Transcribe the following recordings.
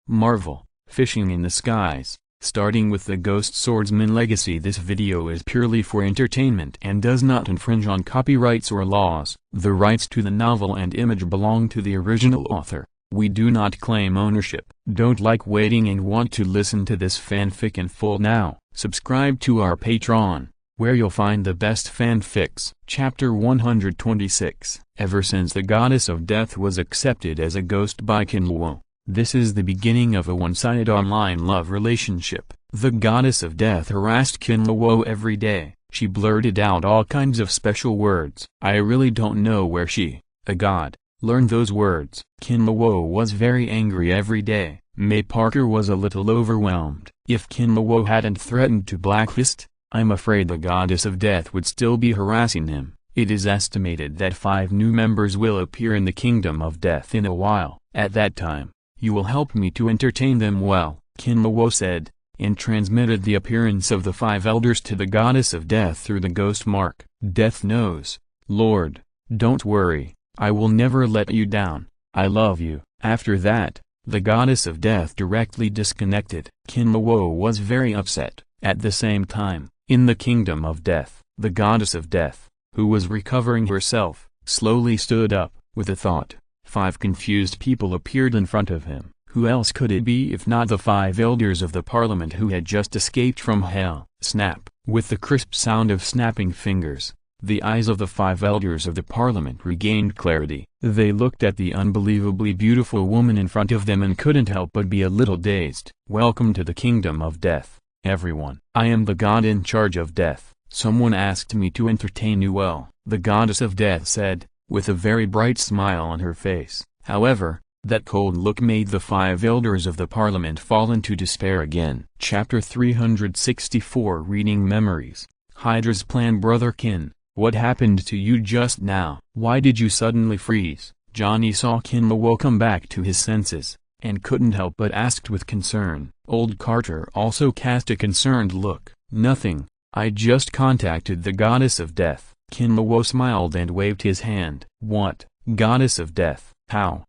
Marvel, Fishing in the Skies. Starting with the Ghost Swordsman Legacy. This video is purely for entertainment and does not infringe on copyrights or laws. The rights to the novel and image belong to the original author. We do not claim ownership. Don't like waiting and want to listen to this fanfic in full now? Subscribe to our Patreon, where you'll find the best fanfics. Chapter 126. Ever since the goddess of death was accepted as a ghost by Kinluo, this is the beginning of a one-sided online love relationship. The goddess of death harassed Kinluo every day. She blurted out all kinds of special words. I really don't know where she, a god, learned those words. Kinluo was very angry every day. May Parker was a little overwhelmed. If Kinluo hadn't threatened to blacklist, I'm afraid the goddess of death would still be harassing him. It is estimated that 5 new members will appear in the Kingdom of Death in a while. At that time, you will help me to entertain them well, Kinluo said, and transmitted the appearance of the 5 elders to the goddess of death through the ghost mark. Death knows, Lord, don't worry, I will never let you down, I love you. After that, the goddess of death directly disconnected. Kinluo was very upset. At the same time, in the Kingdom of Death, the goddess of death, who was recovering herself, slowly stood up, with a thought. 5 confused people appeared in front of him. Who else could it be if not the 5 elders of the parliament who had just escaped from hell? Snap! With the crisp sound of snapping fingers, the eyes of the 5 elders of the parliament regained clarity. They looked at the unbelievably beautiful woman in front of them and couldn't help but be a little dazed. Welcome to the Kingdom of Death, everyone. I am the god in charge of death. Someone asked me to entertain you well, the goddess of death said, with a very bright smile on her face. However, that cold look made the 5 elders of the parliament fall into despair again. Chapter 364. Reading Memories. Hydra's plan. Brother Kin, what happened to you just now? Why did you suddenly freeze? Johnny saw Kinluo come back to his senses, and couldn't help but asked with concern. Old Carter also cast a concerned look. Nothing, I just contacted the goddess of death. Kinluo smiled and waved his hand. What, goddess of death? How?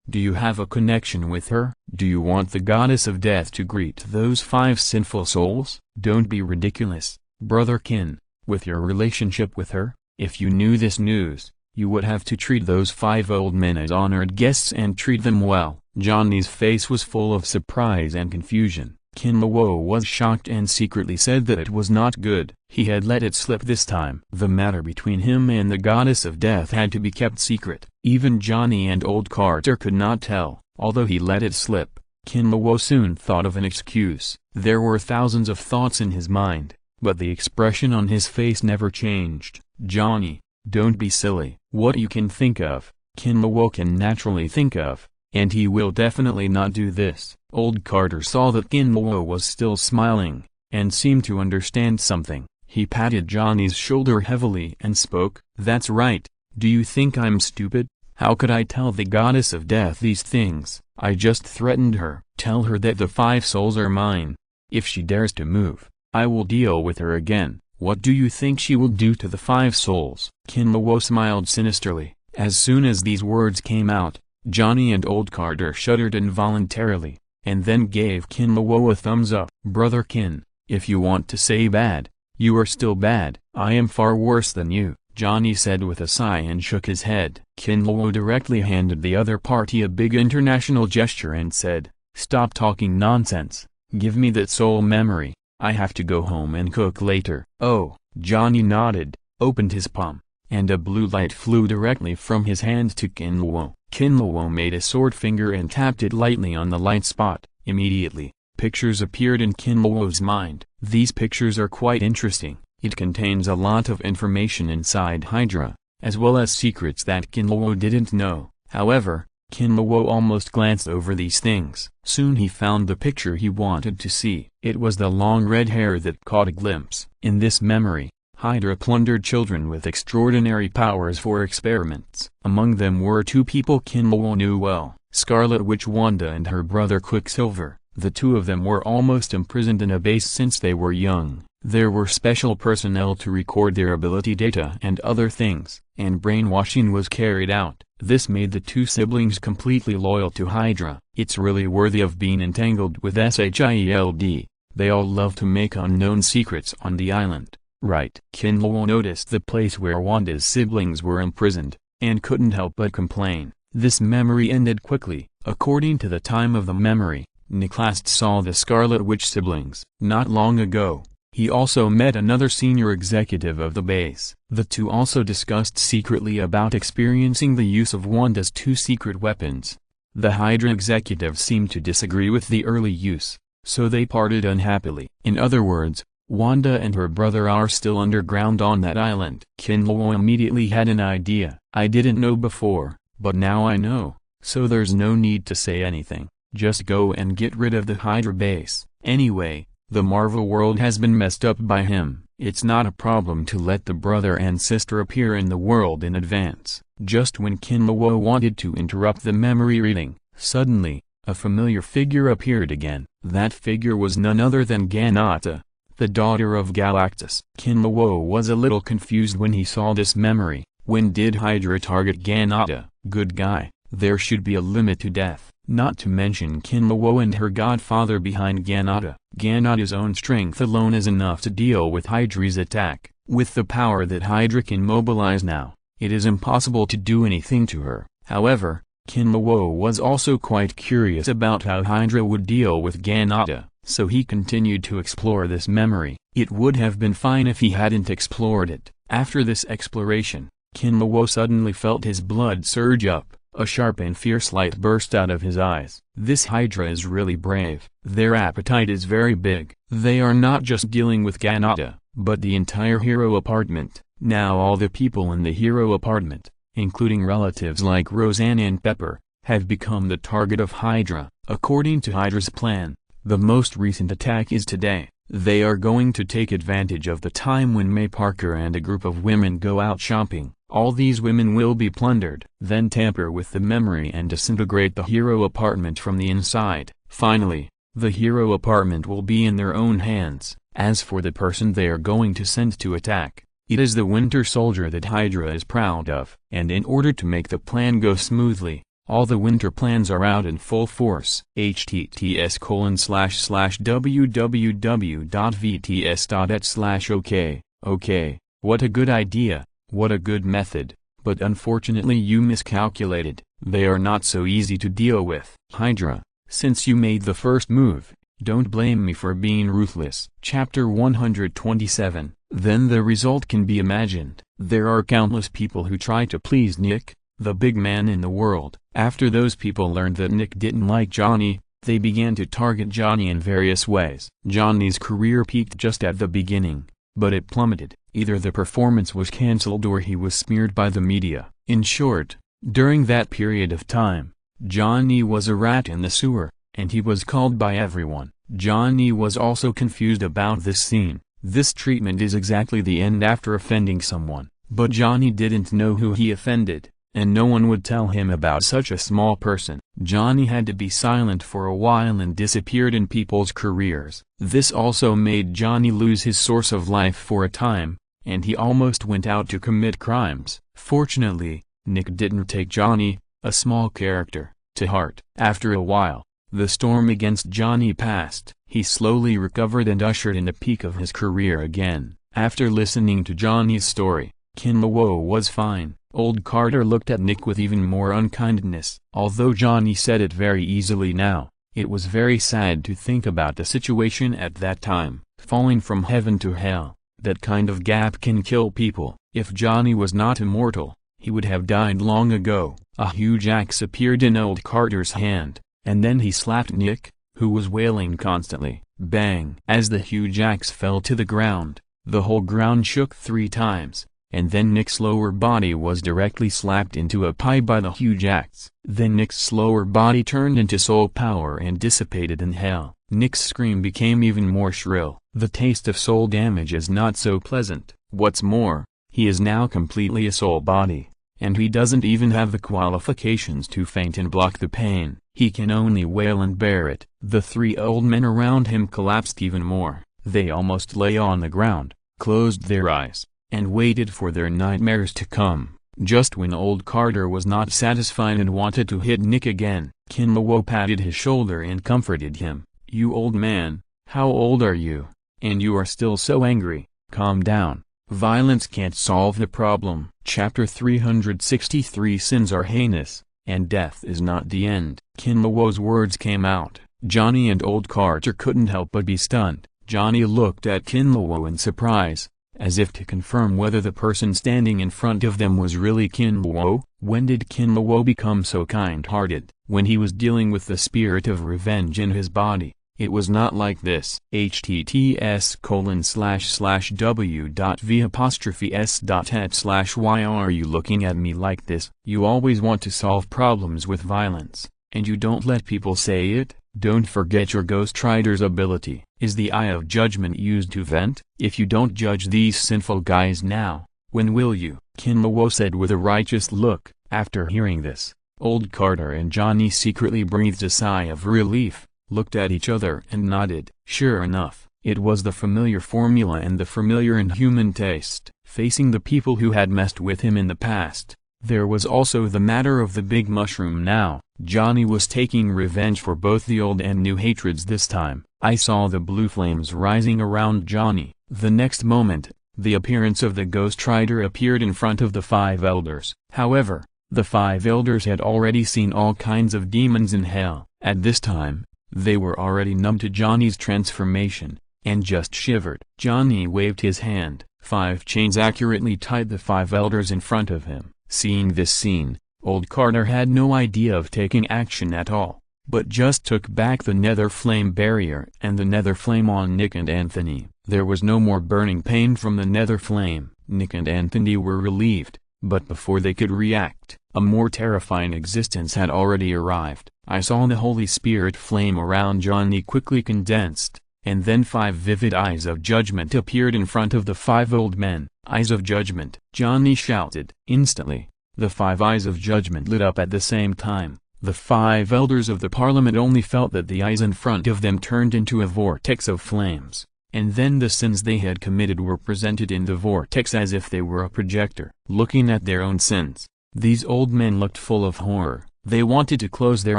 Do you have a connection with her? Do you want the goddess of death to greet those 5 sinful souls? Don't be ridiculous, Brother Kin, with your relationship with her. If you knew this news, you would have to treat those 5 old men as honored guests and treat them well. Johnny's face was full of surprise and confusion. Kinluo was shocked and secretly said that it was not good. He had let it slip this time. The matter between him and the goddess of death had to be kept secret. Even Johnny and old Carter could not tell. Although he let it slip, Kinluo soon thought of an excuse. There were thousands of thoughts in his mind, but the expression on his face never changed. Johnny, don't be silly. What you can think of, Kinluo can naturally think of, and he will definitely not do this. Old Carter saw that Kinluo was still smiling, and seemed to understand something. He patted Johnny's shoulder heavily and spoke. That's right, do you think I'm stupid? How could I tell the goddess of death these things? I just threatened her. Tell her that the 5 souls are mine. If she dares to move, I will deal with her again. What do you think she will do to the 5 souls? Kinluo smiled sinisterly. As soon as these words came out, Johnny and old Carter shuddered involuntarily, and then gave Kinluo a thumbs up. Brother Kin, if you want to say bad, you are still bad. I am far worse than you, Johnny said with a sigh and shook his head. Kinluo directly handed the other party a big international gesture and said, stop talking nonsense, give me that soul memory, I have to go home and cook later. Oh, Johnny nodded, opened his palm, and a blue light flew directly from his hand to Kinluo. Kinluo made a sword finger and tapped it lightly on the light spot. Immediately, pictures appeared in Kinluo's mind. These pictures are quite interesting. It contains a lot of information inside Hydra, as well as secrets that Kinluo didn't know. However, Kinluo almost glanced over these things. Soon he found the picture he wanted to see. It was the long red hair that caught a glimpse. In this memory, Hydra plundered children with extraordinary powers for experiments. Among them were 2 people Kinluo knew well, Scarlet Witch Wanda and her brother Quicksilver. The 2 of them were almost imprisoned in a base since they were young. There were special personnel to record their ability data and other things, and brainwashing was carried out. This made the two siblings completely loyal to Hydra. It's really worthy of being entangled with SHIELD. They all love to make unknown secrets on the island, right? Kinlaw noticed the place where Wanda's siblings were imprisoned, and couldn't help but complain. This memory ended quickly. According to the time of the memory, Nick last saw the Scarlet Witch siblings. Not long ago, he also met another senior executive of the base. The two also discussed secretly about experiencing the use of Wanda's two secret weapons. The Hydra executive seemed to disagree with the early use, so they parted unhappily. In other words, Wanda and her brother are still underground on that island. Kinlaw immediately had an idea. I didn't know before, but now I know, so there's no need to say anything. Just go and get rid of the Hydra base. Anyway, the Marvel world has been messed up by him. It's not a problem to let the brother and sister appear in the world in advance. Just when Kinlaw wanted to interrupt the memory reading, suddenly, a familiar figure appeared again. That figure was none other than Ganata, the daughter of Galactus. Kinlaw was a little confused when he saw this memory. When did Hydra target Ganata? Good guy, there should be a limit to death. Not to mention Kinlaw and her godfather behind Ganata. Ganata's own strength alone is enough to deal with Hydra's attack. With the power that Hydra can mobilize now, it is impossible to do anything to her. However, Kinlaw was also quite curious about how Hydra would deal with Ganata, so he continued to explore this memory. It would have been fine if he hadn't explored it. After this exploration, Kinlaw suddenly felt his blood surge up. A sharp and fierce light burst out of his eyes. This Hydra is really brave. Their appetite is very big. They are not just dealing with Ganata, but the entire hero apartment. Now all the people in the hero apartment, including relatives like Roseanne and Pepper, have become the target of Hydra. According to Hydra's plan, the most recent attack is today. They are going to take advantage of the time when May Parker and a group of women go out shopping. All these women will be plundered, then tamper with the memory and disintegrate the hero apartment from the inside. Finally, the hero apartment will be in their own hands. As for the person they are going to send to attack, it is the Winter Soldier that Hydra is proud of. And in order to make the plan go smoothly, all the winter plans are out in full force. https://www.vts.et/OK. Okay, what a good idea. What a good method, but unfortunately you miscalculated. They are not so easy to deal with. Hydra, since you made the first move, don't blame me for being ruthless. Chapter 127. Then the result can be imagined. There are countless people who try to please Nick, the big man in the world. After those people learned that Nick didn't like Johnny, they began to target Johnny in various ways. Johnny's career peaked just at the beginning, but it plummeted. Either the performance was cancelled or he was smeared by the media. In short, during that period of time, Johnny was a rat in the sewer, and he was called by everyone. Johnny was also confused about this scene. This treatment is exactly the end after offending someone, but Johnny didn't know who he offended, and no one would tell him about such a small person. Johnny had to be silent for a while and disappeared in people's careers. This also made Johnny lose his source of life for a time, and he almost went out to commit crimes. Fortunately, Nick didn't take Johnny, a small character, to heart. After a while, the storm against Johnny passed. He slowly recovered and ushered in the peak of his career again. After listening to Johnny's story, Kinlaw was fine. Old Carter looked at Nick with even more unkindness. Although Johnny said it very easily now, it was very sad to think about the situation at that time. Falling from heaven to hell. That kind of gap can kill people. If Johnny was not immortal, he would have died long ago. A huge axe appeared in old Carter's hand, and then he slapped Nick, who was wailing constantly. Bang! As the huge axe fell to the ground, the whole ground shook 3 times, and then Nick's lower body was directly slapped into a pie by the huge axe. Then Nick's lower body turned into soul power and dissipated in hell. Nick's scream became even more shrill. The taste of soul damage is not so pleasant. What's more, he is now completely a soul body, and he doesn't even have the qualifications to faint and block the pain. He can only wail and bear it. The 3 old men around him collapsed even more. They almost lay on the ground, closed their eyes, and waited for their nightmares to come. Just when old Carter was not satisfied and wanted to hit Nick again, Kinlawo patted his shoulder and comforted him. "You old man, how old are you? And you are still so angry. Calm down. Violence can't solve the problem." Chapter 363 Sins are heinous, and death is not the end. Kinlawo's words came out. Johnny and old Carter couldn't help but be stunned. Johnny looked at Kinlawo in surprise, as if to confirm whether the person standing in front of them was really Kinlawo. When did Kinlawo become so kind-hearted? When he was dealing with the spirit of revenge in his body. It was not like this. https://w.v''s.het/why are you looking at me like this? You always want to solve problems with violence, and you don't let people say it. Don't forget your Ghost Rider's ability. Is the Eye of Judgment used to vent? If you don't judge these sinful guys now, when will you? Kinlawo said with a righteous look. After hearing this, old Carter and Johnny secretly breathed a sigh of relief, looked at each other and nodded. Sure enough, it was the familiar formula and the familiar and human taste. Facing the people who had messed with him in the past, there was also the matter of the big mushroom now. Johnny was taking revenge for both the old and new hatreds this time. I saw the blue flames rising around Johnny. The next moment, the appearance of the Ghost Rider appeared in front of the 5 elders. However, the 5 elders had already seen all kinds of demons in hell. At this time, they were already numb to Johnny's transformation, and just shivered. Johnny waved his hand. 5 chains accurately tied the 5 elders in front of him. Seeing this scene, old Carter had no idea of taking action at all, but just took back the nether flame barrier and the nether flame on Nick and Anthony. There was no more burning pain from the nether flame. Nick and Anthony were relieved, but before they could react, a more terrifying existence had already arrived. I saw the Holy Spirit flame around Johnny quickly condensed, and then 5 vivid eyes of judgment appeared in front of the 5 old men. Eyes of judgment, Johnny shouted. Instantly, the 5 eyes of judgment lit up at the same time. The 5 elders of the parliament only felt that the eyes in front of them turned into a vortex of flames, and then the sins they had committed were presented in the vortex as if they were a projector. Looking at their own sins, these old men looked full of horror. They wanted to close their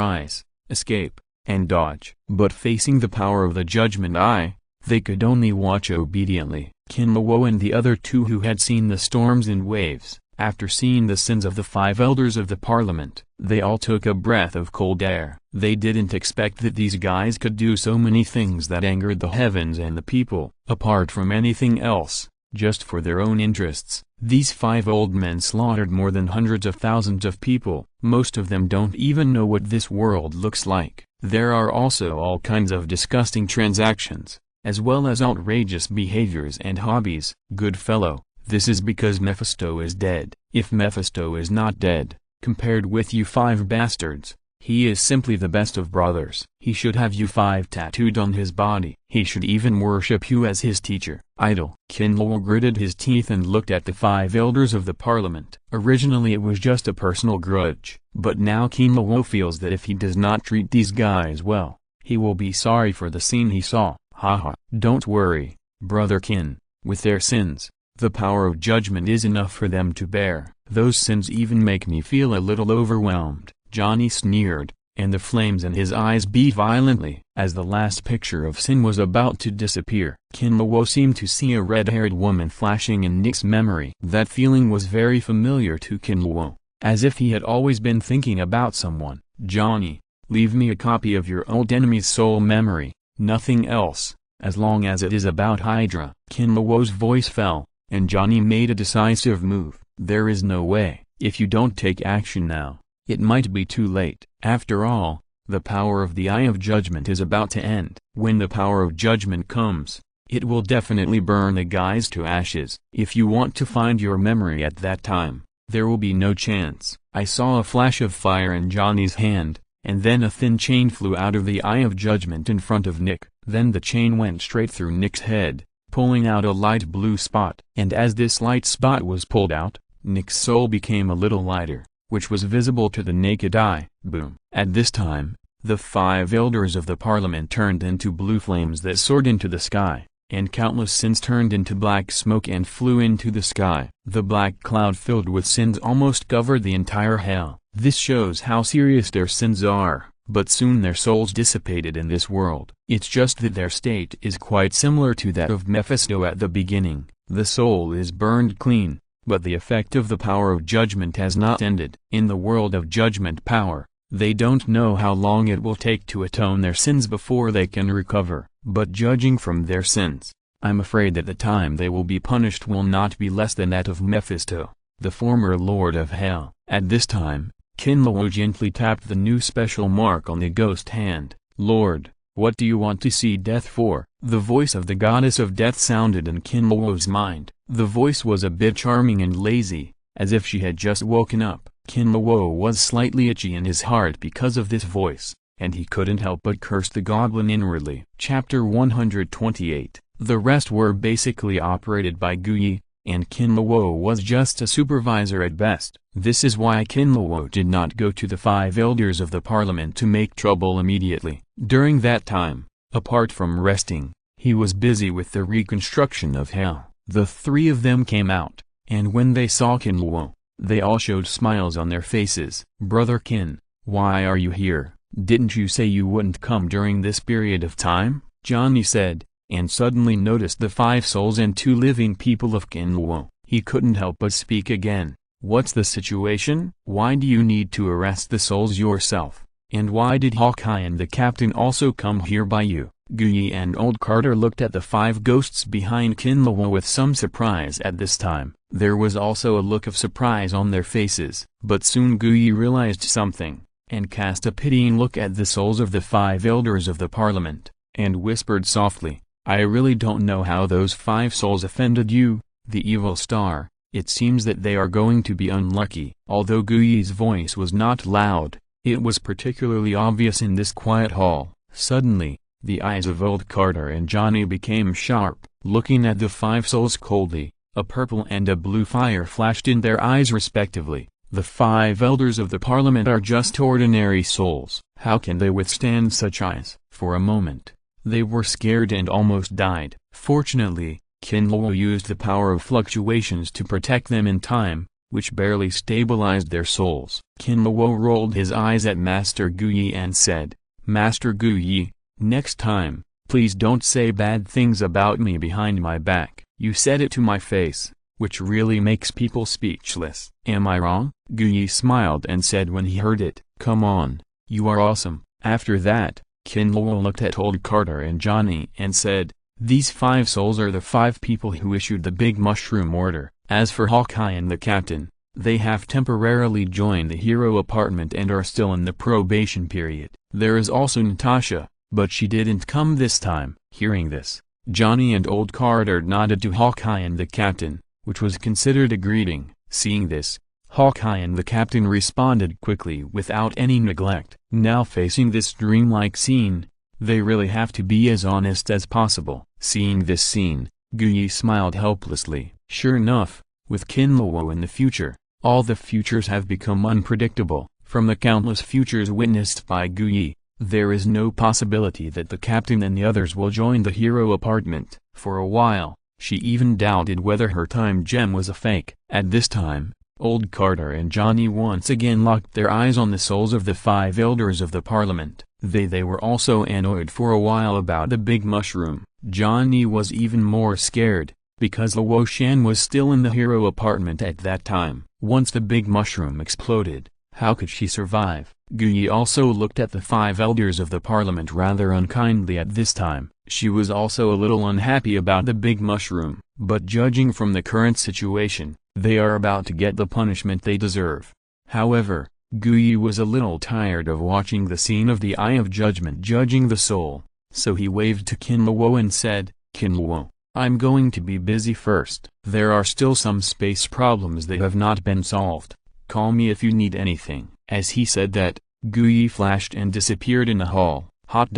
eyes, escape, and dodge. But facing the power of the judgment eye, they could only watch obediently. Kinlawo and the other 2 who had seen the storms and waves, after seeing the sins of the 5 elders of the parliament, they all took a breath of cold air. They didn't expect that these guys could do so many things that angered the heavens and the people. Apart from anything else, just for their own interests, these 5 old men slaughtered more than hundreds of thousands of people. Most of them don't even know what this world looks like. There are also all kinds of disgusting transactions, as well as outrageous behaviors and hobbies. Good fellow, this is because Mephisto is dead. If Mephisto is not dead, compared with you 5 bastards, he is simply the best of brothers. He should have you 5 tattooed on his body. He should even worship you as his teacher. Idle. Kinlawo gritted his teeth and looked at the 5 elders of the parliament. Originally it was just a personal grudge, but now Kinlawo feels that if he does not treat these guys well, he will be sorry for the scene he saw. Haha. Don't worry, brother Kin. With their sins, the power of judgment is enough for them to bear. Those sins even make me feel a little overwhelmed. Johnny sneered, and the flames in his eyes beat violently. As the last picture of sin was about to disappear, Kinlawo seemed to see a red-haired woman flashing in Nick's memory. That feeling was very familiar to Kinlawo, as if he had always been thinking about someone. Johnny, leave me a copy of your old enemy's soul memory. Nothing else, as long as it is about Hydra. Kinlawo's voice fell, and Johnny made a decisive move. There is no way. If you don't take action now, it might be too late. After all, the power of the Eye of Judgment is about to end. When the power of judgment comes, it will definitely burn the guys to ashes. If you want to find your memory at that time, there will be no chance. I saw a flash of fire in Johnny's hand, and then a thin chain flew out of the Eye of Judgment in front of Nick. Then the chain went straight through Nick's head, pulling out a light blue spot. And as this light spot was pulled out, Nick's soul became a little lighter, which was visible to the naked eye. Boom. At this time, the 5 elders of the parliament turned into blue flames that soared into the sky. and countless sins turned into black smoke and flew into the sky. The black cloud filled with sins almost covered the entire hell. This shows how serious their sins are, but soon their souls dissipated in this world. It's just that their state is quite similar to that of Mephisto at the beginning. The soul is burned clean, but the effect of the power of judgment has not ended. In the world of judgment power, they don't know how long it will take to atone their sins before they can recover, but judging from their sins, I'm afraid that the time they will be punished will not be less than that of Mephisto, the former lord of hell. At this time, Kinluo gently tapped the new special mark on the ghost hand. "Lord, what do you want to see death for?" The voice of the goddess of death sounded in Kinluo's mind. The voice was a bit charming and lazy, as if she had just woken up. Kinluo was slightly itchy in his heart because of this voice, and he couldn't help but curse the goblin inwardly. Chapter 128. The rest were basically operated by Guyi, and Kinluo was just a supervisor at best. This is why Kinluo did not go to the 5 elders of the parliament to make trouble immediately. During that time, apart from resting, he was busy with the reconstruction of hell. The 3 of them came out, and when they saw Kinluo, they all showed smiles on their faces. "Brother Kin, why are you here? Didn't you say you wouldn't come during this period of time?" Johnny said, and suddenly noticed the 5 souls and 2 living people of Kinluo. He couldn't help but speak again. "What's the situation? Why do you need to arrest the souls yourself? And why did Hawkeye and the captain also come here by you?" Guyi and Old Carter looked at the 5 ghosts behind Kinluo with some surprise at this time. There was also a look of surprise on their faces. But soon Guyi realized something, and cast a pitying look at the souls of the 5 elders of the parliament, and whispered softly, "I really don't know how those 5 souls offended you, the evil star. It seems that they are going to be unlucky." Although Guyi's voice was not loud, it was particularly obvious in this quiet hall. Suddenly, the eyes of Old Carter and Johnny became sharp. Looking at the 5 souls coldly, a purple and a blue fire flashed in their eyes respectively. The 5 elders of the parliament are just ordinary souls. How can they withstand such eyes? For a moment, they were scared and almost died. Fortunately, Kinluo used the power of fluctuations to protect them in time, which barely stabilized their souls. Kinluo rolled his eyes at Master Guyi and said, "Master Guyi, next time, please don't say bad things about me behind my back. You said it to my face, which really makes people speechless. Am I wrong?" Guyi smiled and said when he heard it, "Come on, you are awesome." After that, Kinluo looked at Old Carter and Johnny and said, "These 5 souls are the 5 people who issued the Big Mushroom Order. As for Hawkeye and the captain, they have temporarily joined the hero apartment and are still in the probation period. There is also Natasha, but she didn't come this time." Hearing this, Johnny and Old Carter nodded to Hawkeye and the captain, which was considered a greeting. Seeing this, Hawkeye and the captain responded quickly without any neglect. Now facing this dreamlike scene, they really have to be as honest as possible. Seeing this scene, Guyi smiled helplessly. Sure enough, with Kinluo in the future, all the futures have become unpredictable. From the countless futures witnessed by Guyi, there is no possibility that the captain and the others will join the hero apartment. For a while, she even doubted whether her time gem was a fake. At this time, Old Carter and Johnny once again locked their eyes on the souls of the 5 elders of the parliament. They were also annoyed for a while about the big mushroom. Johnny was even more scared, because Luo Shan was still in the hero apartment at that time. Once the big mushroom exploded, how could she survive? Guyi also looked at the 5 elders of the parliament rather unkindly at this time. She was also a little unhappy about the big mushroom, but judging from the current situation, they are about to get the punishment they deserve. However, Guyi was a little tired of watching the scene of the Eye of Judgment judging the soul, so he waved to Kinluo and said, "Kinluo, I'm going to be busy first. There are still some space problems that have not been solved. Call me if you need anything." As he said that, Guyi flashed and disappeared in the hall. Hot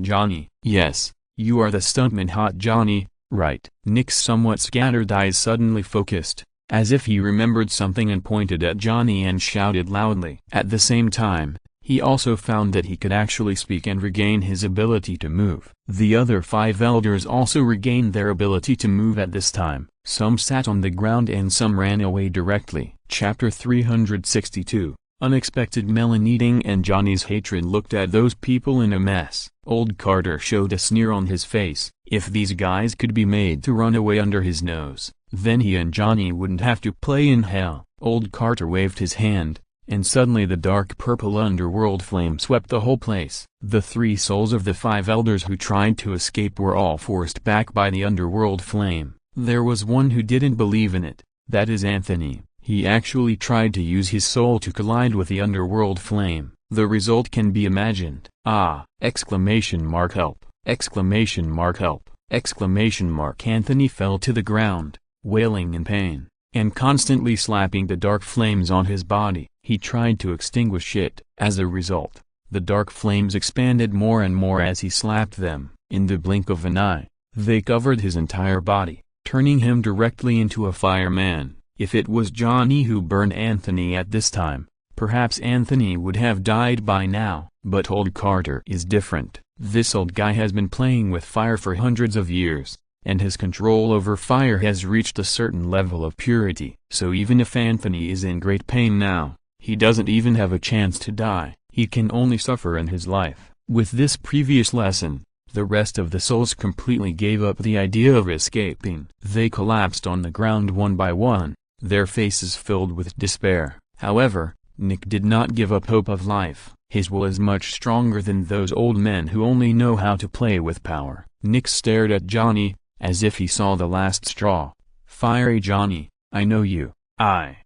Johnny. Yes, you are the stuntman Hot Johnny, right? Nick's somewhat scattered eyes suddenly focused, as if he remembered something and pointed at Johnny and shouted loudly. At the same time, He also found that he could actually speak and regain his ability to move. The other 5 elders also regained their ability to move at this time. Some sat on the ground and some ran away directly. Chapter 362. Unexpected melon eating. And Johnny's hatred looked at those people in a mess. Old Carter showed a sneer on his face. If these guys could be made to run away under his nose, then he and Johnny wouldn't have to play in hell. Old Carter waved his hand, and suddenly the dark purple underworld flame swept the whole place. The 3 souls of the 5 elders who tried to escape were all forced back by the underworld flame. There was one who didn't believe in it, that is Anthony. He actually tried to use his soul to collide with the underworld flame. The result can be imagined. Ah! Exclamation mark help! Exclamation mark help! Exclamation mark! Anthony fell to the ground, wailing in pain, and constantly slapping the dark flames on his body. He tried to extinguish it. As a result, the dark flames expanded more and more as he slapped them. In the blink of an eye, they covered his entire body, turning him directly into a fireman. If it was Johnny who burned Anthony at this time, perhaps Anthony would have died by now. But old Carter is different. This old guy has been playing with fire for hundreds of years, and his control over fire has reached a certain level of purity. So even if Anthony is in great pain now, he doesn't even have a chance to die. He can only suffer in his life. With this previous lesson, the rest of the souls completely gave up the idea of escaping. They collapsed on the ground one by one, their faces filled with despair. However, Nick did not give up hope of life. His will is much stronger than those old men who only know how to play with power. Nick stared at Johnny, as if he saw the last straw. Fiery Johnny, I know you. I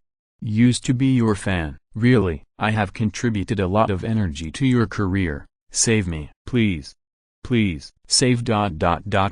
used to be your fan. Really, I have contributed a lot of energy to your career. Save me, please. Please, save ...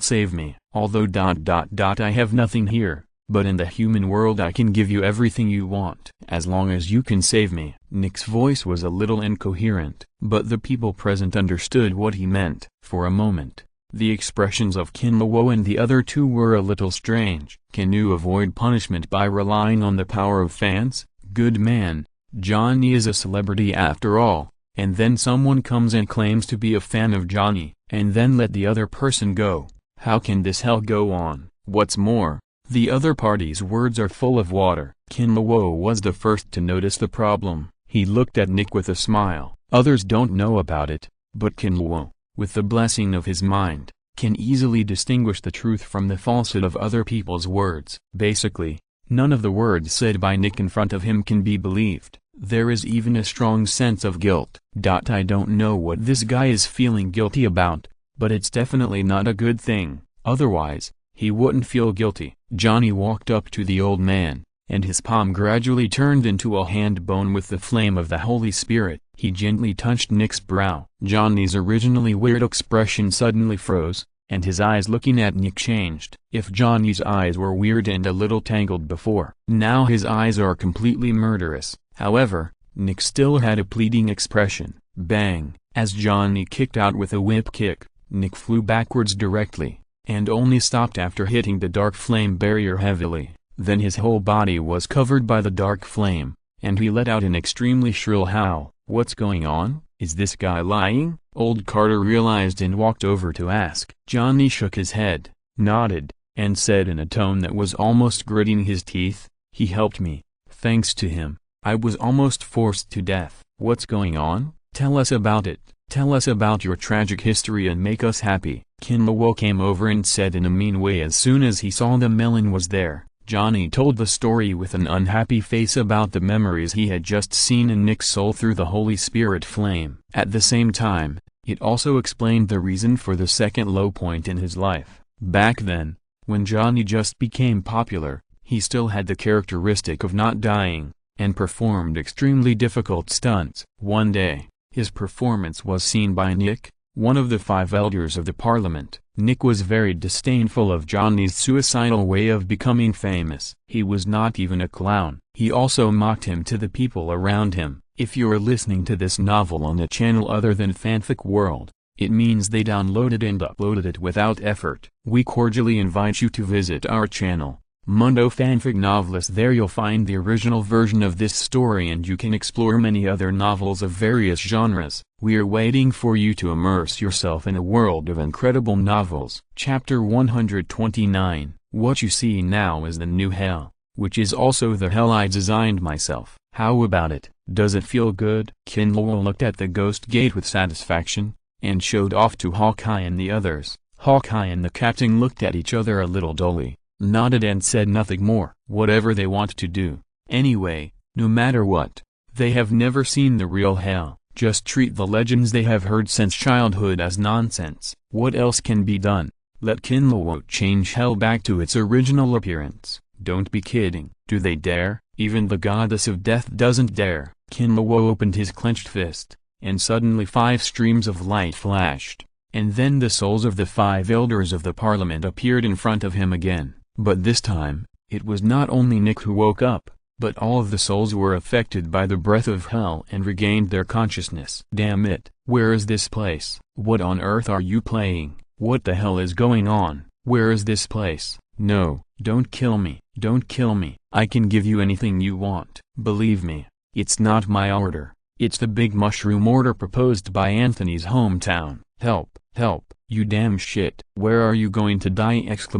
save me. Although ... I have nothing here, but in the human world I can give you everything you want. As long as you can save me. Nick's voice was a little incoherent, but the people present understood what he meant. For a moment, the expressions of Kinluo and the other 2 were a little strange. Can you avoid punishment by relying on the power of fans? Good man. Johnny is a celebrity after all, and then someone comes and claims to be a fan of Johnny, and then let the other person go. How can this hell go on? What's more, the other party's words are full of water. Kinluo was the first to notice the problem. He looked at Nick with a smile. Others don't know about it, but Kinluo, with the blessing of his mind, can easily distinguish the truth from the falsehood of other people's words. Basically, none of the words said by Nick in front of him can be believed. There is even a strong sense of guilt. I don't know what this guy is feeling guilty about, but it's definitely not a good thing. Otherwise, he wouldn't feel guilty. Johnny walked up to the old man, and his palm gradually turned into a hand bone with the flame of the Holy Spirit. He gently touched Nick's brow. Johnny's originally weird expression suddenly froze, and his eyes looking at Nick changed. If Johnny's eyes were weird and a little tangled before, now his eyes are completely murderous. However, Nick still had a pleading expression. Bang! As Johnny kicked out with a whip kick, Nick flew backwards directly, and only stopped after hitting the dark flame barrier heavily. Then his whole body was covered by the dark flame, and he let out an extremely shrill howl. What's going on? Is this guy lying? Old Carter realized and walked over to ask. Johnny shook his head, nodded, and said in a tone that was almost gritting his teeth, "He helped me. Thanks to him, I was almost forced to death." What's going on? Tell us about it. Tell us about your tragic history and make us happy. Kinluo came over and said in a mean way as soon as he saw the melon was there. Johnny told the story with an unhappy face about the memories he had just seen in Nick's soul through the Holy Spirit flame. At the same time, it also explained the reason for the second low point in his life. Back then, when Johnny just became popular, he still had the characteristic of not dying, and performed extremely difficult stunts. One day, his performance was seen by Nick, one of the 5 elders of the parliament. Nick was very disdainful of Johnny's suicidal way of becoming famous. He was not even a clown. He also mocked him to the people around him. If you're listening to this novel on a channel other than Fanfic World, it means they downloaded and uploaded it without effort. We cordially invite you to visit our channel. Mundo Fanfic Novelist. There you'll find the original version of this story, and you can explore many other novels of various genres. We are waiting for you to immerse yourself in a world of incredible novels. Chapter 129. What you see now is the new hell, which is also the hell I designed myself. How about it? Does it feel good? Kinluo looked at the ghost gate with satisfaction, and showed off to Hawkeye and the others. Hawkeye and the captain looked at each other a little dully, nodded and said nothing more. Whatever they want to do. Anyway, no matter what, they have never seen the real hell. Just treat the legends they have heard since childhood as nonsense. What else can be done? Let Kinluo change hell back to its original appearance. Don't be kidding. Do they dare? Even the goddess of death doesn't dare. Kinluo opened his clenched fist, and suddenly 5 streams of light flashed, and then the souls of the 5 elders of the parliament appeared in front of him again. But this time, it was not only Nick who woke up, but all of the souls were affected by the breath of hell and regained their consciousness. Damn it, where is this place? What on earth are you playing? What the hell is going on? Where is this place? No, don't kill me. Don't kill me. I can give you anything you want. Believe me, it's not my order. It's the big mushroom order proposed by Anthony's hometown. Help, help, you damn shit. Where are you going to die? After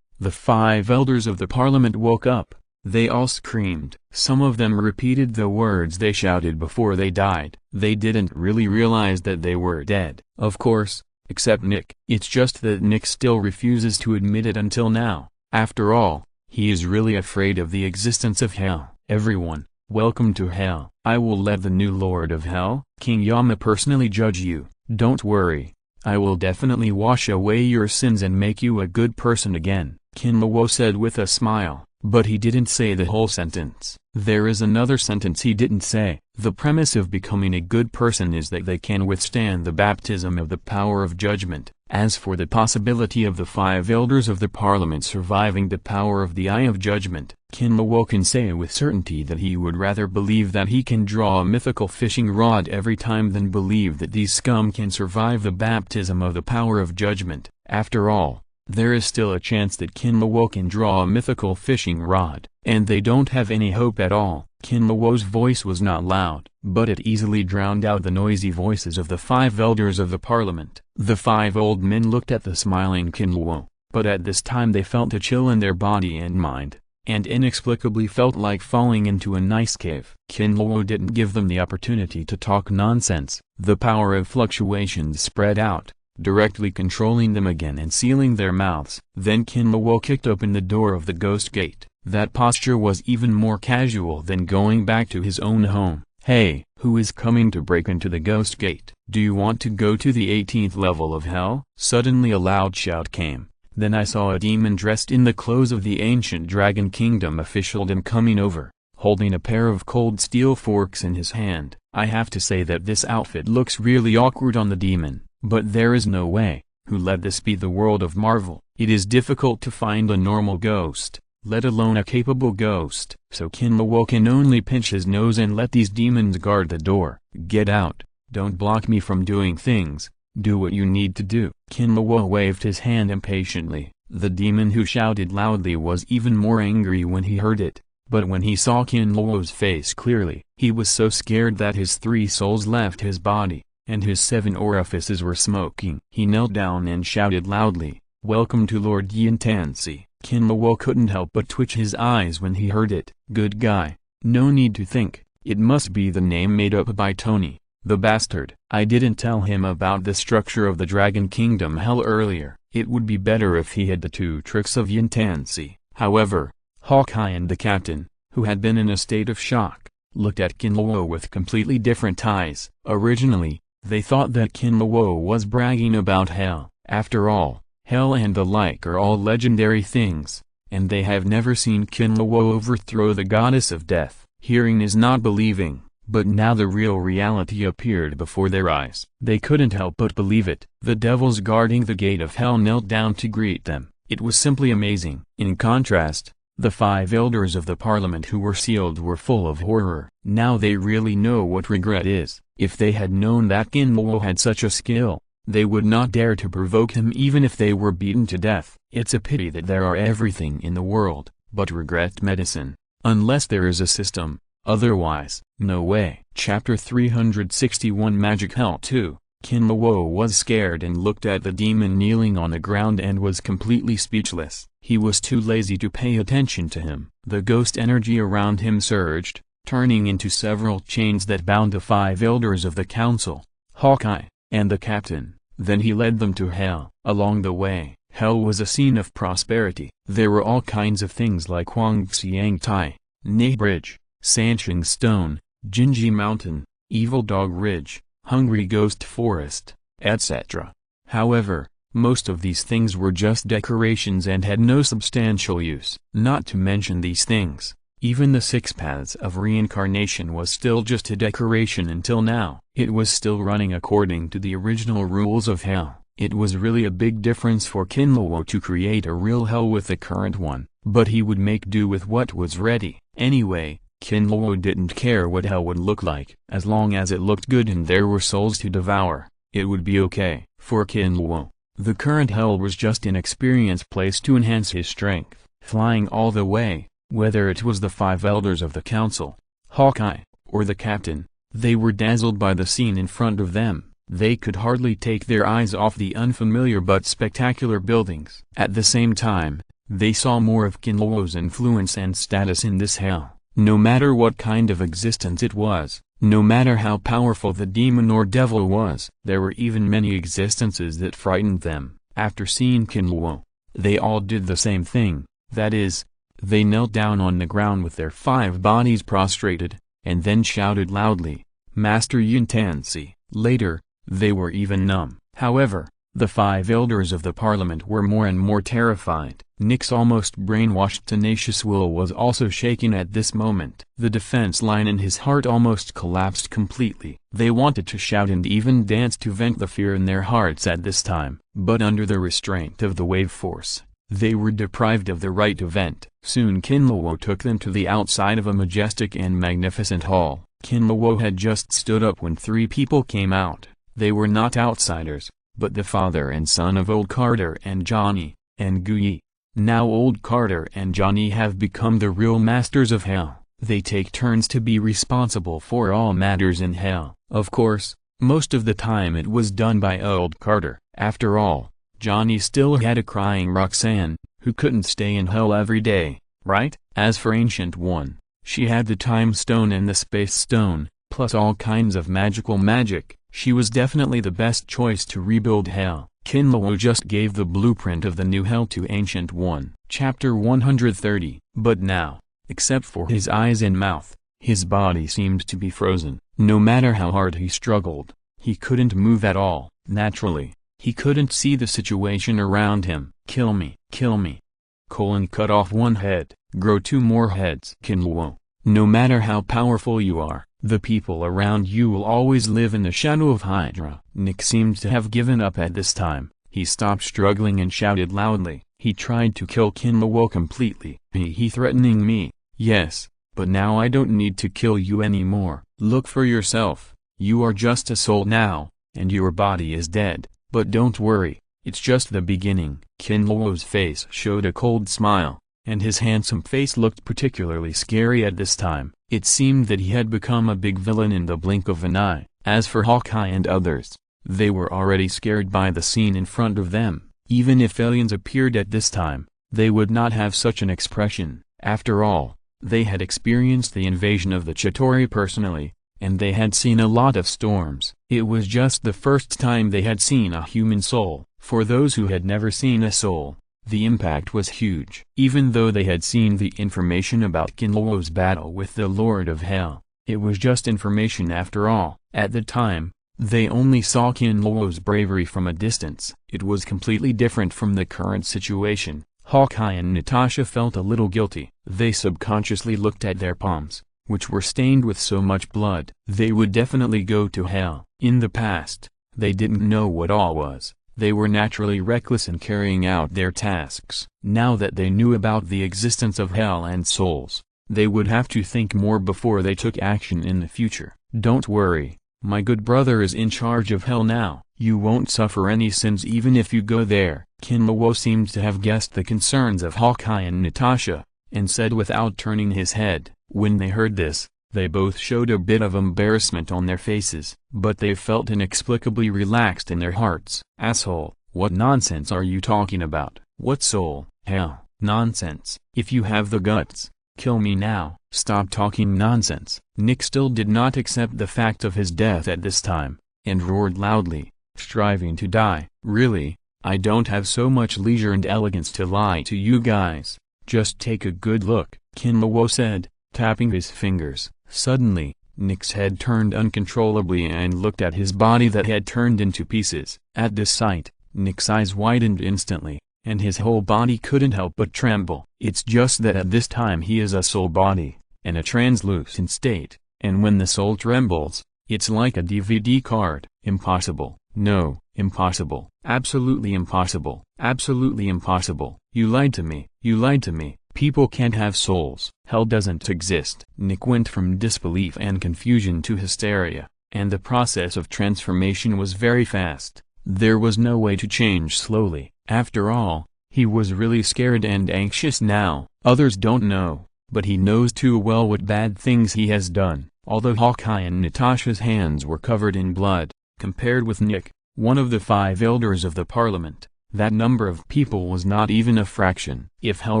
the 5 elders of the parliament woke up, they all screamed. Some of them repeated the words they shouted before they died. They didn't really realize that they were dead, of course, except Nick. It's just that Nick still refuses to admit it until now. After all, he is really afraid of the existence of hell. Everyone, welcome to hell. I will let the new Lord of Hell, King Yama, personally judge you. Don't worry, I will definitely wash away your sins and make you a good person again, Kinluo said with a smile. But he didn't say the whole sentence. There is another sentence he didn't say. The premise of becoming a good person is that they can withstand the baptism of the power of judgment. As for the possibility of the 5 elders of the parliament surviving the power of the eye of judgment, Kinluo can say with certainty that he would rather believe that he can draw a mythical fishing rod every time than believe that these scum can survive the baptism of the power of judgment. After all, there is still a chance that Kinluo can draw a mythical fishing rod, and they don't have any hope at all. Kinluo's voice was not loud, but it easily drowned out the noisy voices of the 5 elders of the parliament. The 5 old men looked at the smiling Kinluo, but at this time they felt a chill in their body and mind, and inexplicably felt like falling into an ice cave. Kinluo didn't give them the opportunity to talk nonsense. The power of fluctuations spread out, directly controlling them again and sealing their mouths. Then Kinluo kicked open the door of the ghost gate. That posture was even more casual than going back to his own home. Hey, who is coming to break into the ghost gate? Do you want to go to the 18th level of hell? Suddenly a loud shout came. Then I saw a demon dressed in the clothes of the ancient Dragon Kingdom officialdom coming over, holding a pair of cold steel forks in his hand. I have to say that this outfit looks really awkward on the demon. But there is no way. Who let this be the world of Marvel? It is difficult to find a normal ghost, let alone a capable ghost. So Kinluo can only pinch his nose and let these demons guard the door. Get out. Don't block me from doing things. Do what you need to do. Kinluo waved his hand impatiently. The demon who shouted loudly was even more angry when he heard it. But when he saw Kinluo's face clearly, he was so scared that his 3 souls left his body, and his 7 orifices were smoking. He knelt down and shouted loudly, "Welcome to Lord Yintansi." Kinluo couldn't help but twitch his eyes when he heard it. Good guy. No need to think, it must be the name made up by Tony, the bastard. I didn't tell him about the structure of the Dragon Kingdom hell earlier. It would be better if he had the 2 tricks of Yintansi. However, Hawkeye and the captain, who had been in a state of shock, looked at Kinluo with completely different eyes. Originally, they thought that Kinluo was bragging about hell. After all, hell and the like are all legendary things, and they have never seen Kinluo overthrow the goddess of death. Hearing is not believing, but now the real reality appeared before their eyes. They couldn't help but believe it. The devils guarding the gate of hell knelt down to greet them. It was simply amazing. In contrast, the 5 elders of the parliament who were sealed were full of horror. Now they really know what regret is. If they had known that Kinluo had such a skill, they would not dare to provoke him even if they were beaten to death. It's a pity that there are everything in the world, but regret medicine. Unless there is a system, otherwise, no way. Chapter 361 Magic Hell 2. Kinluo was scared and looked at the demon kneeling on the ground and was completely speechless. He was too lazy to pay attention to him. The ghost energy around him surged, turning into several chains that bound the 5 elders of the council, Hawkeye, and the captain. Then he led them to hell. Along the way, hell was a scene of prosperity. There were all kinds of things like Huangxiang Tai, Nei Bridge, Sansheng Stone, Jinji Mountain, Evil Dog Ridge, Hungry Ghost Forest, etc. However, most of these things were just decorations and had no substantial use. Not to mention these things, even the 6 paths of reincarnation was still just a decoration until now. It was still running according to the original rules of hell. It was really a big difference for Kinluo to create a real hell with the current one, but he would make do with what was ready. Anyway, Kinluo didn't care what hell would look like. As long as it looked good and there were souls to devour, it would be okay. For Kinluo, the current hell was just an experience place to enhance his strength. Flying all the way, whether it was the 5 elders of the council, Hawkeye, or the captain, they were dazzled by the scene in front of them. They could hardly take their eyes off the unfamiliar but spectacular buildings. At the same time, they saw more of Kinluo's influence and status in this hell. No matter what kind of existence it was, no matter how powerful the demon or devil was, there were even many existences that frightened them. After seeing Kinluo, they all did the same thing, that is, they knelt down on the ground with their 5 bodies prostrated, and then shouted loudly, "Master Yuntansi." Later, they were even numb. However, the 5 elders of the parliament were more and more terrified. Nick's almost brainwashed tenacious will was also shaken at this moment. The defense line in his heart almost collapsed completely. They wanted to shout and even dance to vent the fear in their hearts at this time, but under the restraint of the wave force, they were deprived of the right to vent. Soon Kinluo took them to the outside of a majestic and magnificent hall. Kinluo had just stood up when 3 people came out. They were not outsiders, but the father and son of Old Carter and Johnny, and Guyi. Now Old Carter and Johnny have become the real masters of hell. They take turns to be responsible for all matters in hell. Of course, most of the time it was done by Old Carter. After all, Johnny still had a crying Roxanne, who couldn't stay in hell every day, right? As for Ancient One, she had the Time Stone and the Space Stone, plus all kinds of magical magic. She was definitely the best choice to rebuild hell. Kinluo just gave the blueprint of the new hell to Ancient One. Chapter 130. But now, except for his eyes and mouth, his body seemed to be frozen. No matter how hard he struggled, he couldn't move at all. Naturally, he couldn't see the situation around him. Kill me. Kill me. Cut off 1 head, grow 2 more heads. Kinluo, no matter how powerful you are, the people around you will always live in the shadow of Hydra. Nick seemed to have given up at this time. He stopped struggling and shouted loudly. He tried to kill Kinluo completely. He threatening me, yes, but now I don't need to kill you anymore. Look for yourself. You are just a soul now, and your body is dead. But don't worry, it's just the beginning. Kinluo's face showed a cold smile, and his handsome face looked particularly scary at this time. It seemed that he had become a big villain in the blink of an eye. As for Hawkeye and others, they were already scared by the scene in front of them. Even if aliens appeared at this time, they would not have such an expression. After all, they had experienced the invasion of the Chitauri personally, and they had seen a lot of storms. It was just the first time they had seen a human soul. For those who had never seen a soul, the impact was huge. Even though they had seen the information about Kinluo's battle with the Lord of Hell, it was just information after all. At the time, they only saw Kinluo's bravery from a distance. It was completely different from the current situation. Hawkeye and Natasha felt a little guilty. They subconsciously looked at their palms, which were stained with so much blood. They would definitely go to hell. In the past, they didn't know what all was. They were naturally reckless in carrying out their tasks. Now that they knew about the existence of hell and souls, they would have to think more before they took action in the future. Don't worry, My good brother is in charge of hell now. You won't suffer any sins even if you go there. Kinlawo seemed to have guessed the concerns of Hawkeye and Natasha, and said without turning his head. When they heard this, they both showed a bit of embarrassment on their faces, but they felt inexplicably relaxed in their hearts. Asshole, what nonsense are you talking about? What soul? Hell, nonsense. If you have the guts, kill me now. Stop talking nonsense. Nick still did not accept the fact of his death at this time, and roared loudly, striving to die. Really, I don't have so much leisure and elegance to lie to you guys. Just take a good look, Kinlawo said, tapping his fingers. Suddenly, Nick's head turned uncontrollably and looked at his body that had turned into pieces. At this sight, Nick's eyes widened instantly, and his whole body couldn't help but tremble. It's just that at this time he is a soul body, in a translucent state, and when the soul trembles, it's like a DVD card. Impossible. No, impossible. Absolutely impossible. Absolutely impossible. You lied to me. You lied to me. People can't have souls. Hell doesn't exist. Nick went from disbelief and confusion to hysteria, and the process of transformation was very fast. There was no way to change slowly. After all, he was really scared and anxious now. Others don't know, but he knows too well what bad things he has done. Although Hawkeye and Natasha's hands were covered in blood, compared with Nick, one of the 5 elders of the parliament, that number of people was not even a fraction. If hell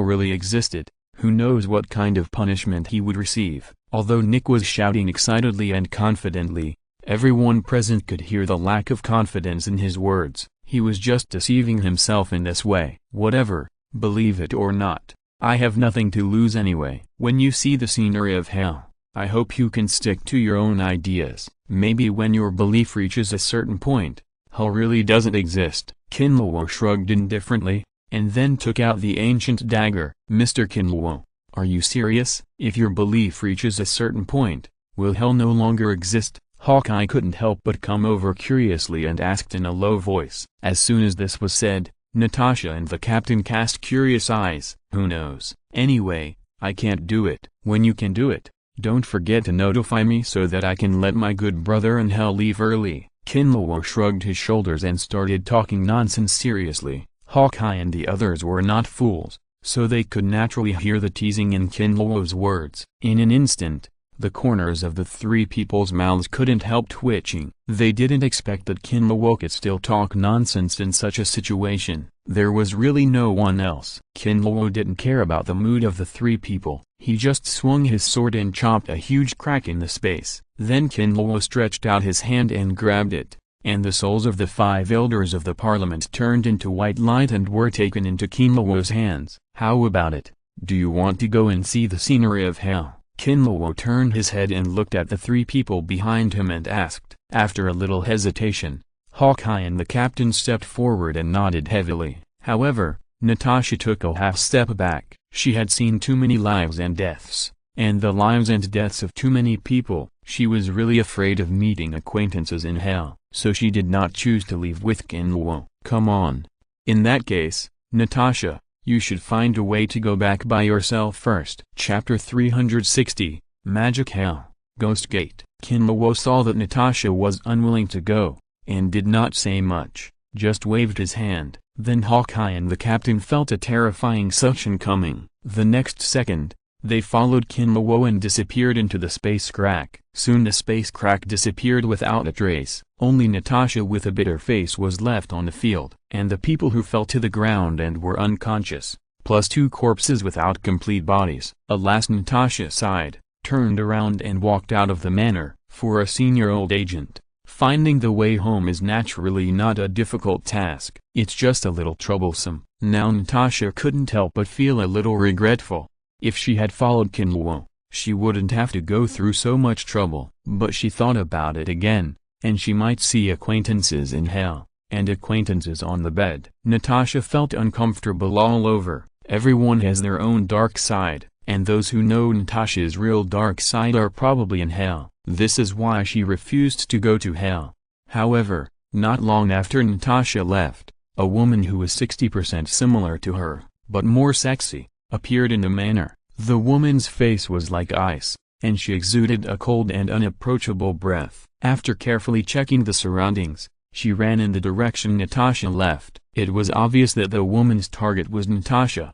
really existed, who knows what kind of punishment he would receive. Although Nick was shouting excitedly and confidently, everyone present could hear the lack of confidence in his words. He was just deceiving himself in this way. Whatever, believe it or not, I have nothing to lose anyway. When you see the scenery of hell, I hope you can stick to your own ideas. Maybe when your belief reaches a certain point, hell really doesn't exist. Kinlawo shrugged indifferently, and then took out the ancient dagger. Mr. Kinlawo, are you serious? If your belief reaches a certain point, will hell no longer exist? Hawkeye couldn't help but come over curiously and asked in a low voice. As soon as this was said, Natasha and the captain cast curious eyes. Who knows? Anyway, I can't do it. When you can do it, don't forget to notify me so that I can let my good brother in hell leave early. Kinlawo shrugged his shoulders and started talking nonsense seriously. Hawkeye and the others were not fools, so they could naturally hear the teasing in Kinlawo's words. In an instant, the corners of the 3 people's mouths couldn't help twitching. They didn't expect that Kinlawo could still talk nonsense in such a situation. There was really no one else. Kinlawo didn't care about the mood of the 3 people. He just swung his sword and chopped a huge crack in the space. Then Kinlawo stretched out his hand and grabbed it, and the souls of the 5 elders of the parliament turned into white light and were taken into Kinlawo's hands. How about it? Do you want to go and see the scenery of hell? Kinlawo turned his head and looked at the 3 people behind him and asked. After a little hesitation, Hawkeye and the captain stepped forward and nodded heavily. However, Natasha took a half step back. She had seen too many lives and deaths, and the lives and deaths of too many people. She was really afraid of meeting acquaintances in hell, so she did not choose to leave with Kinlawo. Come on. In that case, Natasha, you should find a way to go back by yourself first. Chapter 360, Magic Hell, Ghost Gate. Kinlawo saw that Natasha was unwilling to go, and did not say much, just waved his hand. Then Hawkeye and the captain felt a terrifying suction coming. The next second, they followed Kinlawo and disappeared into the space crack. Soon the space crack disappeared without a trace. Only Natasha with a bitter face was left on the field, and the people who fell to the ground and were unconscious, plus 2 corpses without complete bodies. Alas, Natasha sighed, turned around and walked out of the manor. For a senior old agent, finding the way home is naturally not a difficult task. It's just a little troublesome. Now Natasha couldn't help but feel a little regretful. If she had followed Kinlawo, she wouldn't have to go through so much trouble. But she thought about it again, and she might see acquaintances in hell, and acquaintances on the bed. Natasha felt uncomfortable all over. Everyone has their own dark side, and those who know Natasha's real dark side are probably in hell. This is why she refused to go to hell. However, not long after Natasha left, a woman who was 60% similar to her, but more sexy, appeared in the manor. The woman's face was like ice, and she exuded a cold and unapproachable breath. After carefully checking the surroundings, she ran in the direction Natasha left. It was obvious that the woman's target was Natasha.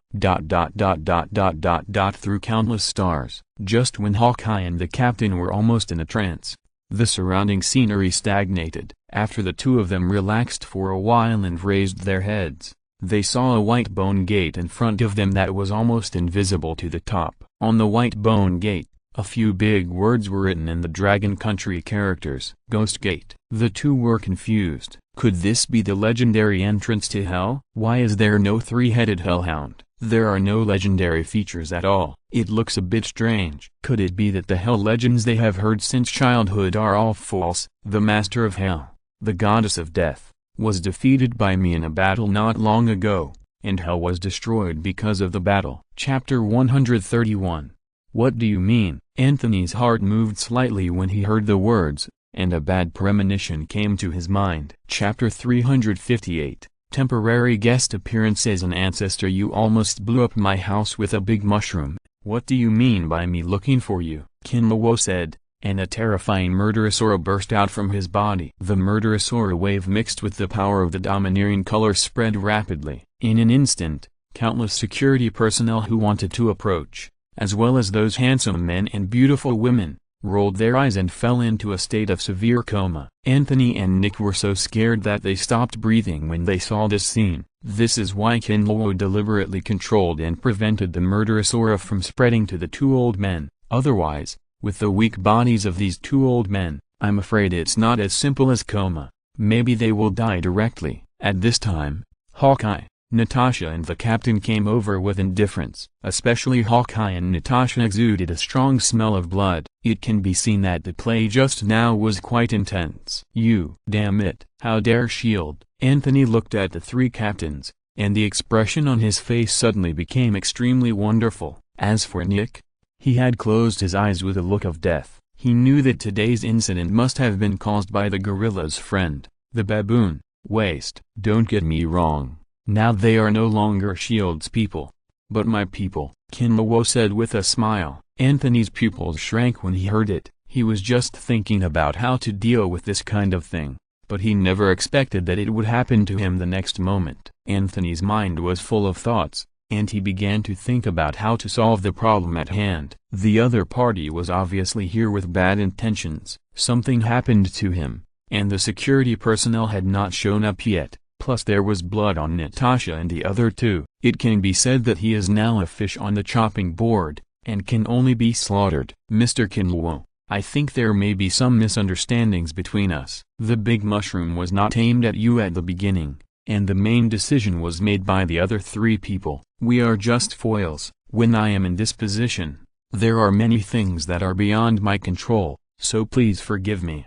Through countless stars, just when Hawkeye and the captain were almost in a trance, the surrounding scenery stagnated. After the two of them relaxed for a while and raised their heads, they saw a white bone gate in front of them that was almost invisible to the top. On the white bone gate, a few big words were written in the Dragon Country characters. Ghost Gate. The two were confused. Could this be the legendary entrance to Hell? Why is there no three-headed hellhound? There are no legendary features at all. It looks a bit strange. Could it be that the Hell legends they have heard since childhood are all false? The Master of Hell, the goddess of death, was defeated by me in a battle not long ago, and Hell was destroyed because of the battle. Chapter 131. What do you mean? Anthony's heart moved slightly when he heard the words, and a bad premonition came to his mind. Chapter 358. Temporary guest appearance as an ancestor. You almost blew up my house with a big mushroom. What do you mean by me looking for you? Kinlawo said, and a terrifying murderous aura burst out from his body. The murderous aura wave mixed with the power of the domineering color spread rapidly. In an instant, countless security personnel who wanted to approach, as well as those handsome men and beautiful women, rolled their eyes and fell into a state of severe coma. Anthony and Nick were so scared that they stopped breathing when they saw this scene. This is why Kinlawo deliberately controlled and prevented the murderous aura from spreading to the two old men. Otherwise, with the weak bodies of these two old men, I'm afraid it's not as simple as coma. Maybe they will die directly. At this time, Hawkeye, Natasha and the captain came over with indifference. Especially Hawkeye and Natasha exuded a strong smell of blood. It can be seen that the play just now was quite intense. You, damn it, how dare S.H.I.E.L.D. Anthony looked at the three captains, and the expression on his face suddenly became extremely wonderful. As for Nick, he had closed his eyes with a look of death. He knew that today's incident must have been caused by the gorilla's friend, the baboon. Waste. Don't get me wrong. Now they are no longer S.H.I.E.L.D's people, but my people, Kinlawo said with a smile. Anthony's pupils shrank when he heard it. He was just thinking about how to deal with this kind of thing, but he never expected that it would happen to him the next moment. Anthony's mind was full of thoughts, and he began to think about how to solve the problem at hand. The other party was obviously here with bad intentions. Something happened to him, and the security personnel had not shown up yet. Plus there was blood on Natasha and the other two. It can be said that he is now a fish on the chopping board, and can only be slaughtered. Mr. Kinlawo, I think there may be some misunderstandings between us. The big mushroom was not aimed at you at the beginning, and the main decision was made by the other three people. We are just foils. When I am in this position, there are many things that are beyond my control, so please forgive me.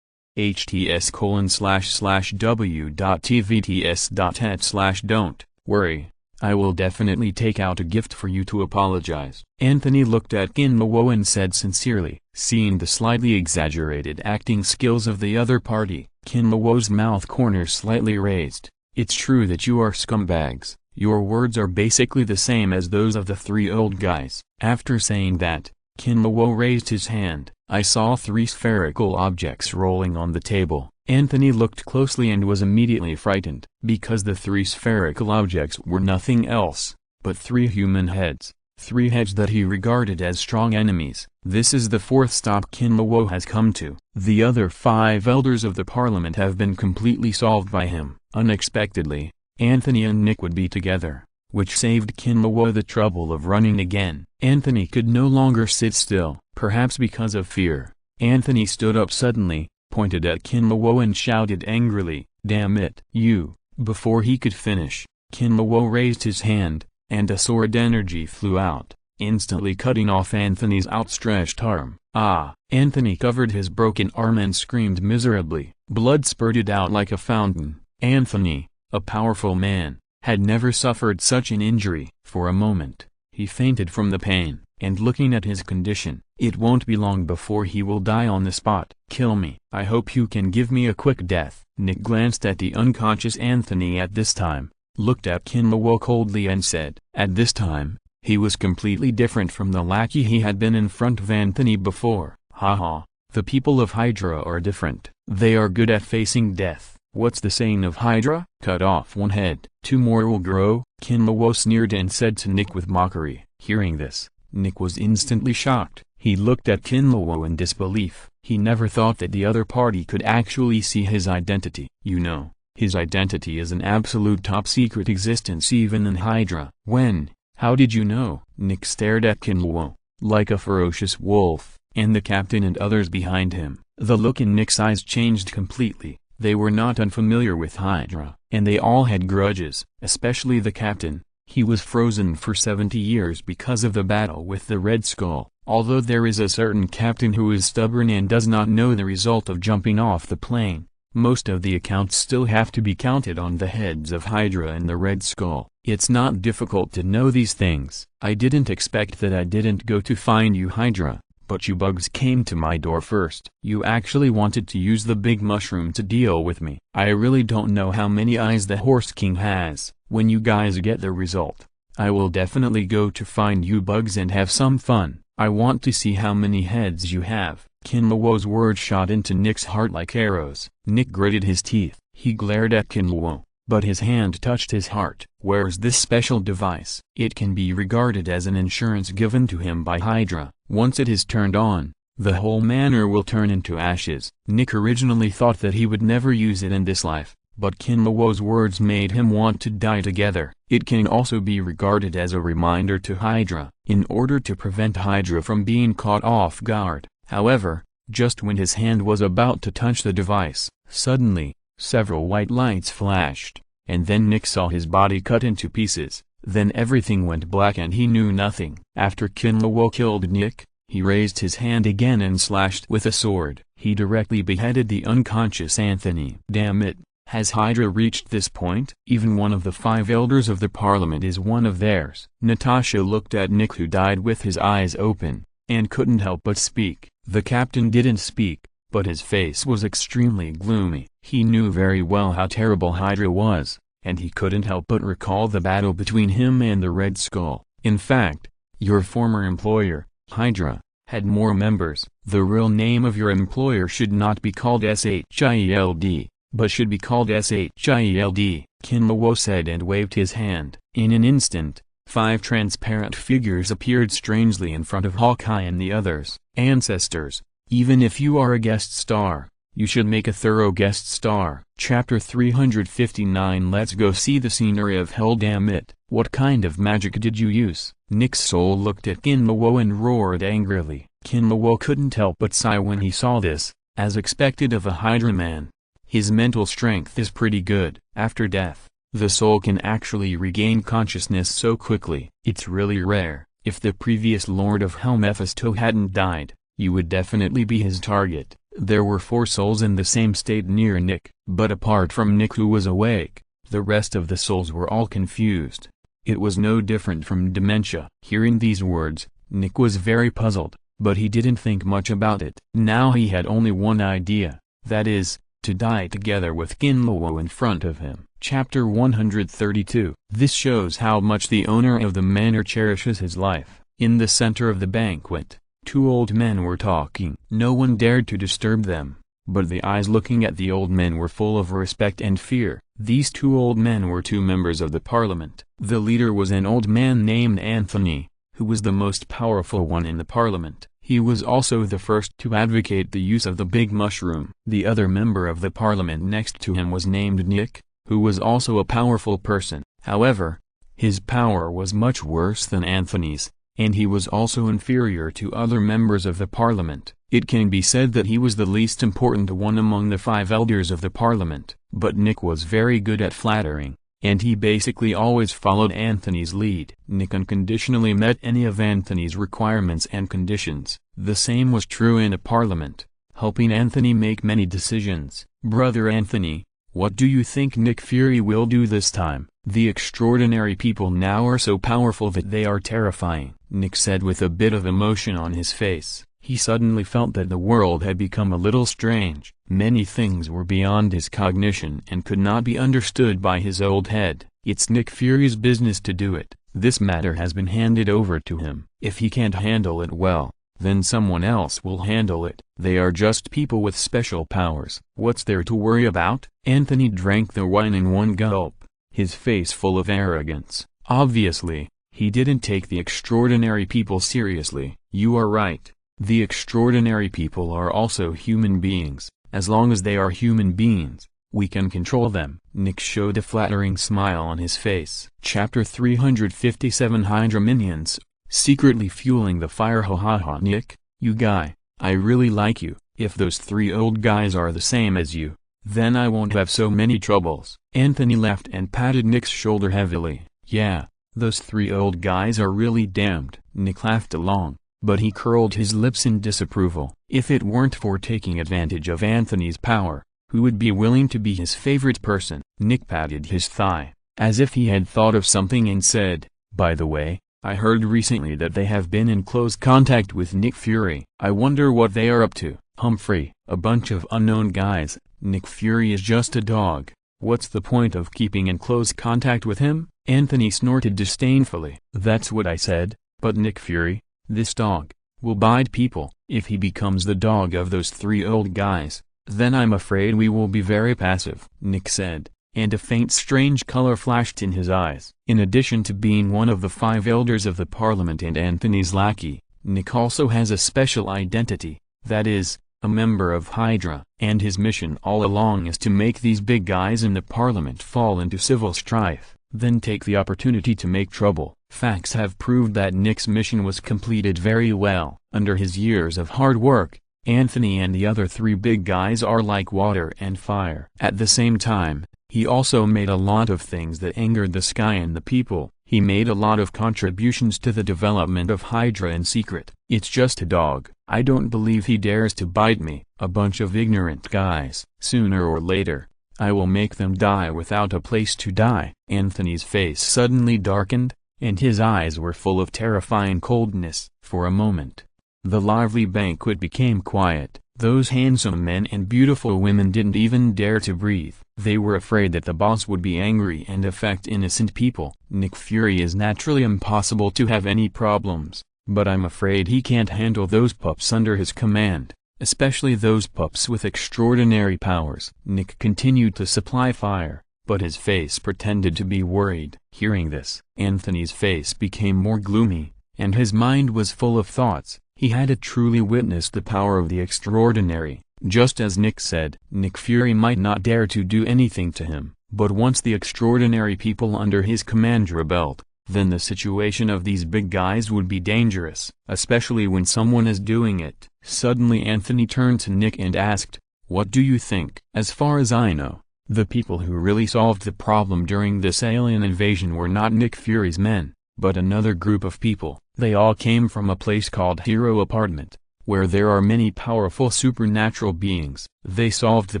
hts://w.tvts.het/don't worry, I will definitely take out a gift for you to apologize. Anthony looked at Kinlawo and said sincerely. Seeing the slightly exaggerated acting skills of the other party, Kinlawo's mouth corners slightly raised. It's true that you are scumbags. Your words are basically the same as those of the three old guys. After saying that, Kinlawo raised his hand. I saw three spherical objects rolling on the table. Anthony looked closely and was immediately frightened, because the three spherical objects were nothing else but three human heads. Three heads that he regarded as strong enemies. This is the fourth stop Kinlawo has come to. The other five elders of the parliament have been completely solved by him. Unexpectedly, Anthony and Nick would be together, which saved Kinlawo the trouble of running again. Anthony could no longer sit still. Perhaps because of fear, Anthony stood up suddenly, pointed at Kinlawo and shouted angrily, "Damn it, you!" Before he could finish, Kinlawo raised his hand, and a sword energy flew out, instantly cutting off Anthony's outstretched arm. Ah! Anthony covered his broken arm and screamed miserably. Blood spurted out like a fountain. Anthony, a powerful man, had never suffered such an injury. For a moment, he fainted from the pain, and looking at his condition, it won't be long before he will die on the spot. Kill me. I hope you can give me a quick death. Nick glanced at the unconscious Anthony at this time, looked at Kinlawo coldly and said. At this time, He was completely different from the lackey he had been in front of Anthony before. Haha, the people of Hydra are different. They are good at facing death. What's the saying of Hydra? Cut off one head, two more will grow. Kinlawo sneered and said to Nick with mockery. Hearing this, Nick was instantly shocked. He looked at Kinlawo in disbelief. He never thought that the other party could actually see his identity. You know, his identity is an absolute top-secret existence even in Hydra. When? How did you know? Nick stared at Kinlawo, like a ferocious wolf, and the captain and others behind him. The look in Nick's eyes changed completely. They were not unfamiliar with Hydra, and they all had grudges, especially the captain. He was frozen for 70 years because of the battle with the Red Skull. Although there is a certain captain who is stubborn and does not know the result of jumping off the plane, most of the accounts still have to be counted on the heads of Hydra and the Red Skull. It's not difficult to know these things. I didn't expect that. I didn't go to find you, Hydra, but you bugs came to my door first. You actually wanted to use the big mushroom to deal with me. I really don't know how many eyes the Horse King has. When you guys get the result, I will definitely go to find you bugs and have some fun. I want to see how many heads you have. Kinlawo's words shot into Nick's heart like arrows. Nick gritted his teeth. He glared at Kinlawo, but his hand touched his heart. Where's this special device? It can be regarded as an insurance given to him by Hydra. Once it is turned on, the whole manor will turn into ashes. Nick originally thought that he would never use it in this life, but Kinlawo's words made him want to die together. It can also be regarded as a reminder to Hydra, in order to prevent Hydra from being caught off guard. However, just when his hand was about to touch the device, suddenly, several white lights flashed, and then Nick saw his body cut into pieces. Then everything went black and he knew nothing. After Kinlawo killed Nick, he raised his hand again and slashed with a sword. He directly beheaded the unconscious Anthony. Damn it. Has Hydra reached this point? Even one of the 5 elders of the parliament is one of theirs. Natasha looked at Nick, who died with his eyes open, and couldn't help but speak. The captain didn't speak, but his face was extremely gloomy. He knew very well how terrible Hydra was, and he couldn't help but recall the battle between him and the Red Skull. In fact, your former employer, Hydra, had more members. The real name of your employer should not be called SHIELD, but should be called SHIELD, Kinlawo said and waved his hand. In an instant, 5 transparent figures appeared strangely in front of Hawkeye and the others. Ancestors, even if you are a guest star, you should make a thorough guest star. Chapter 359. Let's go see the scenery of hell. Damn it, what kind of magic did you use? Nick's soul looked at Kinlawo and roared angrily. Kinlawo couldn't help but sigh when he saw this, as expected of a Hydra man. His mental strength is pretty good. After death, the soul can actually regain consciousness so quickly. It's really rare. If the previous Lord of Hell Mephisto hadn't died, you would definitely be his target. There were 4 souls in the same state near Nick, but apart from Nick, who was awake, the rest of the souls were all confused. It was no different from dementia. Hearing these words, Nick was very puzzled, but he didn't think much about it. Now he had only one idea, that is, to die together with Kinlawo in front of him. Chapter 132. This shows how much the owner of the manor cherishes his life. In the center of the banquet, 2 old men were talking. No one dared to disturb them, but the eyes looking at the old men were full of respect and fear. These 2 old men were 2 members of the parliament. The leader was an old man named Anthony, who was the most powerful one in the parliament. He was also the first to advocate the use of the big mushroom. The other member of the parliament next to him was named Nick, who was also a powerful person. However, his power was much worse than Anthony's, and he was also inferior to other members of the parliament. It can be said that he was the least important one among the 5 elders of the parliament. But Nick was very good at flattering, and he basically always followed Anthony's lead. Nick unconditionally met any of Anthony's requirements and conditions. The same was true in a parliament, helping Anthony make many decisions. Brother Anthony, what do you think Nick Fury will do this time? The extraordinary people now are so powerful that they are terrifying, Nick said with a bit of emotion on his face. He suddenly felt that the world had become a little strange. Many things were beyond his cognition and could not be understood by his old head. It's Nick Fury's business to do it. This matter has been handed over to him. If he can't handle it well, then someone else will handle it. They are just people with special powers. What's there to worry about? Anthony drank the wine in one gulp, his face full of arrogance. Obviously, he didn't take the extraordinary people seriously. You are right. The extraordinary people are also human beings. As long as they are human beings, we can control them. Nick showed a flattering smile on his face. Chapter 357 Hydra Minions, secretly fueling the fire. Ha ha ha. Nick, you guy, I really like you. If those three old guys are the same as you, then I won't have so many troubles. Anthony laughed and patted Nick's shoulder heavily. Yeah, those three old guys are really damned. Nick laughed along, but he curled his lips in disapproval. If it weren't for taking advantage of Anthony's power, who would be willing to be his favorite person? Nick patted his thigh, as if he had thought of something, and said, by the way, I heard recently that they have been in close contact with Nick Fury. I wonder what they are up to. Humphrey, a bunch of unknown guys. Nick Fury is just a dog. What's the point of keeping in close contact with him? Anthony snorted disdainfully. That's what I said, but Nick Fury, this dog, will bite people. If he becomes the dog of those three old guys, then I'm afraid we will be very passive, Nick said, and a faint strange color flashed in his eyes. In addition to being one of the 5 elders of the Parliament and Anthony's lackey, Nick also has a special identity, that is, a member of Hydra, and his mission all along is to make these big guys in the Parliament fall into civil strife, then take the opportunity to make trouble. Facts have proved that Nick's mission was completed very well. Under his years of hard work, Anthony and the other 3 big guys are like water and fire. At the same time, he also made a lot of things that angered the sky and the people. He made a lot of contributions to the development of Hydra in secret. It's just a dog. I don't believe he dares to bite me. A bunch of ignorant guys. Sooner or later, I will make them die without a place to die. Anthony's face suddenly darkened, and his eyes were full of terrifying coldness. For a moment, the lively banquet became quiet. Those handsome men and beautiful women didn't even dare to breathe. They were afraid that the boss would be angry and affect innocent people. Nick Fury is naturally impossible to have any problems, but I'm afraid he can't handle those pups under his command, especially those pups with extraordinary powers. Nick continued to supply fire, but his face pretended to be worried. Hearing this, Anthony's face became more gloomy, and his mind was full of thoughts. He had truly witnessed the power of the extraordinary. Just as Nick said, Nick Fury might not dare to do anything to him, but once the extraordinary people under his command rebelled, then the situation of these big guys would be dangerous, especially when someone is doing it. Suddenly Anthony turned to Nick and asked, "What do you think?" As far as I know, the people who really solved the problem during this alien invasion were not Nick Fury's men, but another group of people. They all came from a place called Hero Apartment, where there are many powerful supernatural beings. They solved the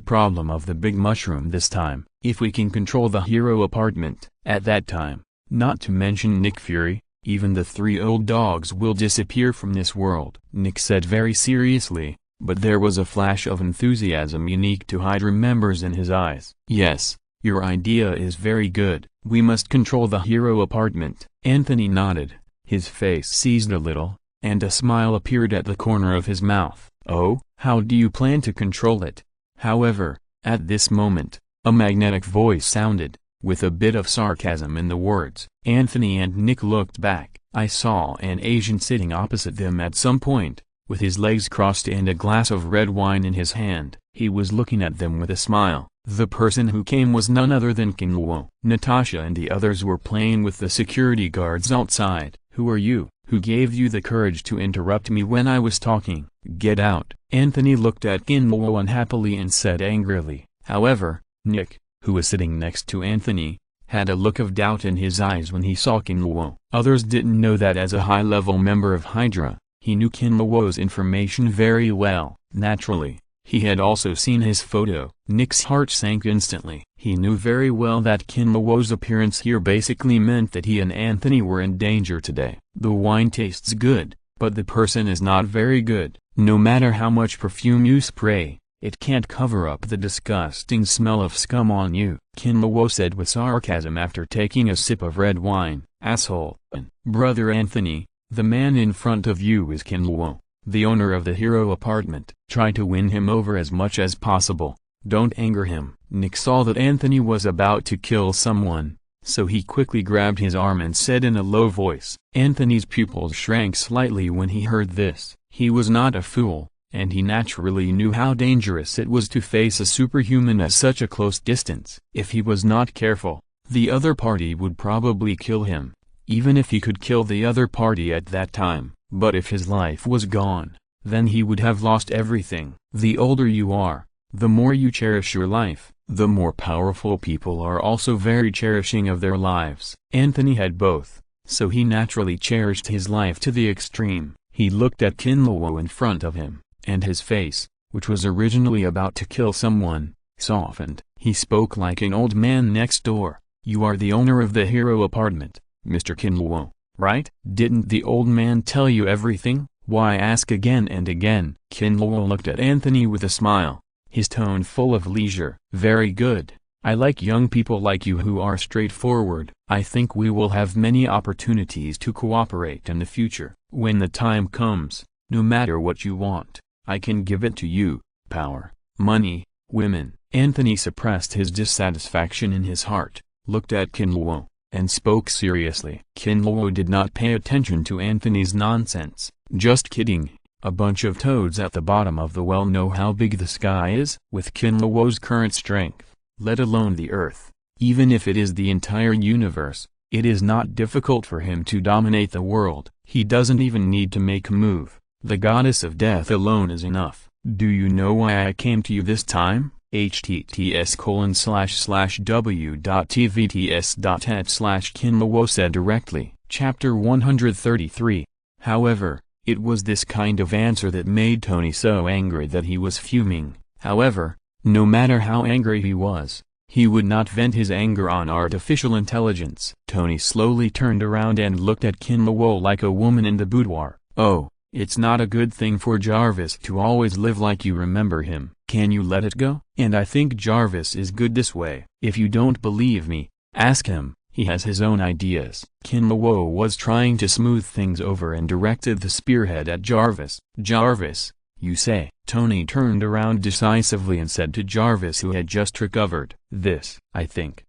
problem of the big mushroom this time. If we can control the Hero Apartment, at that time, not to mention Nick Fury, even the 3 old dogs will disappear from this world. Nick said very seriously, but there was a flash of enthusiasm unique to Hydra members in his eyes. Yes, your idea is very good. We must control the Hero Apartment. Anthony nodded, his face seized a little, and a smile appeared at the corner of his mouth. Oh, how do you plan to control it? However, at this moment, a magnetic voice sounded, with a bit of sarcasm in the words. Anthony and Nick looked back. I saw an Asian sitting opposite them at some point, with his legs crossed and a glass of red wine in his hand. He was looking at them with a smile. The person who came was none other than Kinluo. Natasha and the others were playing with the security guards outside. Who are you? Who gave you the courage to interrupt me when I was talking? Get out. Anthony looked at Kinluo unhappily and said angrily. However, Nick, who was sitting next to Anthony, had a look of doubt in his eyes when he saw Kinluo. Others didn't know that as a high-level member of Hydra, he knew Kinluo's information very well. Naturally, he had also seen his photo. Nick's heart sank instantly. He knew very well that Kinluo's appearance here basically meant that he and Anthony were in danger today. The wine tastes good, but the person is not very good. No matter how much perfume you spray, it can't cover up the disgusting smell of scum on you. Kinluo said with sarcasm after taking a sip of red wine. Asshole. Brother Anthony, the man in front of you is Kinluo, the owner of the hero apartment. Try to win him over as much as possible. Don't anger him. Nick saw that Anthony was about to kill someone, so he quickly grabbed his arm and said in a low voice. Anthony's pupils shrank slightly when he heard this. He was not a fool, and he naturally knew how dangerous it was to face a superhuman at such a close distance. If he was not careful, the other party would probably kill him, even if he could kill the other party at that time. But if his life was gone, then he would have lost everything. The older you are, the more you cherish your life. The more powerful people are also very cherishing of their lives. Anthony had both, so he naturally cherished his life to the extreme. He looked at Kinluo in front of him, and his face, which was originally about to kill someone, softened. He spoke like an old man next door. You are the owner of the hero apartment, Mr. Kinluo, right? Didn't the old man tell you everything? Why ask again and again? Kinluo looked at Anthony with a smile, his tone full of leisure. Very good. I like young people like you who are straightforward. I think we will have many opportunities to cooperate in the future. When the time comes, no matter what you want, I can give it to you. Power, money, women. Anthony suppressed his dissatisfaction in his heart, looked at Kinluo, and spoke seriously. Kinluo did not pay attention to Anthony's nonsense. Just kidding. A bunch of toads at the bottom of the well know how big the sky is. With Kinluo's current strength, let alone the earth, even if it is the entire universe, it is not difficult for him to dominate the world. He doesn't even need to make a move. The goddess of death alone is enough. Do you know why I came to you this time? https://w.tvts.net/Kinluo said directly. Chapter 133. However, it was this kind of answer that made Tony so angry that he was fuming. However, no matter how angry he was, he would not vent his anger on artificial intelligence. Tony slowly turned around and looked at Kinluo like a woman in the boudoir. Oh, it's not a good thing for Jarvis to always live like you remember him. Can you let it go? And I think Jarvis is good this way. If you don't believe me, ask him. He has his own ideas. Kinluo was trying to smooth things over and directed the spearhead at Jarvis. Jarvis, you say? Tony turned around decisively and said to Jarvis, who had just recovered. This, I think.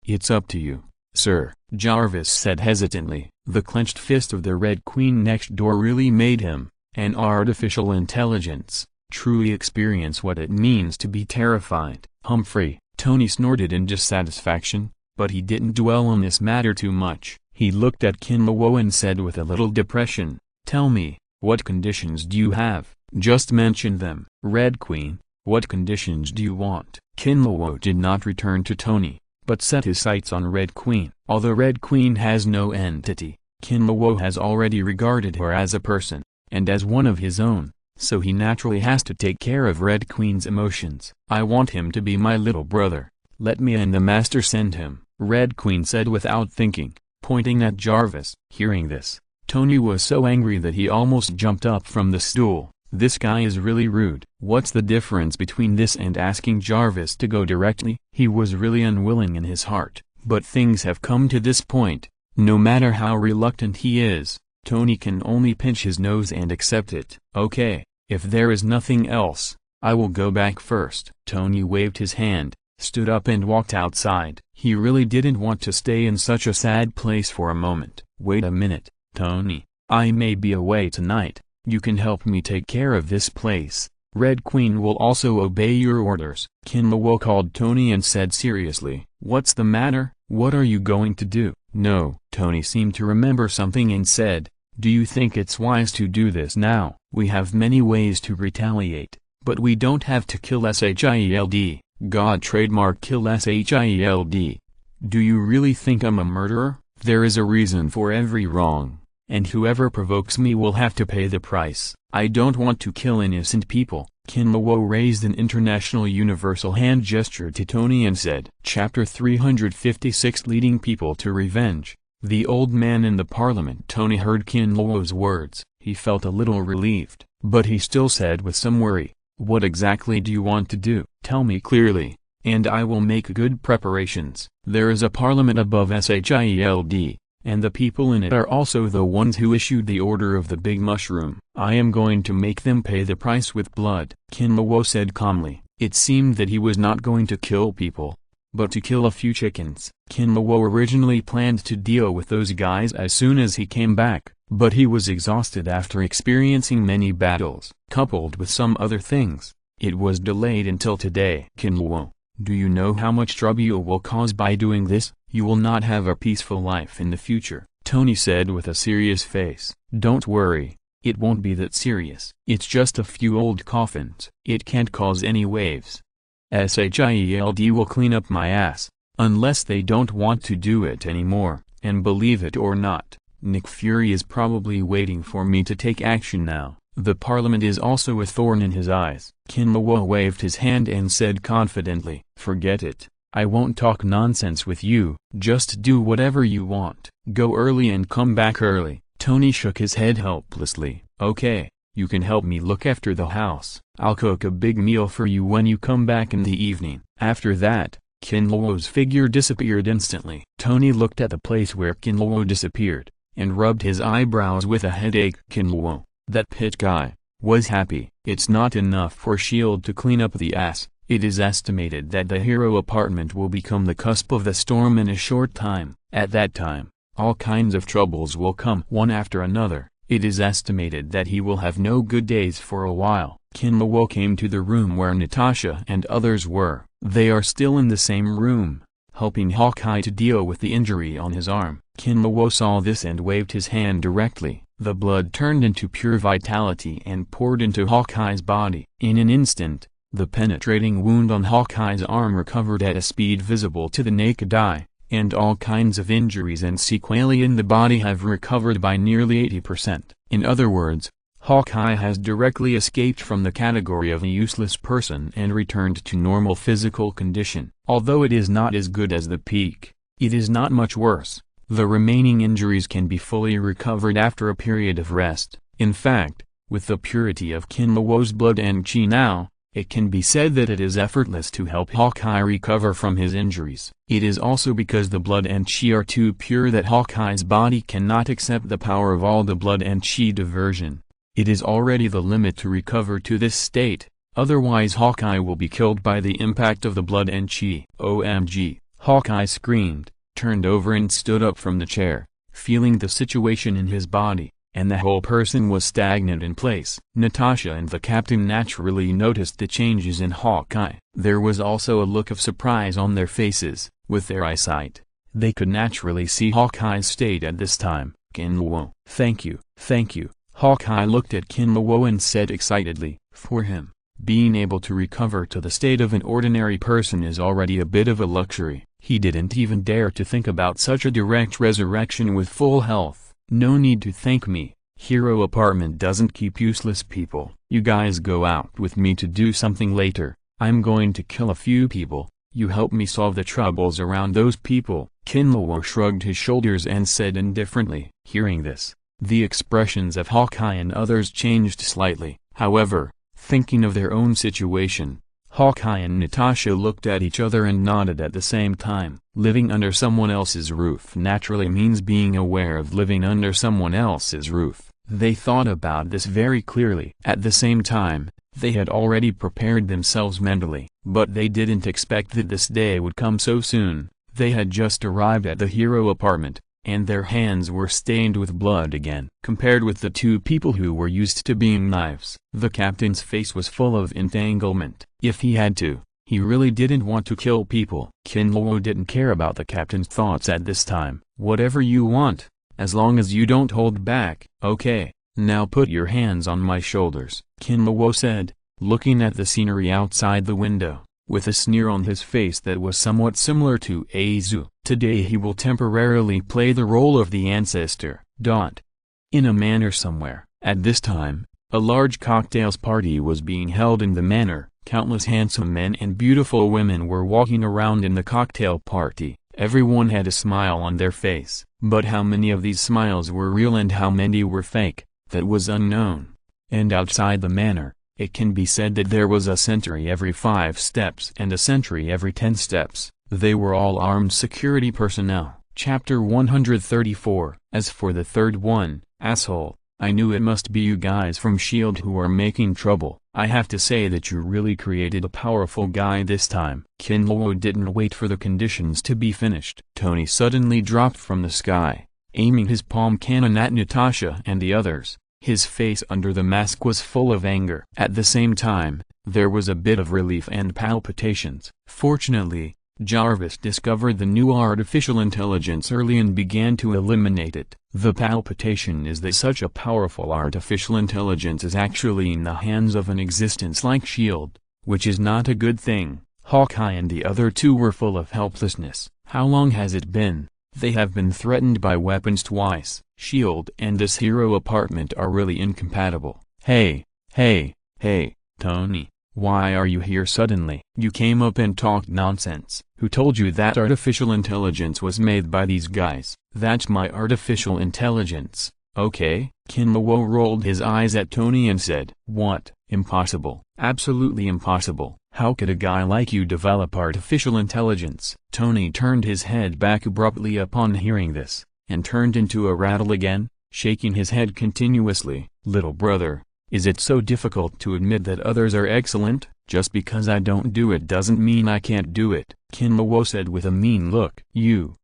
It's up to you, sir, Jarvis said hesitantly. The clenched fist of the Red Queen next door really made him, an artificial intelligence, truly experience what it means to be terrified. Humphrey, Tony snorted in dissatisfaction. But he didn't dwell on this matter too much. He looked at Kinluo and said with a little depression, tell me, what conditions do you have? Just mention them. Red Queen, what conditions do you want? Kinluo did not return to Tony, but set his sights on Red Queen. Although Red Queen has no entity, Kinluo has already regarded her as a person, and as one of his own, so he naturally has to take care of Red Queen's emotions. I want him to be my little brother. Let me and the master send him, Red Queen said without thinking, pointing at Jarvis. Hearing this, Tony was so angry that he almost jumped up from the stool. This guy is really rude. What's the difference between this and asking Jarvis to go directly? He was really unwilling in his heart, but things have come to this point. No matter how reluctant he is, Tony can only pinch his nose and accept it. Okay, if there is nothing else, I will go back first. Tony waved his hand, stood up and walked outside. He really didn't want to stay in such a sad place for a moment. Wait a minute, Tony. I may be away tonight. You can help me take care of this place. Red Queen will also obey your orders. Kinluo called Tony and said seriously, what's the matter? What are you going to do? No. Tony seemed to remember something and said, do you think it's wise to do this now? We have many ways to retaliate, but we don't have to kill SHIELD. God trademark kill SHIELD. Do you really think I'm a murderer? There is a reason for every wrong, and whoever provokes me will have to pay the price. I don't want to kill innocent people. Kinluo raised an international universal hand gesture to Tony and said, Chapter 356 Leading People to Revenge. The old man in the parliament. Tony heard Kinluo's words. He felt a little relieved, but he still said with some worry, what exactly do you want to do? Tell me clearly. and I will make good preparations. There is a parliament above SHIELD, and the people in it are also the ones who issued the order of the big mushroom. I am going to make them pay the price with blood. Kinluo said calmly. It seemed that he was not going to kill people, but to kill a few chickens. Kinluo originally planned to deal with those guys as soon as he came back, but he was exhausted after experiencing many battles. Coupled with some other things, it was delayed until today. Kinluo, do you know how much trouble you will cause by doing this? You will not have a peaceful life in the future, Tony said with a serious face. Don't worry, it won't be that serious. It's just a few old coffins. It can't cause any waves. SHIELD will clean up my ass, unless they don't want to do it anymore, and believe it or not, Nick Fury is probably waiting for me to take action now. The parliament is also a thorn in his eyes. Kinluo waved his hand and said confidently, forget it. I won't talk nonsense with you, just do whatever you want. Go early and come back early. Tony shook his head helplessly. Okay, you can help me look after the house. I'll cook a big meal for you when you come back in the evening. After that, Kinluo's figure disappeared instantly. Tony looked at the place where Kinluo disappeared, and rubbed his eyebrows with a headache. Kinluo, that pit guy, was happy. It's not enough for S.H.I.E.L.D. to clean up the ass. It is estimated that the hero apartment will become the cusp of the storm in a short time. At that time, all kinds of troubles will come one after another. It is estimated that he will have no good days for a while. Kinluo came to the room where Natasha and others were. They are still in the same room, helping Hawkeye to deal with the injury on his arm. Kinluo saw this and waved his hand directly. The blood turned into pure vitality and poured into Hawkeye's body. In an instant, the penetrating wound on Hawkeye's arm recovered at a speed visible to the naked eye, and all kinds of injuries and sequelae in the body have recovered by nearly 80%. In other words, Hawkeye has directly escaped from the category of a useless person and returned to normal physical condition. Although it is not as good as the peak, it is not much worse. The remaining injuries can be fully recovered after a period of rest. In fact, with the purity of Kinluo's blood and chi now, it can be said that it is effortless to help Hawkeye recover from his injuries. It is also because the blood and chi are too pure that Hawkeye's body cannot accept the power of all the blood and chi diversion. It is already the limit to recover to this state, otherwise Hawkeye will be killed by the impact of the blood and chi. OMG, Hawkeye screamed, turned over and stood up from the chair, feeling the situation in his body, and the whole person was stagnant in place. Natasha and the captain naturally noticed the changes in Hawkeye. There was also a look of surprise on their faces. With their eyesight, they could naturally see Hawkeye's state at this time. Kinluo, thank you, thank you. Hawkeye looked at Kinluo and said excitedly, for him, being able to recover to the state of an ordinary person is already a bit of a luxury. He didn't even dare to think about such a direct resurrection with full health. No need to thank me. Hero apartment doesn't keep useless people. You guys go out with me to do something later. I'm going to kill a few people. You help me solve the troubles around those people. Kinluo shrugged his shoulders and said indifferently. Hearing this, the expressions of Hawkeye and others changed slightly. However, thinking of their own situation, Hawkeye and Natasha looked at each other and nodded at the same time. Living under someone else's roof naturally means being aware of living under someone else's roof. They thought about this very clearly. At the same time, they had already prepared themselves mentally, but they didn't expect that this day would come so soon. They had just arrived at the hero apartment, and their hands were stained with blood again. Compared with the two people who were used to being knives, the captain's face was full of entanglement. If he had to, he really didn't want to kill people. Kinluo didn't care about the captain's thoughts at this time. Whatever you want, as long as you don't hold back. Okay, now put your hands on my shoulders, Kinluo said, looking at the scenery outside the window, with a sneer on his face that was somewhat similar to Aizu. Today he will temporarily play the role of the ancestor. In a manor somewhere. At this time, a large cocktails party was being held in the manor. Countless handsome men and beautiful women were walking around in the cocktail party. Everyone had a smile on their face. But how many of these smiles were real and how many were fake, that was unknown. And outside the manor, It can be said that there was a sentry every 5 steps and a sentry every 10 steps. They were all armed security personnel. Chapter 134. As for the third one, asshole, I knew it must be you guys from S.H.I.E.L.D. who are making trouble. I have to say that you really created a powerful guy this time. Kinluo didn't wait for the conditions to be finished. Tony suddenly dropped from the sky, aiming his palm cannon at Natasha and the others. His face under the mask was full of anger. At the same time, there was a bit of relief and palpitations. Fortunately, Jarvis discovered the new artificial intelligence early and began to eliminate it. The palpitation is that such a powerful artificial intelligence is actually in the hands of an existence like S.H.I.E.L.D., which is not a good thing. Hawkeye and the other two were full of helplessness. How long has it been? They have been threatened by weapons twice. S.H.I.E.L.D. and this hero apartment are really incompatible. Hey, Tony. Why are you here suddenly? You came up and talked nonsense. Who told you that artificial intelligence was made by these guys? That's my artificial intelligence, okay? Kinluo rolled his eyes at Tony and said, what? Impossible. Absolutely impossible. How could a guy like you develop artificial intelligence? Tony turned his head back abruptly upon hearing this, and turned into a rattle again, shaking his head continuously. Little brother, is it so difficult to admit that others are excellent? Just because I don't do it doesn't mean I can't do it, Kinluo said with a mean look.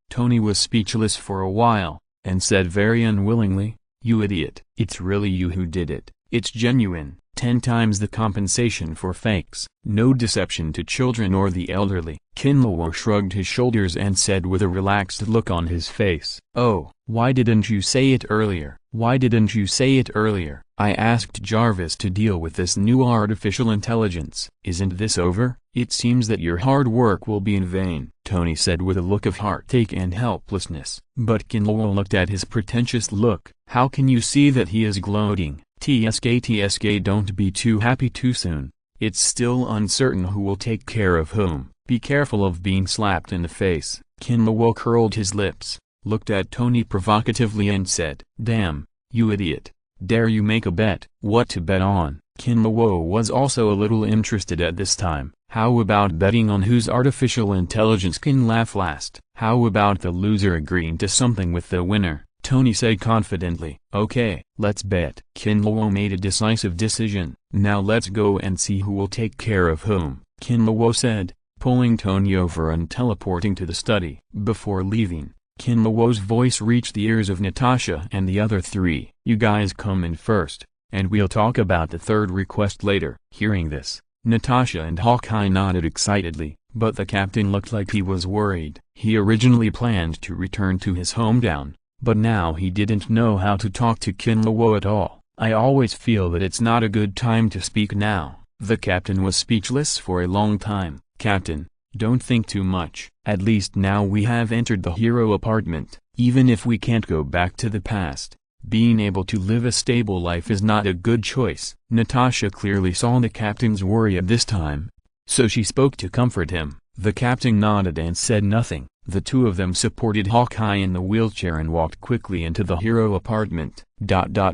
Tony was speechless for a while, and said very unwillingly, you idiot. It's really you who did it. It's genuine. 10 times the compensation for fakes. No deception to children or the elderly. Kinluo shrugged his shoulders and said with a relaxed look on his face, oh, why didn't you say it earlier? Why didn't you say it earlier? I asked Jarvis to deal with this new artificial intelligence. Isn't this over? It seems that your hard work will be in vain, Tony said with a look of heartache and helplessness. But Kinluo looked at his pretentious look. How can you see that he is gloating? TSK, don't be too happy too soon. It's still uncertain who will take care of whom. Be careful of being slapped in the face. Kinluo curled his lips, looked at Tony provocatively and said, damn, you idiot. Dare you make a bet? What to bet on? Kinluo was also a little interested at this time. How about betting on whose artificial intelligence can laugh last? How about the loser agreeing to something with the winner? Tony said confidently. Okay, let's bet. Kinluo made a decisive decision. Now let's go and see who will take care of whom, Kinluo said, pulling Tony over and teleporting to the study. Before leaving, Kinluo's voice reached the ears of Natasha and the other three. You guys come in first, and we'll talk about the third request later. Hearing this, Natasha and Hawkeye nodded excitedly, but the captain looked like he was worried. He originally planned to return to his hometown, but now he didn't know how to talk to Kinluo at all. I always feel that it's not a good time to speak now. The captain was speechless for a long time. Captain, don't think too much. At least now we have entered the hero apartment. Even if we can't go back to the past, being able to live a stable life is not a good choice. Natasha clearly saw the captain's worry at this time, so she spoke to comfort him. The captain nodded and said nothing. The two of them supported Hawkeye in the wheelchair and walked quickly into the hero apartment. Chapter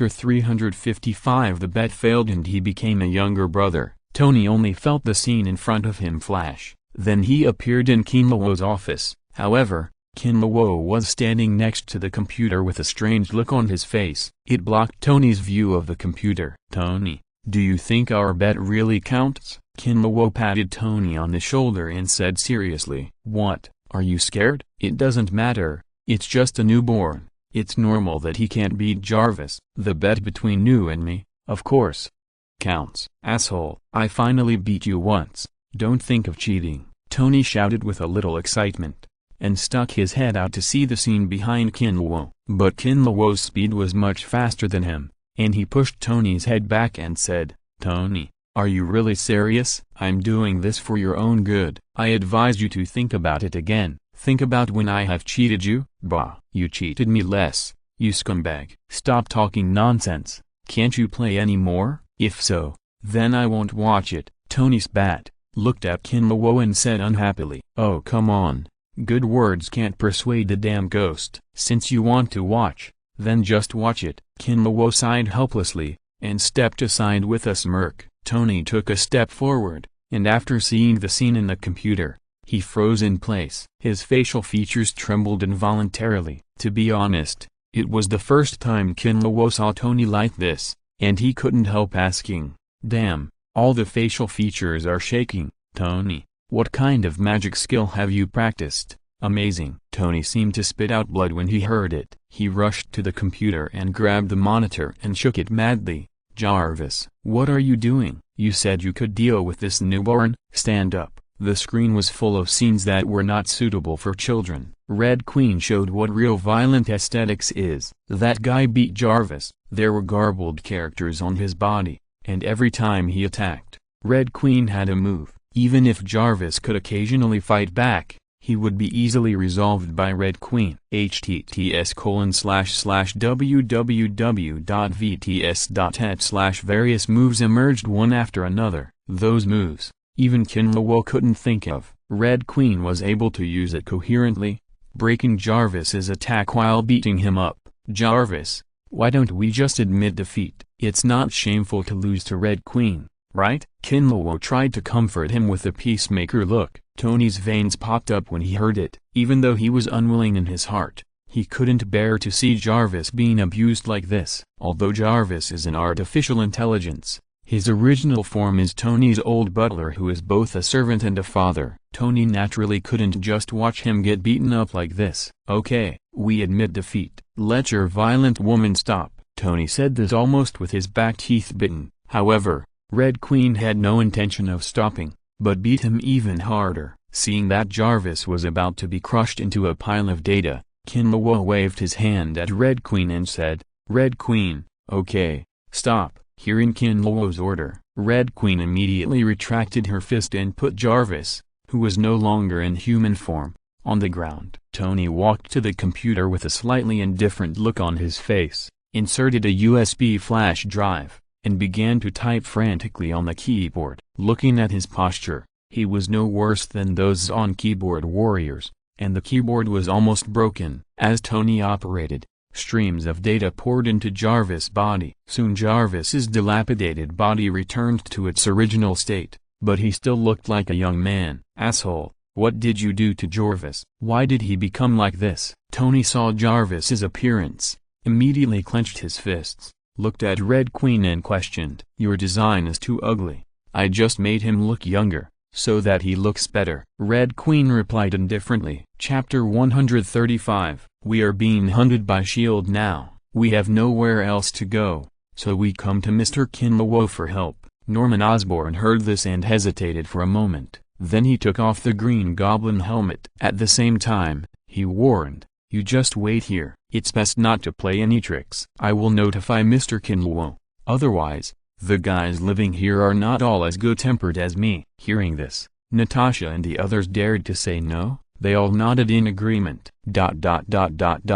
355. The bet failed and he became a younger brother. Tony only felt the scene in front of him flash. Then he appeared in Kinluo's office. However, Kinluo was standing next to the computer with a strange look on his face. It blocked Tony's view of the computer. Tony, do you think our bet really counts? Kinluo patted Tony on the shoulder and said seriously. What, are you scared? It doesn't matter, it's just a newborn. It's normal that he can't beat Jarvis. The bet between you and me, of course, counts. Asshole, I finally beat you once. Don't think of cheating, Tony shouted with a little excitement, and stuck his head out to see the scene behind Kinluo. But Kinluo's speed was much faster than him, and he pushed Tony's head back and said, Tony, are you really serious? I'm doing this for your own good. I advise you to think about it again. Think about when I have cheated you. Bah, you cheated me less, you scumbag. Stop talking nonsense. Can't you play anymore? If so, then I won't watch it. Tony spat, looked at Kinluo and said unhappily. Oh come on. Good words can't persuade the damn ghost. Since you want to watch, then just watch it. Kinluo sighed helplessly, and stepped aside with a smirk. Tony took a step forward, and after seeing the scene in the computer, he froze in place. His facial features trembled involuntarily. To be honest, it was the first time Kinlawo saw Tony like this, and he couldn't help asking, "Damn, all the facial features are shaking. Tony, what kind of magic skill have you practiced?" "Amazing." Tony seemed to spit out blood when he heard it. He rushed to the computer and grabbed the monitor and shook it madly. "Jarvis, what are you doing? You said you could deal with this newborn. Stand up." The screen was full of scenes that were not suitable for children. Red Queen showed what real violent aesthetics is. That guy beat Jarvis. There were garbled characters on his body, and every time he attacked, Red Queen had a move. Even if Jarvis could occasionally fight back, he would be easily resolved by Red Queen. https://www.vts.net/ various moves emerged one after another. Those moves, even Kinlawo couldn't think of. Red Queen was able to use it coherently, breaking Jarvis's attack while beating him up. "Jarvis, why don't we just admit defeat? It's not shameful to lose to Red Queen, right?" Kinlawo tried to comfort him with a peacemaker look. Tony's veins popped up when he heard it. Even though he was unwilling in his heart, he couldn't bear to see Jarvis being abused like this. Although Jarvis is an artificial intelligence, his original form is Tony's old butler who is both a servant and a father. Tony naturally couldn't just watch him get beaten up like this. "Okay, we admit defeat. Let your violent woman stop." Tony said this almost with his back teeth bitten. However, Red Queen had no intention of stopping, but beat him even harder. Seeing that Jarvis was about to be crushed into a pile of data, Kinlawo waved his hand at Red Queen and said, "Red Queen, okay, stop." Hearing Kinlawo's order, Red Queen immediately retracted her fist and put Jarvis, who was no longer in human form, on the ground. Tony walked to the computer with a slightly indifferent look on his face, inserted a USB flash drive, and began to type frantically on the keyboard. Looking at his posture, he was no worse than those on keyboard warriors, and the keyboard was almost broken. As Tony operated, streams of data poured into Jarvis' body. Soon Jarvis's dilapidated body returned to its original state, but he still looked like a young man. "Asshole, what did you do to Jarvis? Why did he become like this?" Tony saw Jarvis's appearance, immediately clenched his fists, looked at Red Queen and questioned. "Your design is too ugly. I just made him look younger, so that he looks better." Red Queen replied indifferently. Chapter 135. We are being hunted by S.H.I.E.L.D. now. We have nowhere else to go, so we come to Mr. Kinlawo for help. Norman Osborn heard this and hesitated for a moment. Then he took off the Green Goblin helmet. At the same time, he warned, "You just wait here. It's best not to play any tricks. I will notify Mr. Kinlawo. Otherwise, the guys living here are not all as good-tempered as me." Hearing this, Natasha and the others dared to say no. They all nodded in agreement. In Kinlawo's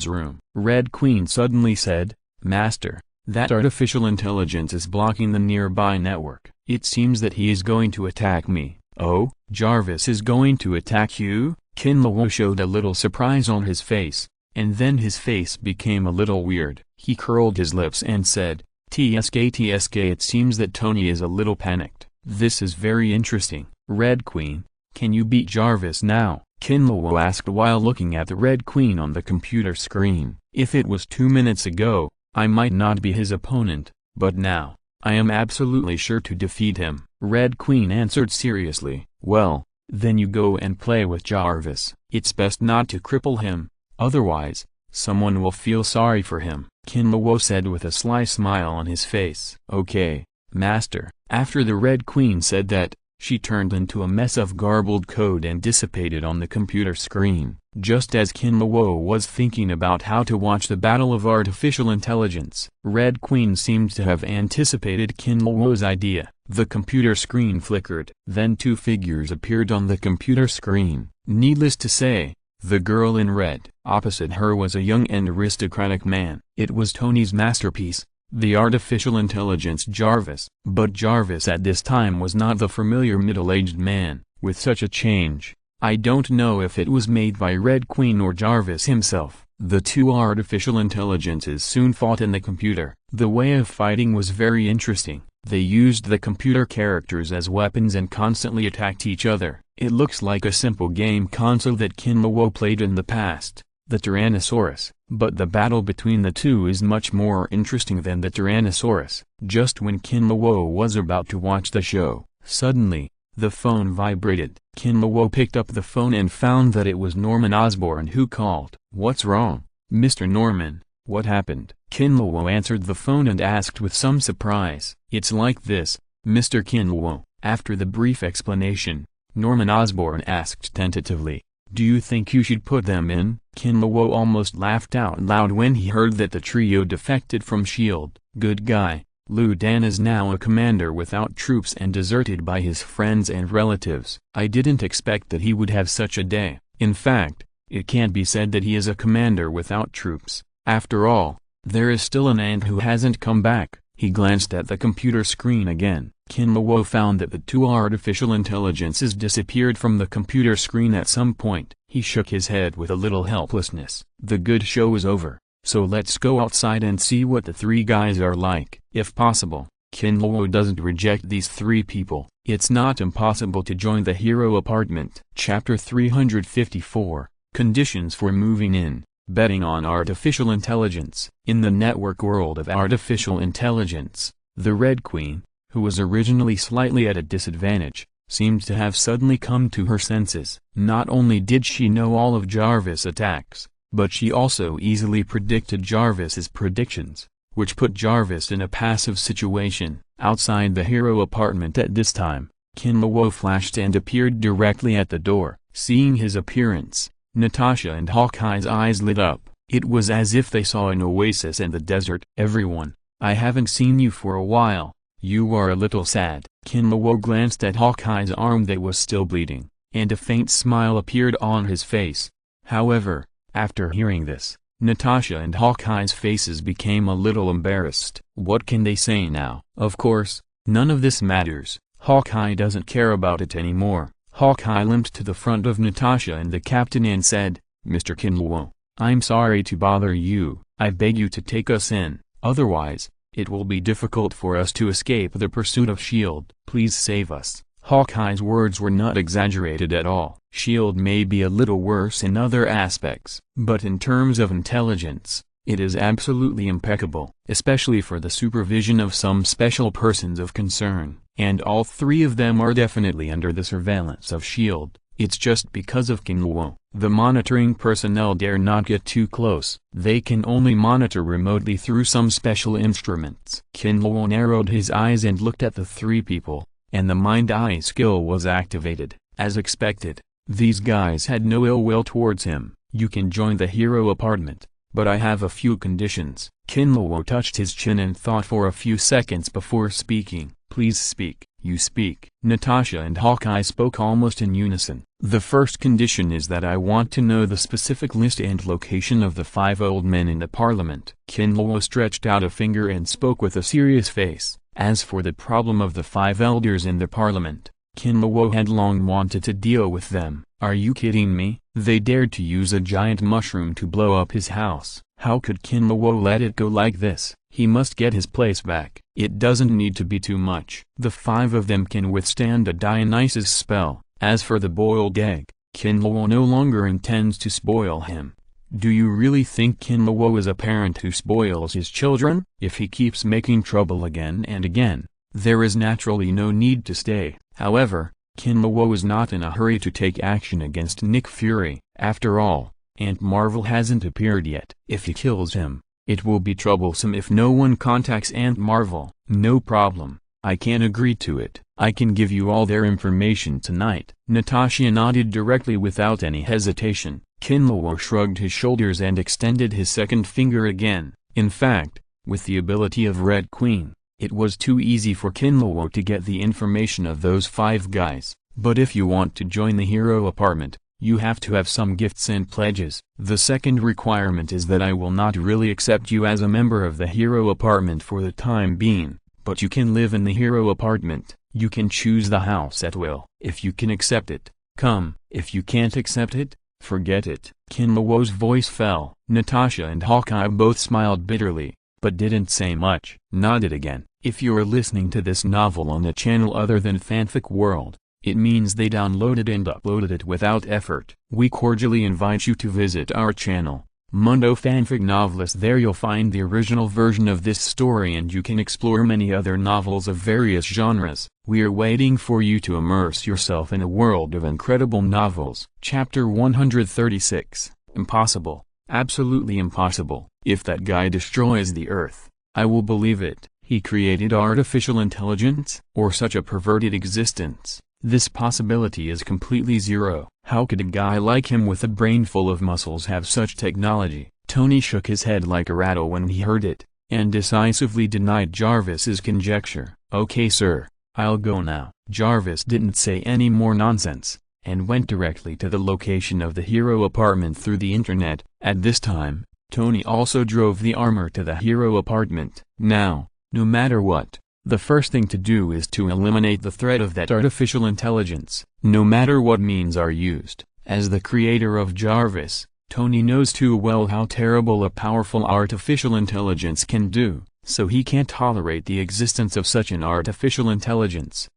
room, Red Queen suddenly said, "Master, that artificial intelligence is blocking the nearby network. It seems that he is going to attack me." "Oh, Jarvis is going to attack you?" Kinlawo showed a little surprise on his face, and then his face became a little weird. He curled his lips and said, TSK, it seems that Tony is a little panicked. This is very interesting." "Red Queen, can you beat Jarvis now?" Kinlawo asked while looking at the Red Queen on the computer screen. "If it was 2 minutes ago, I might not be his opponent, but now, I am absolutely sure to defeat him." Red Queen answered seriously. "Well, then you go and play with Jarvis. It's best not to cripple him, otherwise, someone will feel sorry for him," Kinlawo said with a sly smile on his face. "Okay, Master." After the Red Queen said that, she turned into a mess of garbled code and dissipated on the computer screen. Just as Kinlawo was thinking about how to watch the battle of artificial intelligence, Red Queen seemed to have anticipated Kinlawo's idea. The computer screen flickered. Then 2 figures appeared on the computer screen. Needless to say, the girl in red. Opposite her was a young and aristocratic man. It was Tony's masterpiece, the artificial intelligence Jarvis. But Jarvis at this time was not the familiar middle-aged man. With such a change, I don't know if it was made by Red Queen or Jarvis himself. The two artificial intelligences soon fought in the computer. The way of fighting was very interesting. They used the computer characters as weapons and constantly attacked each other. It looks like a simple game console that Kinlawo played in the past, the Tyrannosaurus. But the battle between the two is much more interesting than the Tyrannosaurus. Just when Kinlawo was about to watch the show, suddenly, the phone vibrated. Kinlawo picked up the phone and found that it was Norman Osborn who called. "What's wrong, Mr. Norman? What happened?" Kinlawo answered the phone and asked with some surprise. "It's like this, Mr. Kinlawo." After the brief explanation, Norman Osborn asked tentatively, "Do you think you should put them in?" Kinlawo almost laughed out loud when he heard that the trio defected from S.H.I.E.L.D. Good guy. Lu Dan is now a commander without troops and deserted by his friends and relatives. I didn't expect that he would have such a day. In fact, it can't be said that he is a commander without troops. After all, there is still an ant who hasn't come back. He glanced at the computer screen again. Kinlawo found that the two artificial intelligences disappeared from the computer screen at some point. He shook his head with a little helplessness. The good show is over. So let's go outside and see what the three guys are like. If possible, Kinlawo doesn't reject these three people. It's not impossible to join the hero apartment. Chapter 354, Conditions for Moving In, Betting on Artificial Intelligence. In the network world of artificial intelligence, the Red Queen, who was originally slightly at a disadvantage, seemed to have suddenly come to her senses. Not only did she know all of Jarvis' attacks, but she also easily predicted Jarvis's predictions, which put Jarvis in a passive situation. Outside the hero apartment at this time, Kinlawo flashed and appeared directly at the door. Seeing his appearance, Natasha and Hawkeye's eyes lit up. It was as if they saw an oasis in the desert. "Everyone, I haven't seen you for a while. You are a little sad." Kinlawo glanced at Hawkeye's arm that was still bleeding, and a faint smile appeared on his face. However, after hearing this, Natasha and Hawkeye's faces became a little embarrassed. What can they say now? Of course, none of this matters. Hawkeye doesn't care about it anymore. Hawkeye limped to the front of Natasha and the captain and said, "Mr. Kinlawo, I'm sorry to bother you. I beg you to take us in, otherwise, it will be difficult for us to escape the pursuit of S.H.I.E.L.D. Please save us." Hawkeye's words were not exaggerated at all. S.H.I.E.L.D. may be a little worse in other aspects, but in terms of intelligence, it is absolutely impeccable, especially for the supervision of some special persons of concern. And all three of them are definitely under the surveillance of S.H.I.E.L.D. It's just because of Kinlawo. The monitoring personnel dare not get too close. They can only monitor remotely through some special instruments. Kinlawo narrowed his eyes and looked at the three people, and the mind-eye skill was activated. As expected, these guys had no ill will towards him. "You can join the hero apartment, but I have a few conditions." Kinlawo touched his chin and thought for a few seconds before speaking. "Please speak." "You speak." Natasha and Hawkeye spoke almost in unison. "The first condition is that I want to know the specific list and location of the 5 old men in the parliament." Kinlawo stretched out a finger and spoke with a serious face. As for the problem of the 5 elders in the parliament, Kinlawo had long wanted to deal with them. Are you kidding me? They dared to use a giant mushroom to blow up his house. How could Kinlawo let it go like this? He must get his place back. It doesn't need to be too much. The 5 of them can withstand a Dionysus spell. As for the boiled egg, Kinlawo no longer intends to spoil him. Do you really think Kinlawo is a parent who spoils his children? If he keeps making trouble again and again, there is naturally no need to stay. However, Kinlawo is not in a hurry to take action against Nick Fury. After all, Aunt Marvel hasn't appeared yet. If he kills him, it will be troublesome if no one contacts Aunt Marvel. No problem. I can agree to it. I can give you all their information tonight. Natasha nodded directly without any hesitation. Kinlawo shrugged his shoulders and extended his second finger again. In fact, with the ability of Red Queen, it was too easy for Kinlawo to get the information of those 5 guys. But if you want to join the hero apartment, you have to have some gifts and pledges. The second requirement is that I will not really accept you as a member of the hero apartment for the time being, but you can live in the hero apartment. You can choose the house at will. If you can accept it, come. If you can't accept it, Forget it. Kinmo's voice fell. Natasha and Hawkeye both smiled bitterly, but didn't say much. Nodded again. If you're listening to this novel on a channel other than Fanfic World, it means they downloaded and uploaded it without effort. We cordially invite you to visit our channel, Mundo Fanfic Novelist. There you'll find the original version of this story and you can explore many other novels of various genres. We're waiting for you to immerse yourself in a world of incredible novels. Chapter 136. Impossible. Absolutely impossible. If that guy destroys the Earth, I will believe it. He created artificial intelligence, or such a perverted existence. This possibility is completely zero. How could a guy like him with a brain full of muscles have such technology? Tony shook his head like a rattle when he heard it, and decisively denied Jarvis's conjecture. Okay sir, I'll go now. Jarvis didn't say any more nonsense, and went directly to the location of the hero apartment through the internet. At this time, Tony also drove the armor to the hero apartment. Now, no matter what, the first thing to do is to eliminate the threat of that artificial intelligence, no matter what means are used. As the creator of Jarvis, Tony knows too well how terrible a powerful artificial intelligence can do, so he can't tolerate the existence of such an artificial intelligence.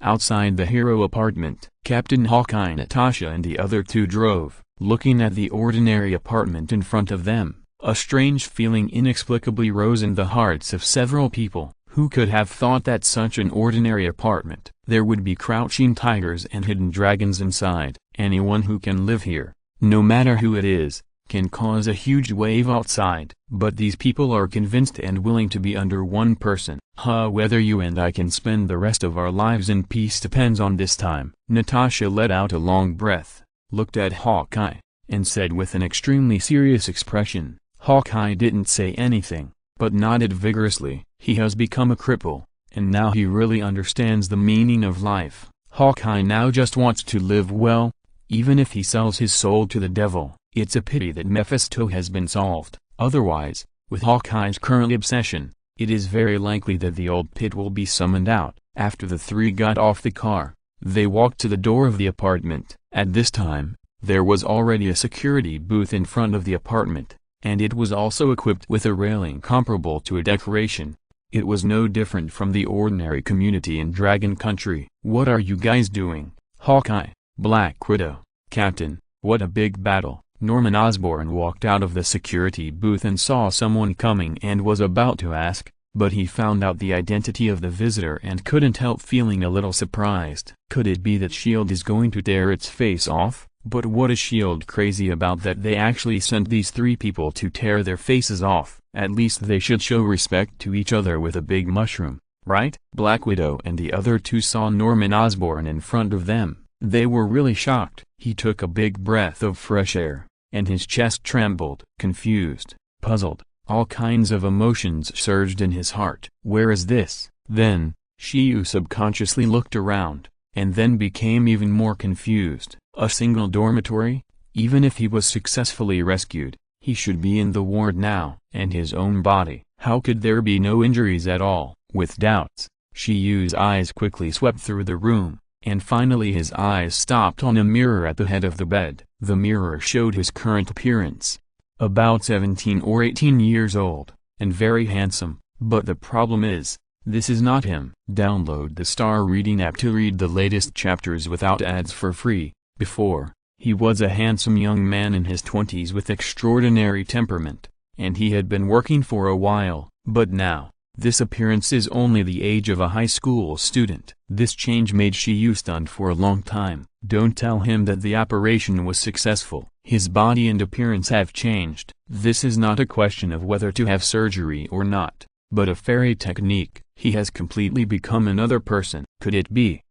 Outside the hero apartment, Captain Hawkeye, Natasha and the other two drove, looking at the ordinary apartment in front of them. A strange feeling inexplicably rose in the hearts of several people. Who could have thought that such an ordinary apartment, there would be crouching tigers and hidden dragons inside? Anyone who can live here, no matter who it is, can cause a huge wave outside. But these people are convinced and willing to be under one person. Whether you and I can spend the rest of our lives in peace depends on this time. Natasha let out a long breath, looked at Hawkeye, and said with an extremely serious expression. Hawkeye didn't say anything, but nodded vigorously. He has become a cripple, and now he really understands the meaning of life. Hawkeye now just wants to live well, even if he sells his soul to the devil. It's a pity that Mephisto has been solved. Otherwise, with Hawkeye's current obsession, it is very likely that the old pit will be summoned out. After the three got off the car, they walked to the door of the apartment. At this time, there was already a security booth in front of the apartment, and it was also equipped with a railing comparable to a decoration. It was no different from the ordinary community in Dragon Country. What are you guys doing? Hawkeye, Black Widow, Captain, what a big battle. Norman Osborn walked out of the security booth and saw someone coming and was about to ask, but he found out the identity of the visitor and couldn't help feeling a little surprised. Could it be that S.H.I.E.L.D. is going to tear its face off? But what is S.H.I.E.L.D. crazy about that they actually sent these three people to tear their faces off? At least they should show respect to each other with a big mushroom, right? Black Widow and the other two saw Norman Osborn in front of them. They were really shocked. He took a big breath of fresh air, and his chest trembled. Confused, puzzled, all kinds of emotions surged in his heart. Where is this? Then, Shiyu subconsciously looked around, and then became even more confused. A single dormitory? Even if he was successfully rescued, he should be in the ward now. And his own body, how could there be no injuries at all? With doubts, Shiyu's eyes quickly swept through the room, and finally his eyes stopped on a mirror at the head of the bed. The mirror showed his current appearance. About 17 or 18 years old, and very handsome. But the problem is, this is not him. Download the Star Reading app to read the latest chapters without ads for free. Before, he was a handsome young man in his 20s with extraordinary temperament, and he had been working for a while. But now, this appearance is only the age of a high school student. This change made Shiyu stunned for a long time. Don't tell him that the operation was successful. His body and appearance have changed. This is not a question of whether to have surgery or not, but a fairy technique. He has completely become another person. Could it be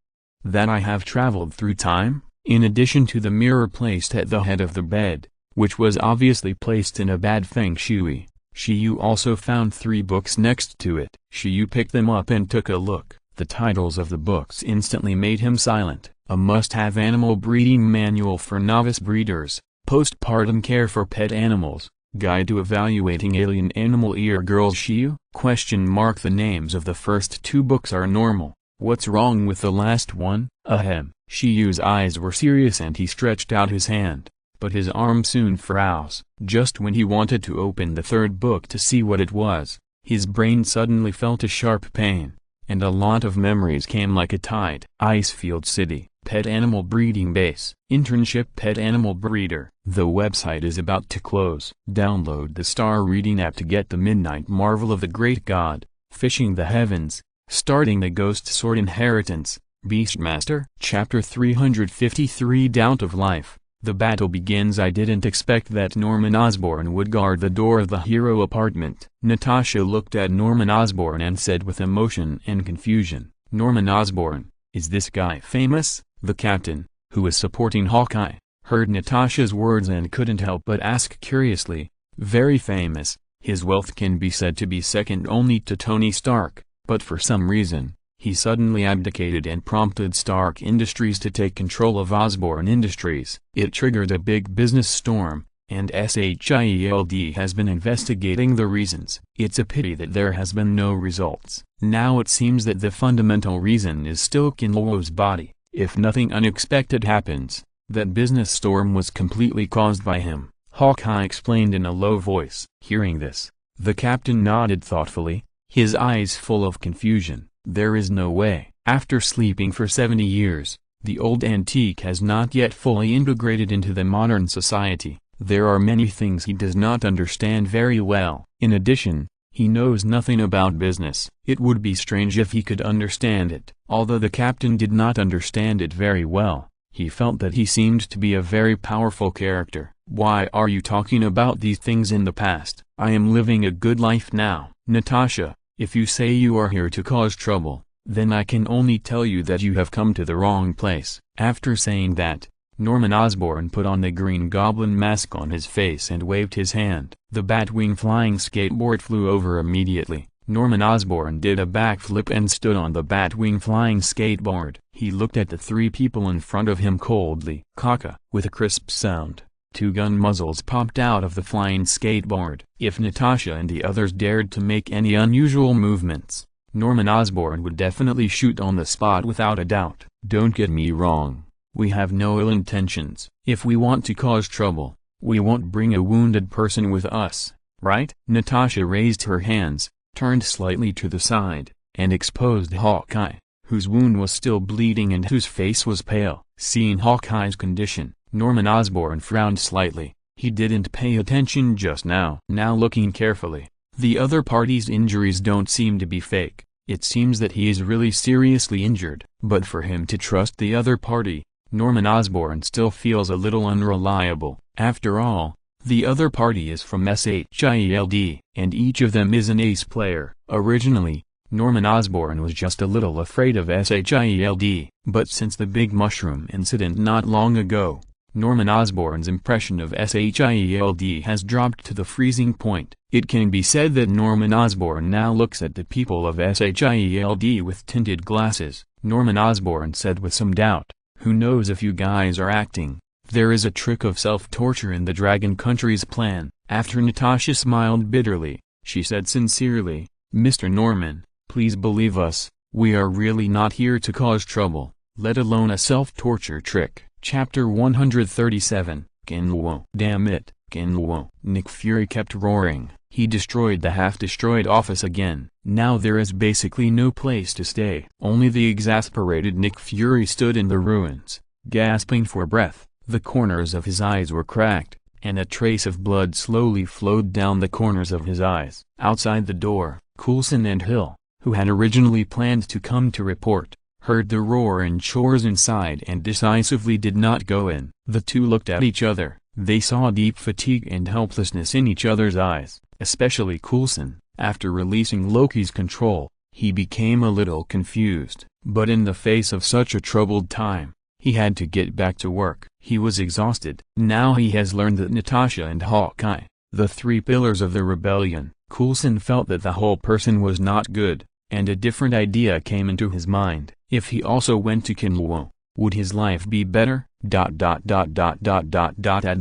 that I have traveled through time? In addition to the mirror placed at the head of the bed, which was obviously placed in a bad feng shui, Shiyu also found 3 books next to it. Shiyu picked them up and took a look. The titles of the books instantly made him silent. A must-have animal breeding manual for novice breeders, postpartum care for pet animals, guide to evaluating alien animal ear girls. Shiyu? The names of the first 2 books are normal. What's wrong with the last one? Ahem. Shiyu's eyes were serious and he stretched out his hand, but his arm soon froze. Just when he wanted to open the third book to see what it was, his brain suddenly felt a sharp pain, and a lot of memories came like a tide. Icefield City, Pet Animal Breeding Base, Internship Pet Animal Breeder. The website is about to close. Download the Star Reading app to get the midnight marvel of the great god, fishing the heavens, starting the Ghost Sword Inheritance, Beastmaster. Chapter 353 Doubt of Life. The battle begins. I didn't expect that Norman Osborn would guard the door of the hero apartment. Natasha looked at Norman Osborn and said with emotion and confusion, Norman Osborn, is this guy famous? The captain, who was supporting Hawkeye, heard Natasha's words and couldn't help but ask curiously, very famous. His wealth can be said to be second only to Tony Stark, but for some reason, he suddenly abdicated and prompted Stark Industries to take control of Osborn Industries. It triggered a big business storm, and SHIELD has been investigating the reasons. It's a pity that there has been no results. Now it seems that the fundamental reason is still Kinluo's body. If nothing unexpected happens, that business storm was completely caused by him, Hawkeye explained in a low voice. Hearing this, the captain nodded thoughtfully, his eyes full of confusion. There is no way. After sleeping for 70 years, the old antique has not yet fully integrated into the modern society. There are many things he does not understand very well. In addition, he knows nothing about business. It would be strange if he could understand it. Although the captain did not understand it very well, he felt that he seemed to be a very powerful character. Why are you talking about these things in the past? I am living a good life now. Natasha, if you say you are here to cause trouble, then I can only tell you that you have come to the wrong place. After saying that, Norman Osborn put on the Green Goblin mask on his face and waved his hand. The Batwing flying skateboard flew over immediately. Norman Osborn did a backflip and stood on the Batwing flying skateboard. He looked at the three people in front of him coldly. Caca. With a crisp sound, two gun muzzles popped out of the flying skateboard. If Natasha and the others dared to make any unusual movements, Norman Osborn would definitely shoot on the spot without a doubt. Don't get me wrong. We have no ill intentions. If we want to cause trouble, we won't bring a wounded person with us, right? Natasha raised her hands, turned slightly to the side, and exposed Hawkeye, whose wound was still bleeding and whose face was pale. Seeing Hawkeye's condition, Norman Osborn frowned slightly. He didn't pay attention just now. Now looking carefully, the other party's injuries don't seem to be fake. It seems that he is really seriously injured. But for him to trust the other party, Norman Osborn still feels a little unreliable. After all, the other party is from SHIELD, and each of them is an ace player. Originally, Norman Osborn was just a little afraid of SHIELD, but since the Big Mushroom incident not long ago, Norman Osborn's impression of SHIELD has dropped to the freezing point. It can be said that Norman Osborn now looks at the people of SHIELD with tinted glasses. Norman Osborn said with some doubt, "Who knows if you guys are acting? There is a trick of self-torture in the Dragon Country's plan." After Natasha smiled bitterly, she said sincerely, "Mr. Norman, please believe us, we are really not here to cause trouble, let alone a self-torture trick." Chapter 137, Kinluo. Damn it, Kinluo. Nick Fury kept roaring. He destroyed the half-destroyed office again. Now there is basically no place to stay. Only the exasperated Nick Fury stood in the ruins, gasping for breath. The corners of his eyes were cracked, and a trace of blood slowly flowed down the corners of his eyes. Outside the door, Coulson and Hill, who had originally planned to come to report, heard the roar and chores inside and decisively did not go in. The two looked at each other. They saw deep fatigue and helplessness in each other's eyes, especially Coulson. After releasing Loki's control, he became a little confused. But in the face of such a troubled time, he had to get back to work. He was exhausted. Now he has learned that Natasha and Hawkeye, the three pillars of the rebellion. Coulson felt that the whole person was not good, and a different idea came into his mind. If he also went to Kinluo, would his life be better? At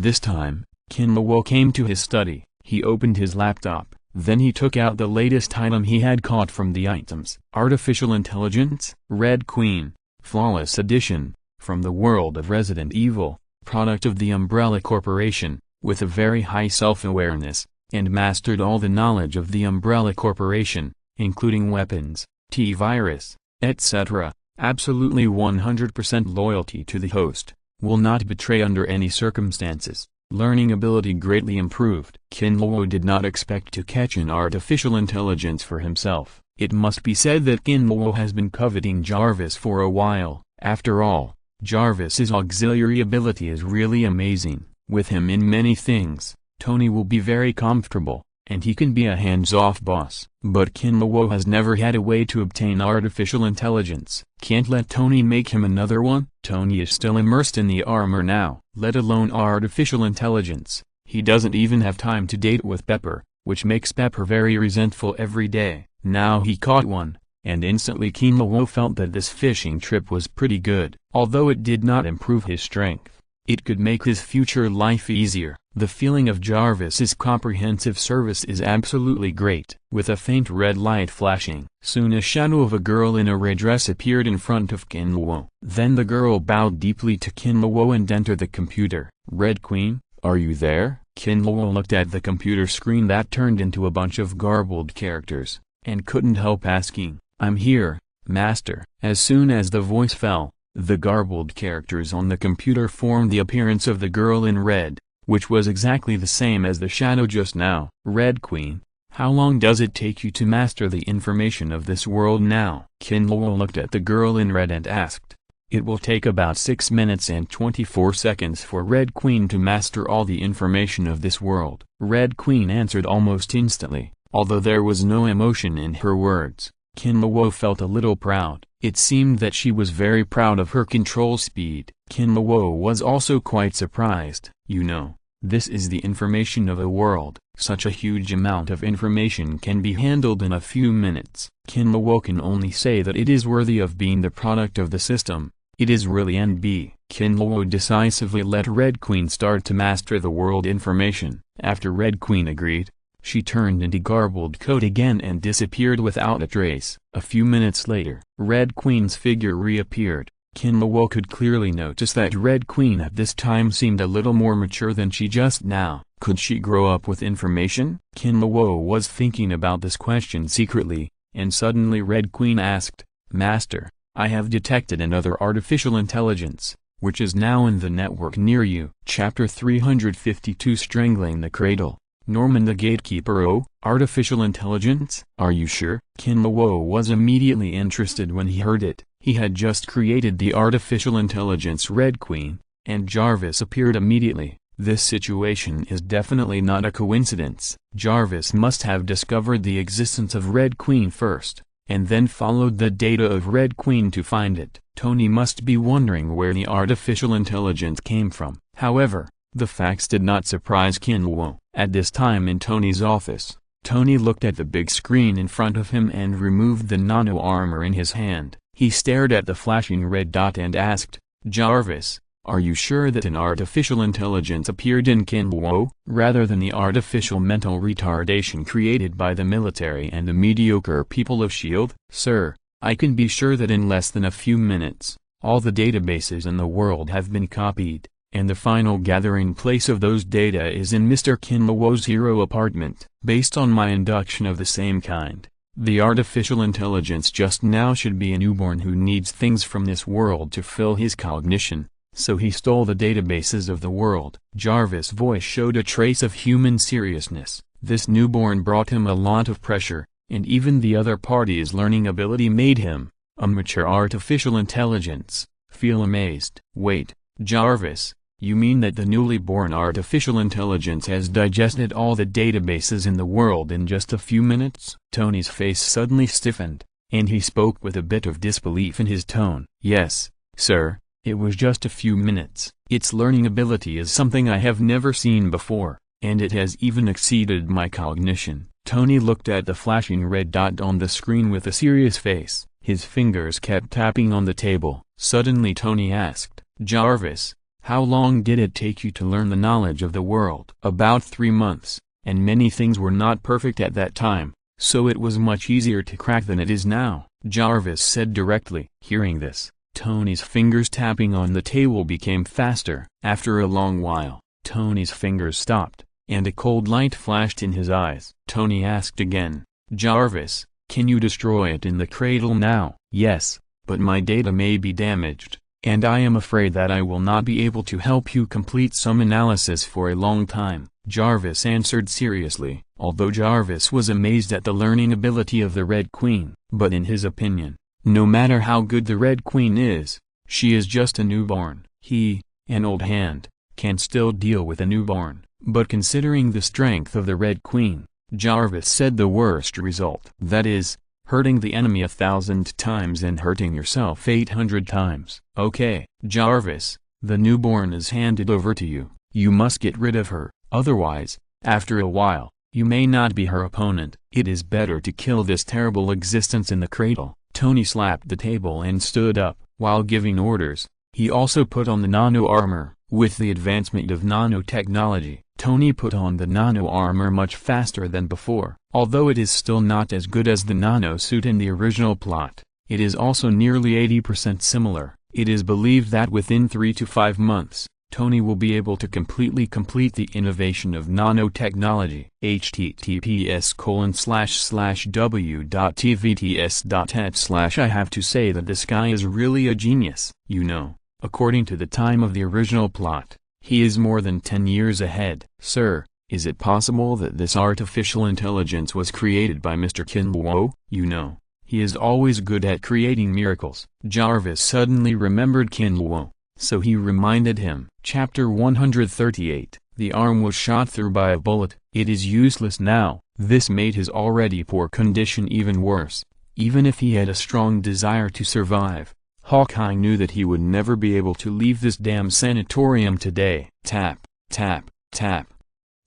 this time, Kinluo came to his study. He opened his laptop, then he took out the latest item he had caught from the items. Artificial Intelligence, Red Queen, Flawless Edition, from the world of Resident Evil, product of the Umbrella Corporation, with a very high self-awareness, and mastered all the knowledge of the Umbrella Corporation, including weapons, T-virus, etc., absolutely 100% loyalty to the host, will not betray under any circumstances. Learning ability greatly improved. Kinluo did not expect to catch an artificial intelligence for himself. It must be said that Kinluo has been coveting Jarvis for a while. After all, Jarvis's auxiliary ability is really amazing. With him in many things, Tony will be very comfortable, and he can be a hands-off boss. But Kinluo has never had a way to obtain artificial intelligence. Can't let Tony make him another one. Tony is still immersed in the armor now, let alone artificial intelligence. He doesn't even have time to date with Pepper, which makes Pepper very resentful every day. Now he caught one, and instantly Kinluo felt that this fishing trip was pretty good. Although it did not improve his strength, it could make his future life easier. The feeling of Jarvis's comprehensive service is absolutely great. With a faint red light flashing, soon a shadow of a girl in a red dress appeared in front of Kinluo. Then the girl bowed deeply to Kinluo and entered the computer. "Red Queen, are you there?" Kinluo looked at the computer screen that turned into a bunch of garbled characters, and couldn't help asking, "I'm here, Master." As soon as the voice fell, the garbled characters on the computer formed the appearance of the girl in red, which was exactly the same as the shadow just now. "Red Queen, how long does it take you to master the information of this world now?" Kinluo looked at the girl in red and asked. "It will take about 6 minutes and 24 seconds for Red Queen to master all the information of this world." Red Queen answered almost instantly, although there was no emotion in her words. Kinluo felt a little proud. It seemed that she was very proud of her control speed. Kinluo was also quite surprised. "You know, this is the information of a world. Such a huge amount of information can be handled in a few minutes." Kinluo can only say that it is worthy of being the product of the system. It is really NB. Kinluo decisively let Red Queen start to master the world information. After Red Queen agreed, she turned into garbled coat again and disappeared without a trace. A few minutes later, Red Queen's figure reappeared. Kinluo could clearly notice that Red Queen at this time seemed a little more mature than she just now. Could she grow up with information? Kinluo was thinking about this question secretly, and suddenly Red Queen asked, "Master, I have detected another artificial intelligence, which is now in the network near you." Chapter 352 Strangling the Cradle. Norman the Gatekeeper. "Oh, artificial intelligence? Are you sure?" Kinluo was immediately interested when he heard it. He had just created the artificial intelligence Red Queen, and Jarvis appeared immediately. This situation is definitely not a coincidence. Jarvis must have discovered the existence of Red Queen first, and then followed the data of Red Queen to find it. Tony must be wondering where the artificial intelligence came from. However, the facts did not surprise Kinluo. At this time in Tony's office, Tony looked at the big screen in front of him and removed the nano armor in his hand. He stared at the flashing red dot and asked, "Jarvis, are you sure that an artificial intelligence appeared in Kinluo, rather than the artificial mental retardation created by the military and the mediocre people of S.H.I.E.L.D.? "Sir, I can be sure that in less than a few minutes, all the databases in the world have been copied, and the final gathering place of those data is in Mr. Kinluo's hero apartment. Based on my induction of the same kind, the artificial intelligence just now should be a newborn who needs things from this world to fill his cognition, so he stole the databases of the world." Jarvis' voice showed a trace of human seriousness. This newborn brought him a lot of pressure, and even the other party's learning ability made him, a mature artificial intelligence, feel amazed. "Wait, Jarvis, you mean that the newly born artificial intelligence has digested all the databases in the world in just a few minutes?" Tony's face suddenly stiffened, and he spoke with a bit of disbelief in his tone. "Yes, sir, it was just a few minutes. Its learning ability is something I have never seen before, and it has even exceeded my cognition." Tony looked at the flashing red dot on the screen with a serious face. His fingers kept tapping on the table. Suddenly Tony asked, "Jarvis, how long did it take you to learn the knowledge of the world?" "About 3 months, and many things were not perfect at that time, so it was much easier to crack than it is now," Jarvis said directly. Hearing this, Tony's fingers tapping on the table became faster. After a long while, Tony's fingers stopped, and a cold light flashed in his eyes. Tony asked again, "Jarvis, can you destroy it in the cradle now?" "Yes, but my data may be damaged, and I am afraid that I will not be able to help you complete some analysis for a long time," Jarvis answered seriously, although Jarvis was amazed at the learning ability of the Red Queen. But in his opinion, no matter how good the Red Queen is, she is just a newborn. He, an old hand, can still deal with a newborn. But considering the strength of the Red Queen, Jarvis said the worst result. That is, hurting the enemy 1,000 times and hurting yourself 800 times. "Okay, Jarvis, the newborn is handed over to you. You must get rid of her, otherwise, after a while, you may not be her opponent. It is better to kill this terrible existence in the cradle." Tony slapped the table and stood up. While giving orders, he also put on the nano-armor. With the advancement of nanotechnology, Tony put on the nano-armor much faster than before. Although it is still not as good as the nano-suit in the original plot, it is also nearly 80% similar. It is believed that within 3 to 5 months, Tony will be able to completely complete the innovation of nanotechnology. https://w.tvts.net/ I have to say that this guy is really a genius. You know, according to the time of the original plot, he is more than 10 years ahead. "Sir, is it possible that this artificial intelligence was created by Mr. Kinluo? You know, he is always good at creating miracles." Jarvis suddenly remembered Kinluo, so he reminded him. Chapter 138. The arm was shot through by a bullet. It is useless now. This made his already poor condition even worse. Even if he had a strong desire to survive, Hawkeye knew that he would never be able to leave this damn sanatorium today. Tap, tap, tap.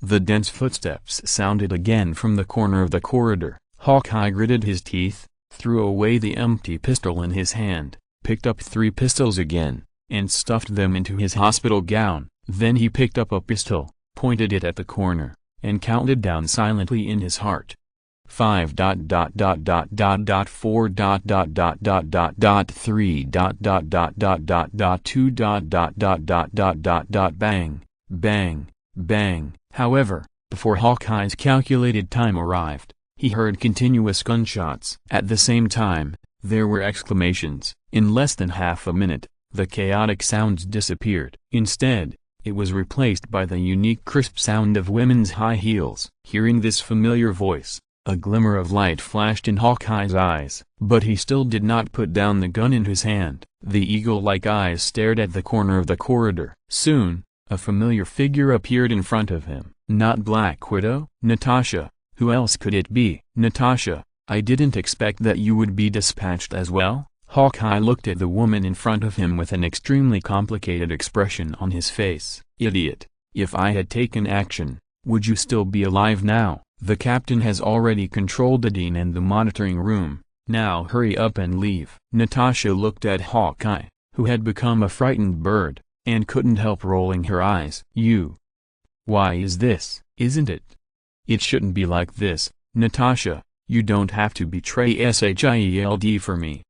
The dense footsteps sounded again from the corner of the corridor. Hawkeye gritted his teeth, threw away the empty pistol in his hand, picked up 3 pistols again, and stuffed them into his hospital gown. Then he picked up a pistol, pointed it at the corner, and counted down silently in his heart. 5.4.3.3.2. Bang, bang, bang. However, before Hawkeye's calculated time arrived, he heard continuous gunshots. At the same time, there were exclamations. In less than half a minute, the chaotic sounds disappeared. Instead, it was replaced by the unique crisp sound of women's high heels. Hearing this familiar voice, a glimmer of light flashed in Hawkeye's eyes, but he still did not put down the gun in his hand. The eagle-like eyes stared at the corner of the corridor. Soon, a familiar figure appeared in front of him. Not Black Widow? Natasha. Who else could it be? Natasha, I didn't expect that you would be dispatched as well. Hawkeye looked at the woman in front of him with an extremely complicated expression on his face. Idiot, if I had taken action, would you still be alive now? The captain has already controlled the dean and the monitoring room. Now hurry up and leave. Natasha looked at Hawkeye, who had become a frightened bird, and couldn't help rolling her eyes. You. Why is this? Isn't it? It shouldn't be like this. Natasha, you don't have to betray Shield for me.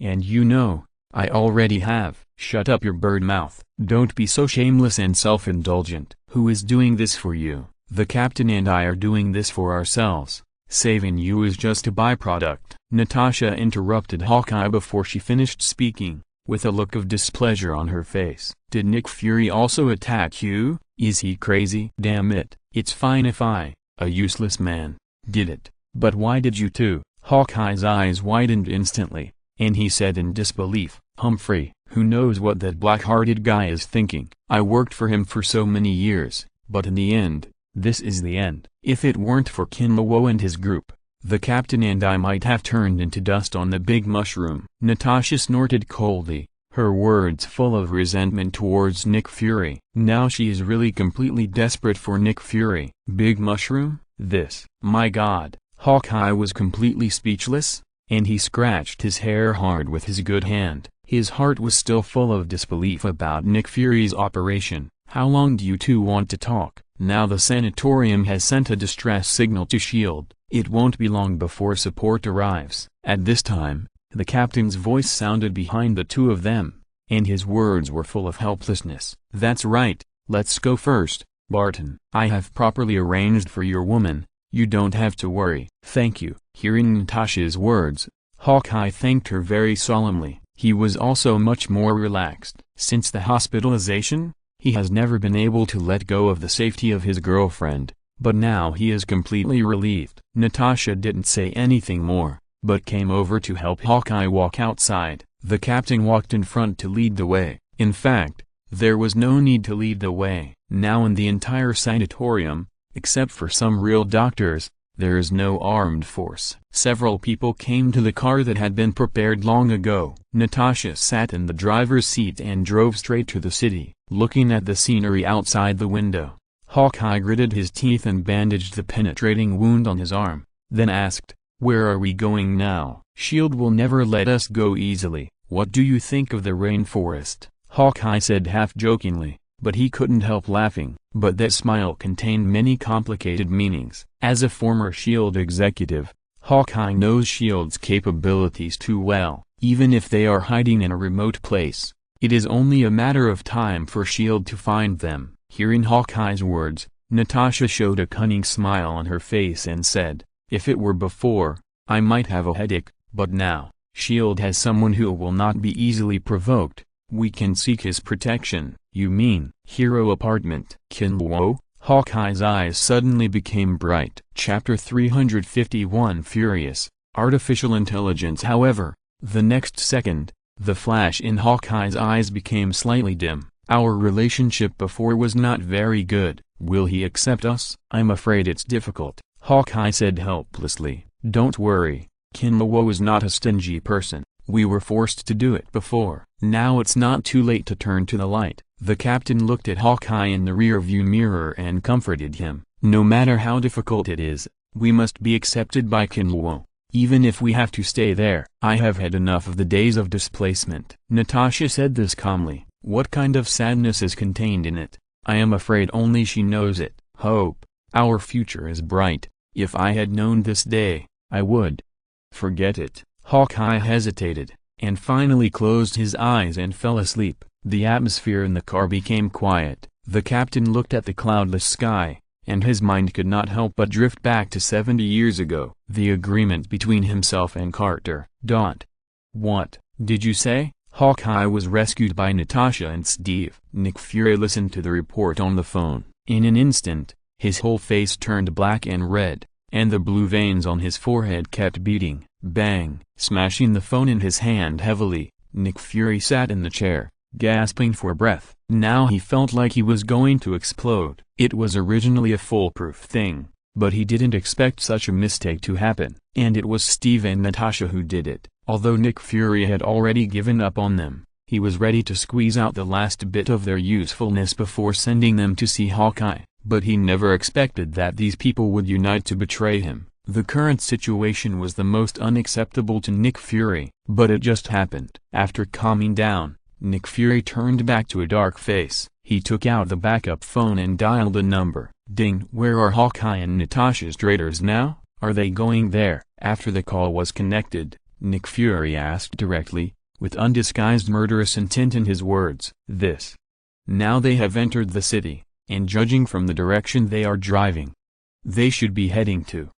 And you know, I already have. Shut up your bird mouth. Don't be so shameless and self-indulgent. Who is doing this for you? The captain and I are doing this for ourselves. Saving you is just a byproduct. Natasha interrupted Hawkeye before she finished speaking, with a look of displeasure on her face. Did Nick Fury also attack you? Is he crazy? Damn it, it's fine if I, a useless man, did it. But why did you too? Hawkeye's eyes widened instantly, and he said in disbelief, Humphrey, who knows what that black-hearted guy is thinking? I worked for him for so many years, but in the end, this is the end. If it weren't for Kinluo and his group, the captain and I might have turned into dust on the big mushroom. Natasha snorted coldly, her words full of resentment towards Nick Fury. Now she is really completely desperate for Nick Fury. Big mushroom? This. My God. Hawkeye was completely speechless, and he scratched his hair hard with his good hand. His heart was still full of disbelief about Nick Fury's operation. How long do you two want to talk? Now the sanatorium has sent a distress signal to S.H.I.E.L.D. It won't be long before support arrives. At this time, The captain's voice sounded behind the two of them, and his words were full of helplessness. "That's right, let's go first, Barton. I have properly arranged for your woman, you don't have to worry." "Thank you." Hearing Natasha's words, Hawkeye thanked her very solemnly. He was also much more relaxed. Since the hospitalization, he has never been able to let go of the safety of his girlfriend, but now he is completely relieved. Natasha didn't say anything more, but came over to help Hawkeye walk outside. The captain walked in front to lead the way. In fact, there was no need to lead the way. Now in the entire sanatorium, except for some real doctors, there is no armed force. Several people came to the car that had been prepared long ago. Natasha sat in the driver's seat and drove straight to the city, looking at the scenery outside the window. Hawkeye gritted his teeth and bandaged the penetrating wound on his arm, then asked, "Where are we going now?" "SHIELD will never let us go easily. What do you think of the rainforest?" Hawkeye said half-jokingly, but he couldn't help laughing. But that smile contained many complicated meanings. As a former SHIELD executive, Hawkeye knows SHIELD's capabilities too well. Even if they are hiding in a remote place, it is only a matter of time for SHIELD to find them. Hearing Hawkeye's words, Natasha showed a cunning smile on her face and said, "If it were before, I might have a headache, but now, SHIELD has someone who will not be easily provoked. We can seek his protection." "You mean, Hero Apartment?" "Kinluo?" Hawkeye's eyes suddenly became bright. Chapter 351 Furious, Artificial Intelligence. However, the next second, the flash in Hawkeye's eyes became slightly dim. "Our relationship before was not very good. Will he accept us?" "I'm afraid it's difficult," Hawkeye said helplessly. "Don't worry, Kinluo is not a stingy person. We were forced to do it before. Now it's not too late to turn to the light." The captain looked at Hawkeye in the rear-view mirror and comforted him. "No matter how difficult it is, we must be accepted by Kinluo, even if we have to stay there. I have had enough of the days of displacement." Natasha said this calmly. What kind of sadness is contained in it? I am afraid only she knows it. "Hope, our future is bright. If I had known this day, I would." "Forget it." Hawkeye hesitated, and finally closed his eyes and fell asleep. The atmosphere in the car became quiet. The captain looked at the cloudless sky, and his mind could not help but drift back to 70 years ago. The agreement between himself and Carter. "What did you say?" Hawkeye was rescued by Natasha and Steve. Nick Fury listened to the report on the phone. In an instant, his whole face turned black and red, and the blue veins on his forehead kept beating. Bang! Smashing the phone in his hand heavily, Nick Fury sat in the chair, gasping for breath. Now he felt like he was going to explode. It was originally a foolproof thing, but he didn't expect such a mistake to happen. And it was Steve and Natasha who did it. Although Nick Fury had already given up on them, he was ready to squeeze out the last bit of their usefulness before sending them to see Hawkeye. But he never expected that these people would unite to betray him. The current situation was the most unacceptable to Nick Fury, but it just happened. After calming down, Nick Fury turned back to a dark face. He took out the backup phone and dialed a number. Ding! "Where are Hawkeye and Natasha's traitors now? Are they going there?" After the call was connected, Nick Fury asked directly, with undisguised murderous intent in his words. Now they have entered the city, and judging from the direction they are driving, they should be heading to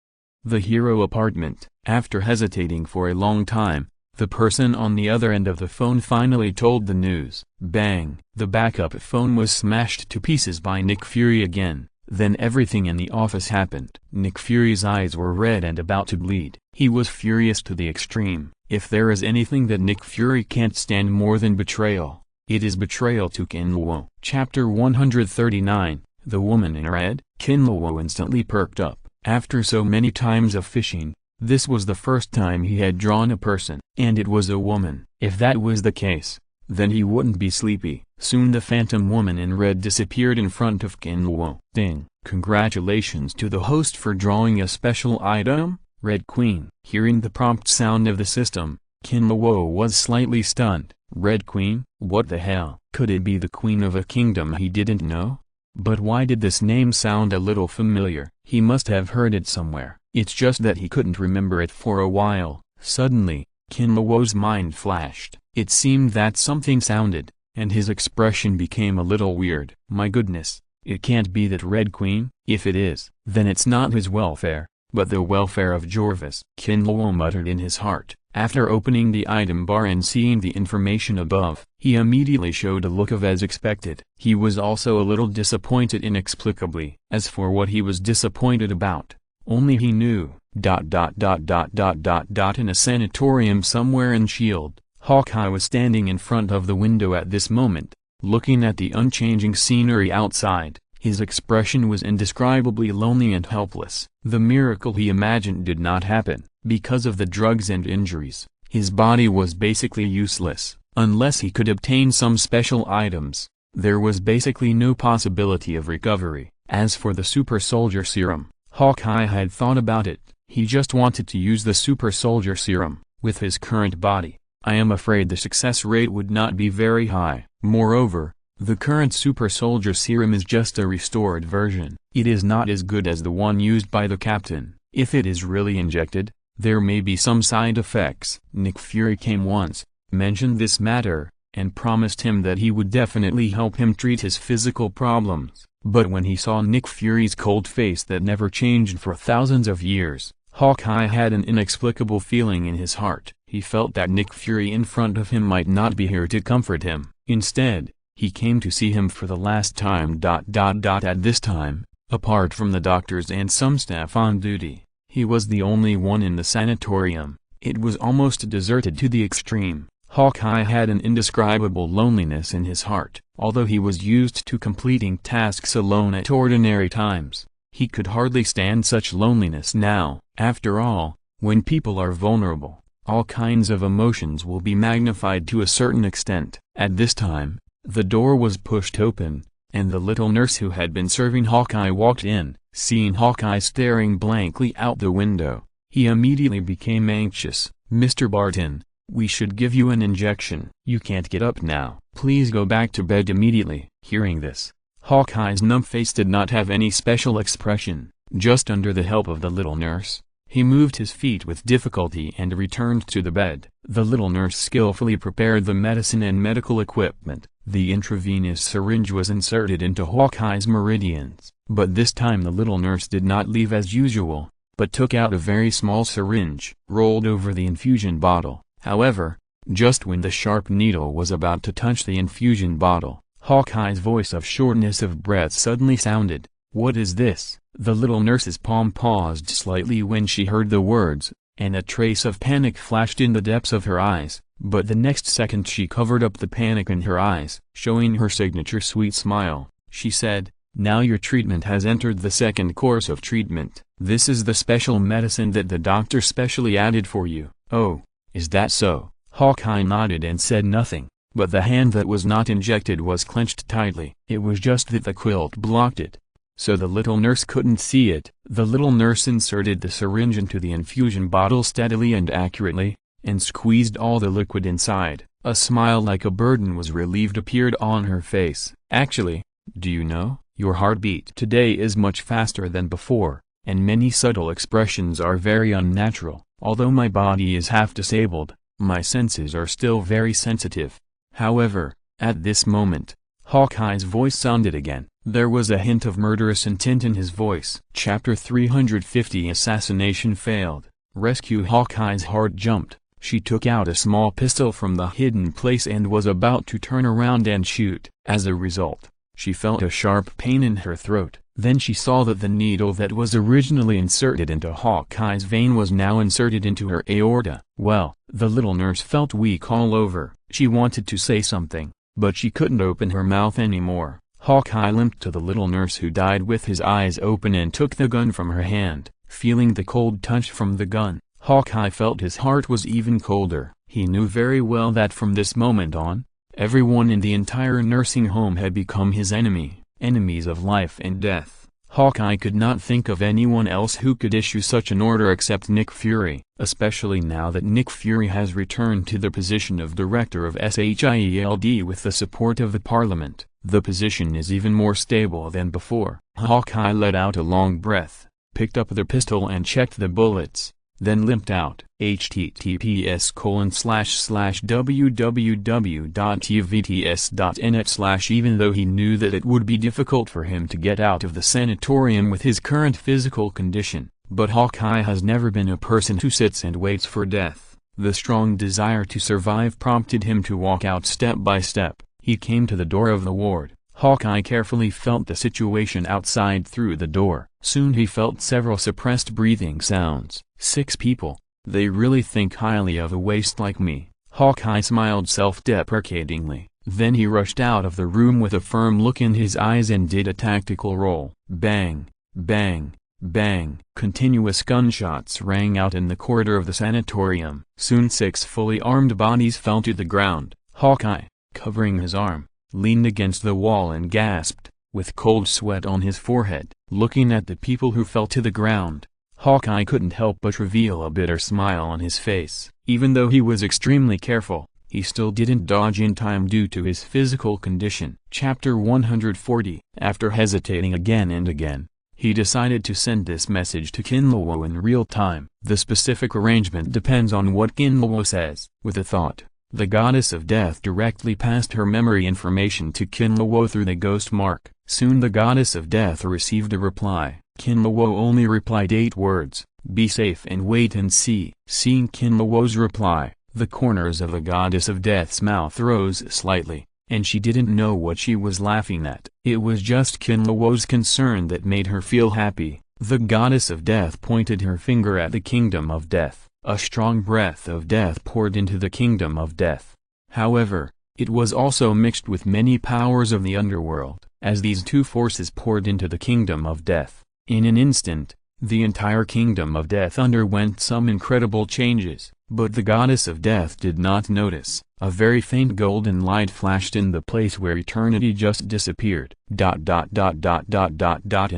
the Hero Apartment. After hesitating for a long time, the person on the other end of the phone finally told the news. Bang! The backup phone was smashed to pieces by Nick Fury again. Then everything in the office happened. Nick Fury's eyes were red and about to bleed. He was furious to the extreme. If there is anything that Nick Fury can't stand more than betrayal, it is betrayal to Kinluo. Chapter 139, The Woman in Red. Kinluo instantly perked up. After so many times of fishing, this was the first time he had drawn a person. And it was a woman. If that was the case, then he wouldn't be sleepy. Soon the phantom woman in red disappeared in front of Kinluo. Ding! Congratulations to the host for drawing a special item, Red Queen. Hearing the prompt sound of the system, Kinluo was slightly stunned. Red Queen? What the hell? Could it be the queen of a kingdom he didn't know? But why did this name sound a little familiar? He must have heard it somewhere. It's just that he couldn't remember it for a while. Suddenly, Kinlawo's mind flashed. It seemed that something sounded, and his expression became a little weird. My goodness, it can't be that Red Queen? If it is, then it's not his welfare, but the welfare of Jorvis, Kinlawo muttered in his heart. After opening the item bar and seeing the information above, he immediately showed a look of as expected. He was also a little disappointed inexplicably. As for what he was disappointed about, only he knew. In a sanatorium somewhere in S.H.I.E.L.D., Hawkeye was standing in front of the window at this moment, looking at the unchanging scenery outside. His expression was indescribably lonely and helpless. The miracle he imagined did not happen. Because of the drugs and injuries, his body was basically useless. Unless he could obtain some special items, there was basically no possibility of recovery. As for the super soldier serum, Hawkeye had thought about it. He just wanted to use the super soldier serum. With his current body, I am afraid the success rate would not be very high. Moreover, the current super soldier serum is just a restored version. It is not as good as the one used by the captain. If it is really injected, there may be some side effects. Nick Fury came once, mentioned this matter, and promised him that he would definitely help him treat his physical problems. But when he saw Nick Fury's cold face that never changed for thousands of years, Hawkeye had an inexplicable feeling in his heart. He felt that Nick Fury in front of him might not be here to comfort him. Instead, he came to see him for the last time. At this time, apart from the doctors and some staff on duty, he was the only one in the sanatorium. It was almost deserted to the extreme. Hawkeye had an indescribable loneliness in his heart. Although he was used to completing tasks alone at ordinary times, he could hardly stand such loneliness now. After all, when people are vulnerable, all kinds of emotions will be magnified to a certain extent. At this time, the door was pushed open, and the little nurse who had been serving Hawkeye walked in. Seeing Hawkeye staring blankly out the window, he immediately became anxious. Mr. Barton, we should give you an injection. You can't get up now. Please go back to bed immediately. Hearing this, Hawkeye's numb face did not have any special expression. Just under the help of the little nurse, he moved his feet with difficulty and returned to the bed. The little nurse skillfully prepared the medicine and medical equipment. The intravenous syringe was inserted into Hawkeye's meridians. But this time the little nurse did not leave as usual, but took out a very small syringe, rolled over the infusion bottle. However, just when the sharp needle was about to touch the infusion bottle, Hawkeye's voice of shortness of breath suddenly sounded. What is this? The little nurse's palm paused slightly when she heard the words, and a trace of panic flashed in the depths of her eyes, but the next second she covered up the panic in her eyes. Showing her signature sweet smile, she said, now your treatment has entered the second course of treatment. This is the special medicine that the doctor specially added for you. Oh, is that so? Hawkeye nodded and said nothing, but the hand that was not injected was clenched tightly. It was just that the quilt blocked it, so the little nurse couldn't see it. The little nurse inserted the syringe into the infusion bottle steadily and accurately, and squeezed all the liquid inside. A smile like a burden was relieved appeared on her face. Actually, do you know? Your heartbeat today is much faster than before, and many subtle expressions are very unnatural. Although my body is half disabled, my senses are still very sensitive. However, at this moment, Hawkeye's voice sounded again. There was a hint of murderous intent in his voice. Chapter 350 Assassination failed. Rescue. Hawkeye's heart jumped. She took out a small pistol from the hidden place and was about to turn around and shoot. As a result, she felt a sharp pain in her throat. Then she saw that the needle that was originally inserted into Hawkeye's vein was now inserted into her aorta. Well, the little nurse felt weak all over. She wanted to say something, but she couldn't open her mouth anymore. Hawkeye limped to the little nurse who died with his eyes open and took the gun from her hand. Feeling the cold touch from the gun, Hawkeye felt his heart was even colder. He knew very well that from this moment on, everyone in the entire nursing home had become his enemy, enemies of life and death. Hawkeye could not think of anyone else who could issue such an order except Nick Fury, especially now that Nick Fury has returned to the position of director of SHIELD with the support of the Parliament. The position is even more stable than before. Hawkeye let out a long breath, picked up the pistol and checked the bullets. then limped out. https://www.tvts.net/ Even though he knew that it would be difficult for him to get out of the sanatorium with his current physical condition, but Hawkeye has never been a person who sits and waits for death. The strong desire to survive prompted him to walk out step by step. He came to the door of the ward. Hawkeye carefully felt the situation outside through the door. Soon he felt several suppressed breathing sounds. 6 people. They really think highly of a waste like me. Hawkeye smiled self-deprecatingly. Then he rushed out of the room with a firm look in his eyes and did a tactical roll. Bang, bang, bang. Continuous gunshots rang out in the corridor of the sanatorium. Soon 6 fully armed bodies fell to the ground. Hawkeye, covering his arm, leaned against the wall and gasped, with cold sweat on his forehead. Looking at the people who fell to the ground, Hawkeye couldn't help but reveal a bitter smile on his face. Even though he was extremely careful, he still didn't dodge in time due to his physical condition. Chapter 140. After hesitating again and again, he decided to send this message to Kinlawo in real time. The specific arrangement depends on what Kinlawo says. With a thought, the goddess of death directly passed her memory information to Kinlawo through the ghost mark. Soon the goddess of death received a reply. Kinlawo only replied 8 words, "Be safe and wait and see." Seeing Kinlawo's reply, the corners of the goddess of death's mouth rose slightly, and she didn't know what she was laughing at. It was just Kinlawo's concern that made her feel happy. The goddess of death pointed her finger at the kingdom of death. A strong breath of death poured into the kingdom of death. However, it was also mixed with many powers of the underworld. As these two forces poured into the kingdom of death, in an instant, the entire kingdom of death underwent some incredible changes. But the goddess of death did not notice. A very faint golden light flashed in the place where eternity just disappeared. In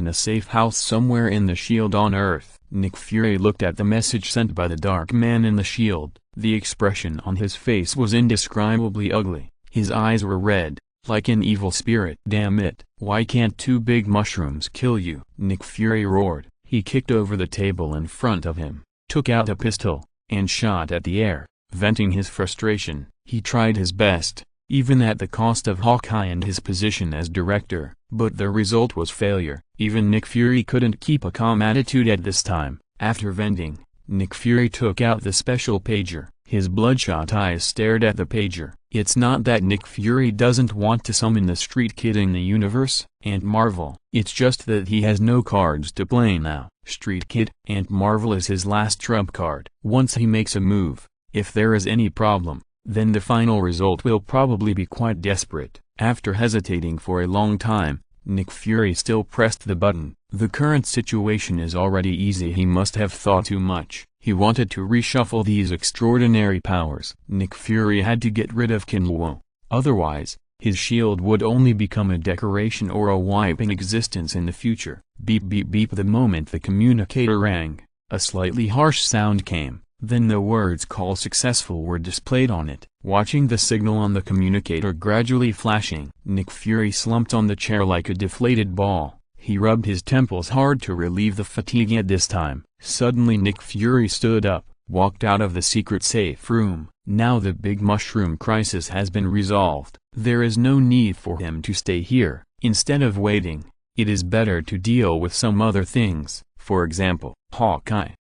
a safe house somewhere in the shield on Earth, Nick Fury looked at the message sent by the dark man in the shield. The expression on his face was indescribably ugly. His eyes were red, like an evil spirit. "Damn it, why can't 2 big mushrooms kill you?" Nick Fury roared. He kicked over the table in front of him, took out a pistol, and shot at the air. Venting his frustration, he tried his best, even at the cost of Hawkeye and his position as director, but the result was failure. Even Nick Fury couldn't keep a calm attitude at this time. After venting, Nick Fury took out the special pager. His bloodshot eyes stared at the pager. It's not that Nick Fury doesn't want to summon the street kid in the universe, and Marvel. It's just that he has no cards to play now. Street Kid and Marvel is his last trump card. Once he makes a move, if there is any problem, then the final result will probably be quite desperate. After hesitating for a long time, Nick Fury still pressed the button. The current situation is already easy. He must have thought too much. He wanted to reshuffle these extraordinary powers. Nick Fury had to get rid of Kinlawo. Otherwise, his shield would only become a decoration or a wipe in existence in the future. Beep beep beep. The moment the communicator rang, a slightly harsh sound came. Then the words "call successful" were displayed on it. Watching the signal on the communicator gradually flashing, Nick Fury slumped on the chair like a deflated ball. He rubbed his temples hard to relieve the fatigue at this time. Suddenly Nick Fury stood up, walked out of the secret safe room. Now the big mushroom crisis has been resolved. There is no need for him to stay here. Instead of waiting, it is better to deal with some other things, for example, Hawkeye.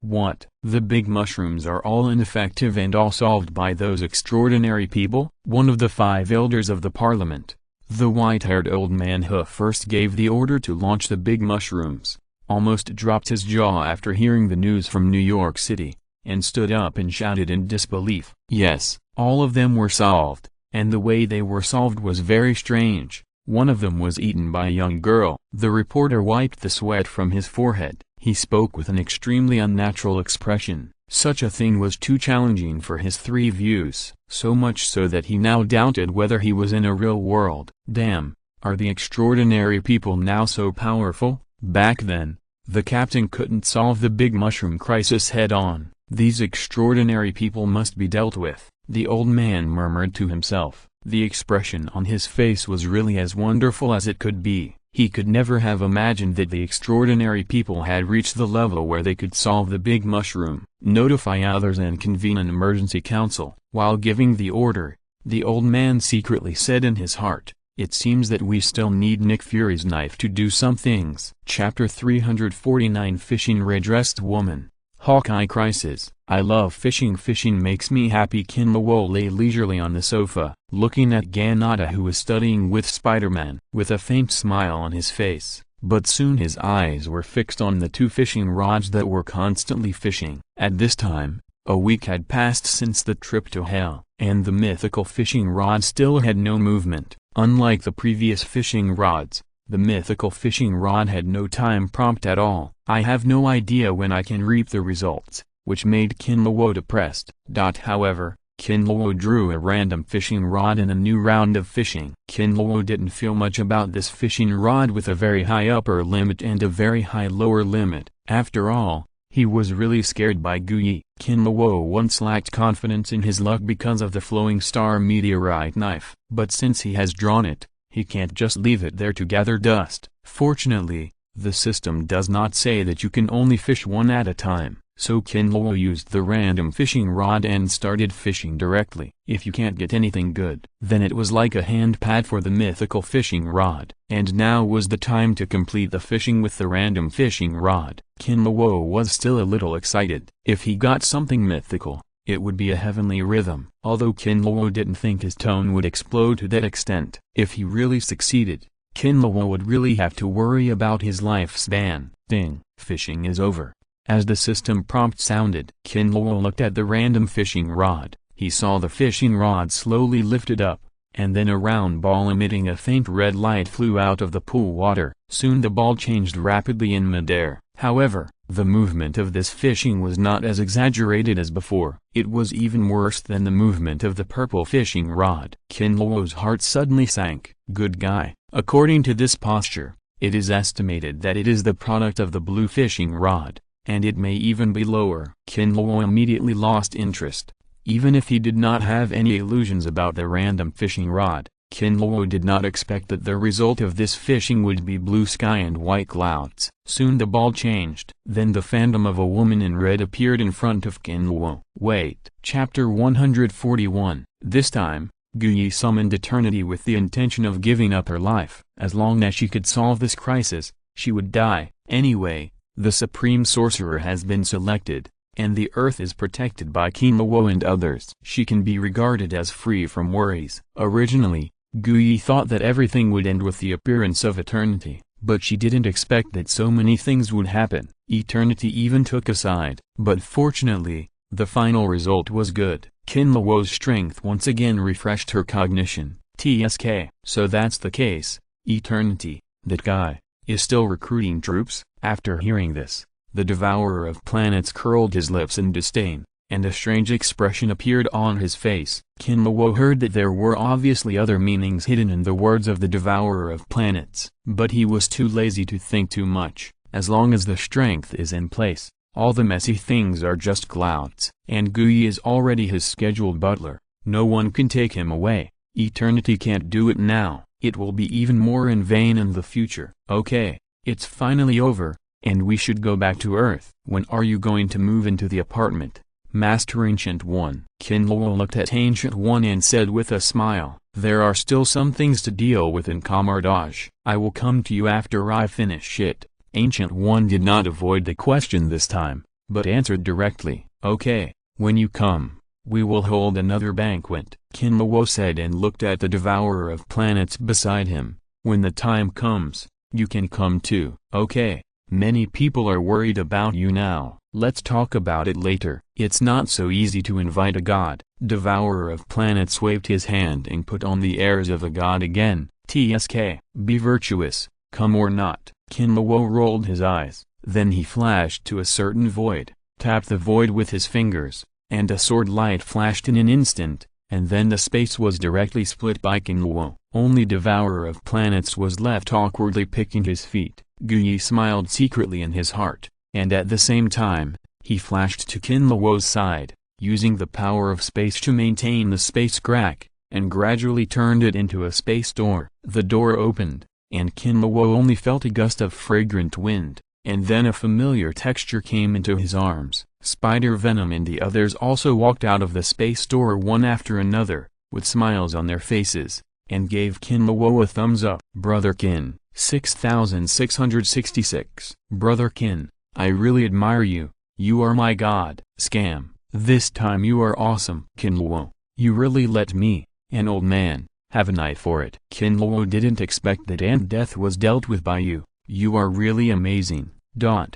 What? The big mushrooms are all ineffective and all solved by those extraordinary people? One of the 5 elders of the parliament, the white-haired old man who first gave the order to launch the big mushrooms, almost dropped his jaw after hearing the news from New York City, and stood up and shouted in disbelief. Yes, all of them were solved, and the way they were solved was very strange. One of them was eaten by a young girl. The reporter wiped the sweat from his forehead. He spoke with an extremely unnatural expression. Such a thing was too challenging for his 3 views, so much so that he now doubted whether he was in a real world. Damn, are the extraordinary people now so powerful? Back then, the captain couldn't solve the big mushroom crisis head-on. These extraordinary people must be dealt with, the old man murmured to himself. The expression on his face was really as wonderful as it could be. He could never have imagined that the extraordinary people had reached the level where they could solve the big mushroom, notify others and convene an emergency council. While giving the order, the old man secretly said in his heart, "It seems that we still need Nick Fury's knife to do some things." Chapter 349 Fishing Red-Dressed Woman. Hawkeye Crisis. I love fishing. Fishing makes me happy. Kinlawo lay leisurely on the sofa, looking at Ganada, who was studying with Spider-Man, with a faint smile on his face, but soon his eyes were fixed on the two fishing rods that were constantly fishing. At this time, a week had passed since the trip to Hell, and the mythical fishing rod still had no movement. Unlike the previous fishing rods, the mythical fishing rod had no time prompt at all. I have no idea when I can reap the results, which made Kinlawo depressed. However, Kinlawo drew a random fishing rod in a new round of fishing. Kinlawo didn't feel much about this fishing rod with a very high upper limit and a very high lower limit. After all, he was really scared by Guyi. Kinlawo once lacked confidence in his luck because of the flowing star meteorite knife, but since he has drawn it, he can't just leave it there to gather dust. Fortunately, the system does not say that you can only fish one at a time, so Kinlawo used the random fishing rod and started fishing directly. If you can't get anything good, then it was like a hand pad for the mythical fishing rod. And now was the time to complete the fishing with the random fishing rod. Kinlawo was still a little excited. If he got something mythical, it would be a heavenly rhythm. Although Kinlawo didn't think his tone would explode to that extent. If he really succeeded, Kinlawo would really have to worry about his lifespan. Ding! Fishing is over. As the system prompt sounded, Kinlawo looked at the random fishing rod. He saw the fishing rod slowly lifted up, and then a round ball emitting a faint red light flew out of the pool water. Soon the ball changed rapidly in midair. However, the movement of this fishing was not as exaggerated as before. It was even worse than the movement of the purple fishing rod. Kinlawo's heart suddenly sank. Good guy. According to this posture, it is estimated that it is the product of the blue fishing rod, and it may even be lower. Kinlawo immediately lost interest. Even if he did not have any illusions about the random fishing rod, Kinlawo did not expect that the result of this fishing would be blue sky and white clouds. Soon the ball changed. Then the phantom of a woman in red appeared in front of Kinlawo. Wait. Chapter 141. This time, Guyi summoned Eternity with the intention of giving up her life. As long as she could solve this crisis, she would die. Anyway, the Supreme Sorcerer has been selected, and the Earth is protected by Kinlawo and others. She can be regarded as free from worries. Originally, Guyi thought that everything would end with the appearance of Eternity, but she didn't expect that so many things would happen. Eternity even took a side. But fortunately, the final result was good. Kinlawo's strength once again refreshed her cognition. TSK. So that's the case. Eternity, that guy, is still recruiting troops? After hearing this, the Devourer of Planets curled his lips in disdain, and a strange expression appeared on his face. Kinlawo heard that there were obviously other meanings hidden in the words of the Devourer of Planets, but he was too lazy to think too much. As long as the strength is in place, all the messy things are just clouds. And Guyi is already his scheduled butler. No one can take him away. Eternity can't do it now. It will be even more in vain in the future. Okay, it's finally over, and we should go back to Earth. When are you going to move into the apartment, Master Ancient One? Kinlawo looked at Ancient One and said with a smile, there are still some things to deal with in Kamardage. I will come to you after I finish it. Ancient One did not avoid the question this time, but answered directly, okay, when you come, we will hold another banquet. Kinlawo said and looked at the Devourer of Planets beside him. When the time comes, you can come too. Okay, many people are worried about you now. Let's talk about it later. It's not so easy to invite a god. Devourer of Planets waved his hand and put on the airs of a god again. TSK. Be virtuous, come or not. Kinlawo rolled his eyes. Then he flashed to a certain void, tapped the void with his fingers, and a sword light flashed in an instant, and then the space was directly split by Kinlawo. Only Devourer of Planets was left awkwardly picking his feet. Guyi smiled secretly in his heart, and at the same time, he flashed to Kinlawo's side, using the power of space to maintain the space crack, and gradually turned it into a space door. The door opened, and Kinluo only felt a gust of fragrant wind, and then a familiar texture came into his arms. Spider Venom and the others also walked out of the space door one after another, with smiles on their faces, and gave Kinluo a thumbs up. Brother Kin, 6666. Brother Kin, I really admire you. You are my god. Scam, this time you are awesome. Kinluo, you really let me, an old man, have an eye for it. Kinluo didn't expect that and death was dealt with by you. You are really amazing. Ha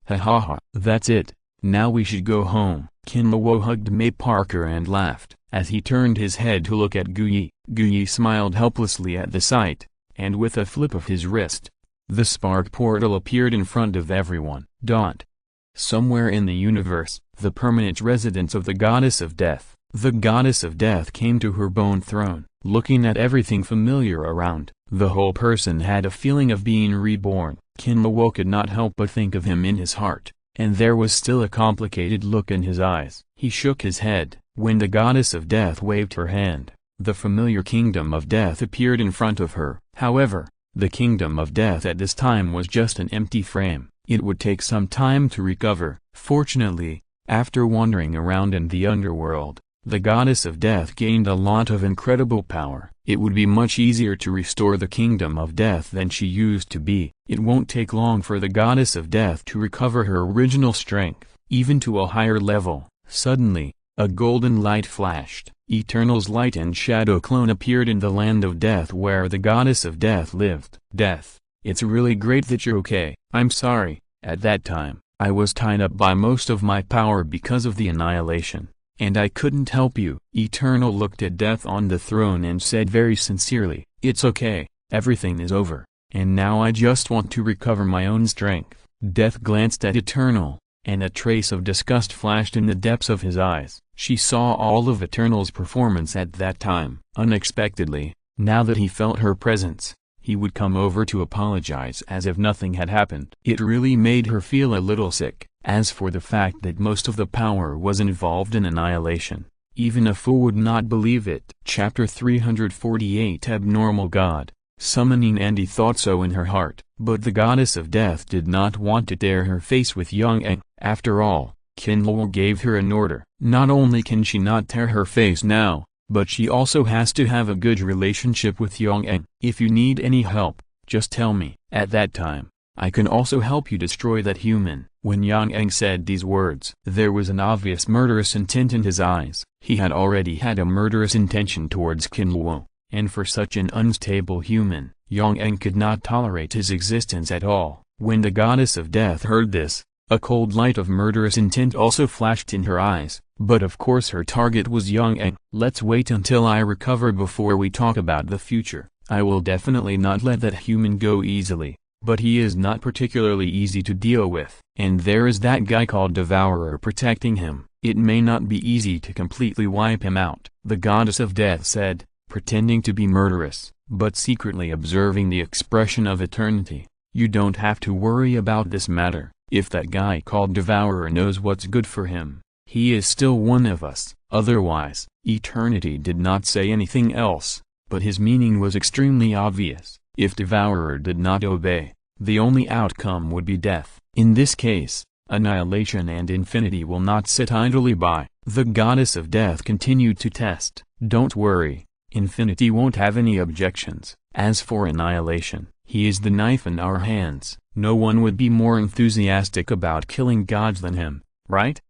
ha ha. That's it. Now we should go home. Kinluo hugged May Parker and laughed. As he turned his head to look at Guyi, Guyi smiled helplessly at the sight, and with a flip of his wrist, the spark portal appeared in front of everyone. Somewhere in the universe, the permanent residence of the Goddess of Death. The Goddess of Death came to her bone throne. Looking at everything familiar around, the whole person had a feeling of being reborn. Kinluo could not help but think of him in his heart, and there was still a complicated look in his eyes. He shook his head. When the Goddess of Death waved her hand, the familiar Kingdom of Death appeared in front of her. However, the Kingdom of Death at this time was just an empty frame. It would take some time to recover. Fortunately, after wandering around in the underworld, the Goddess of Death gained a lot of incredible power. It would be much easier to restore the Kingdom of Death than she used to be. It won't take long for the Goddess of Death to recover her original strength, even to a higher level. Suddenly, a golden light flashed. Eternal's light and shadow clone appeared in the land of death where the Goddess of Death lived. Death, it's really great that you're okay. I'm sorry, at that time, I was tied up by most of my power because of the annihilation, and I couldn't help you. Eternal looked at Death on the throne and said very sincerely, it's okay, everything is over, and now I just want to recover my own strength. Death glanced at Eternal, and a trace of disgust flashed in the depths of his eyes. She saw all of Eternal's performance at that time. Unexpectedly, now that he felt her presence, he would come over to apologize as if nothing had happened. It really made her feel a little sick. As for the fact that most of the power was involved in annihilation, even a fool would not believe it. Chapter 348 Abnormal God, summoning. Andy thought so in her heart, but the Goddess of Death did not want to tear her face with Yang Eng. After all, Kinluo gave her an order. Not only can she not tear her face now, but she also has to have a good relationship with Yang Eng. If you need any help, just tell me. At that time, I can also help you destroy that human. When Yang Eng said these words, there was an obvious murderous intent in his eyes. He had already had a murderous intention towards Kinluo, and for such an unstable human, Yang Eng could not tolerate his existence at all. When the Goddess of Death heard this, a cold light of murderous intent also flashed in her eyes, but of course her target was Yang Eng. Let's wait until I recover before we talk about the future. I will definitely not let that human go easily, but he is not particularly easy to deal with. And there is that guy called Devourer protecting him. It may not be easy to completely wipe him out, the Goddess of Death said, pretending to be murderous, but secretly observing the expression of eternity. You don't have to worry about this matter. If that guy called Devourer knows what's good for him, he is still one of us. Otherwise, Eternity did not say anything else, but his meaning was extremely obvious. If Devourer did not obey, the only outcome would be death. In this case, annihilation and infinity will not sit idly by. The Goddess of Death continued to test. Don't worry, infinity won't have any objections. As for annihilation, he is the knife in our hands. No one would be more enthusiastic about killing gods than him, right?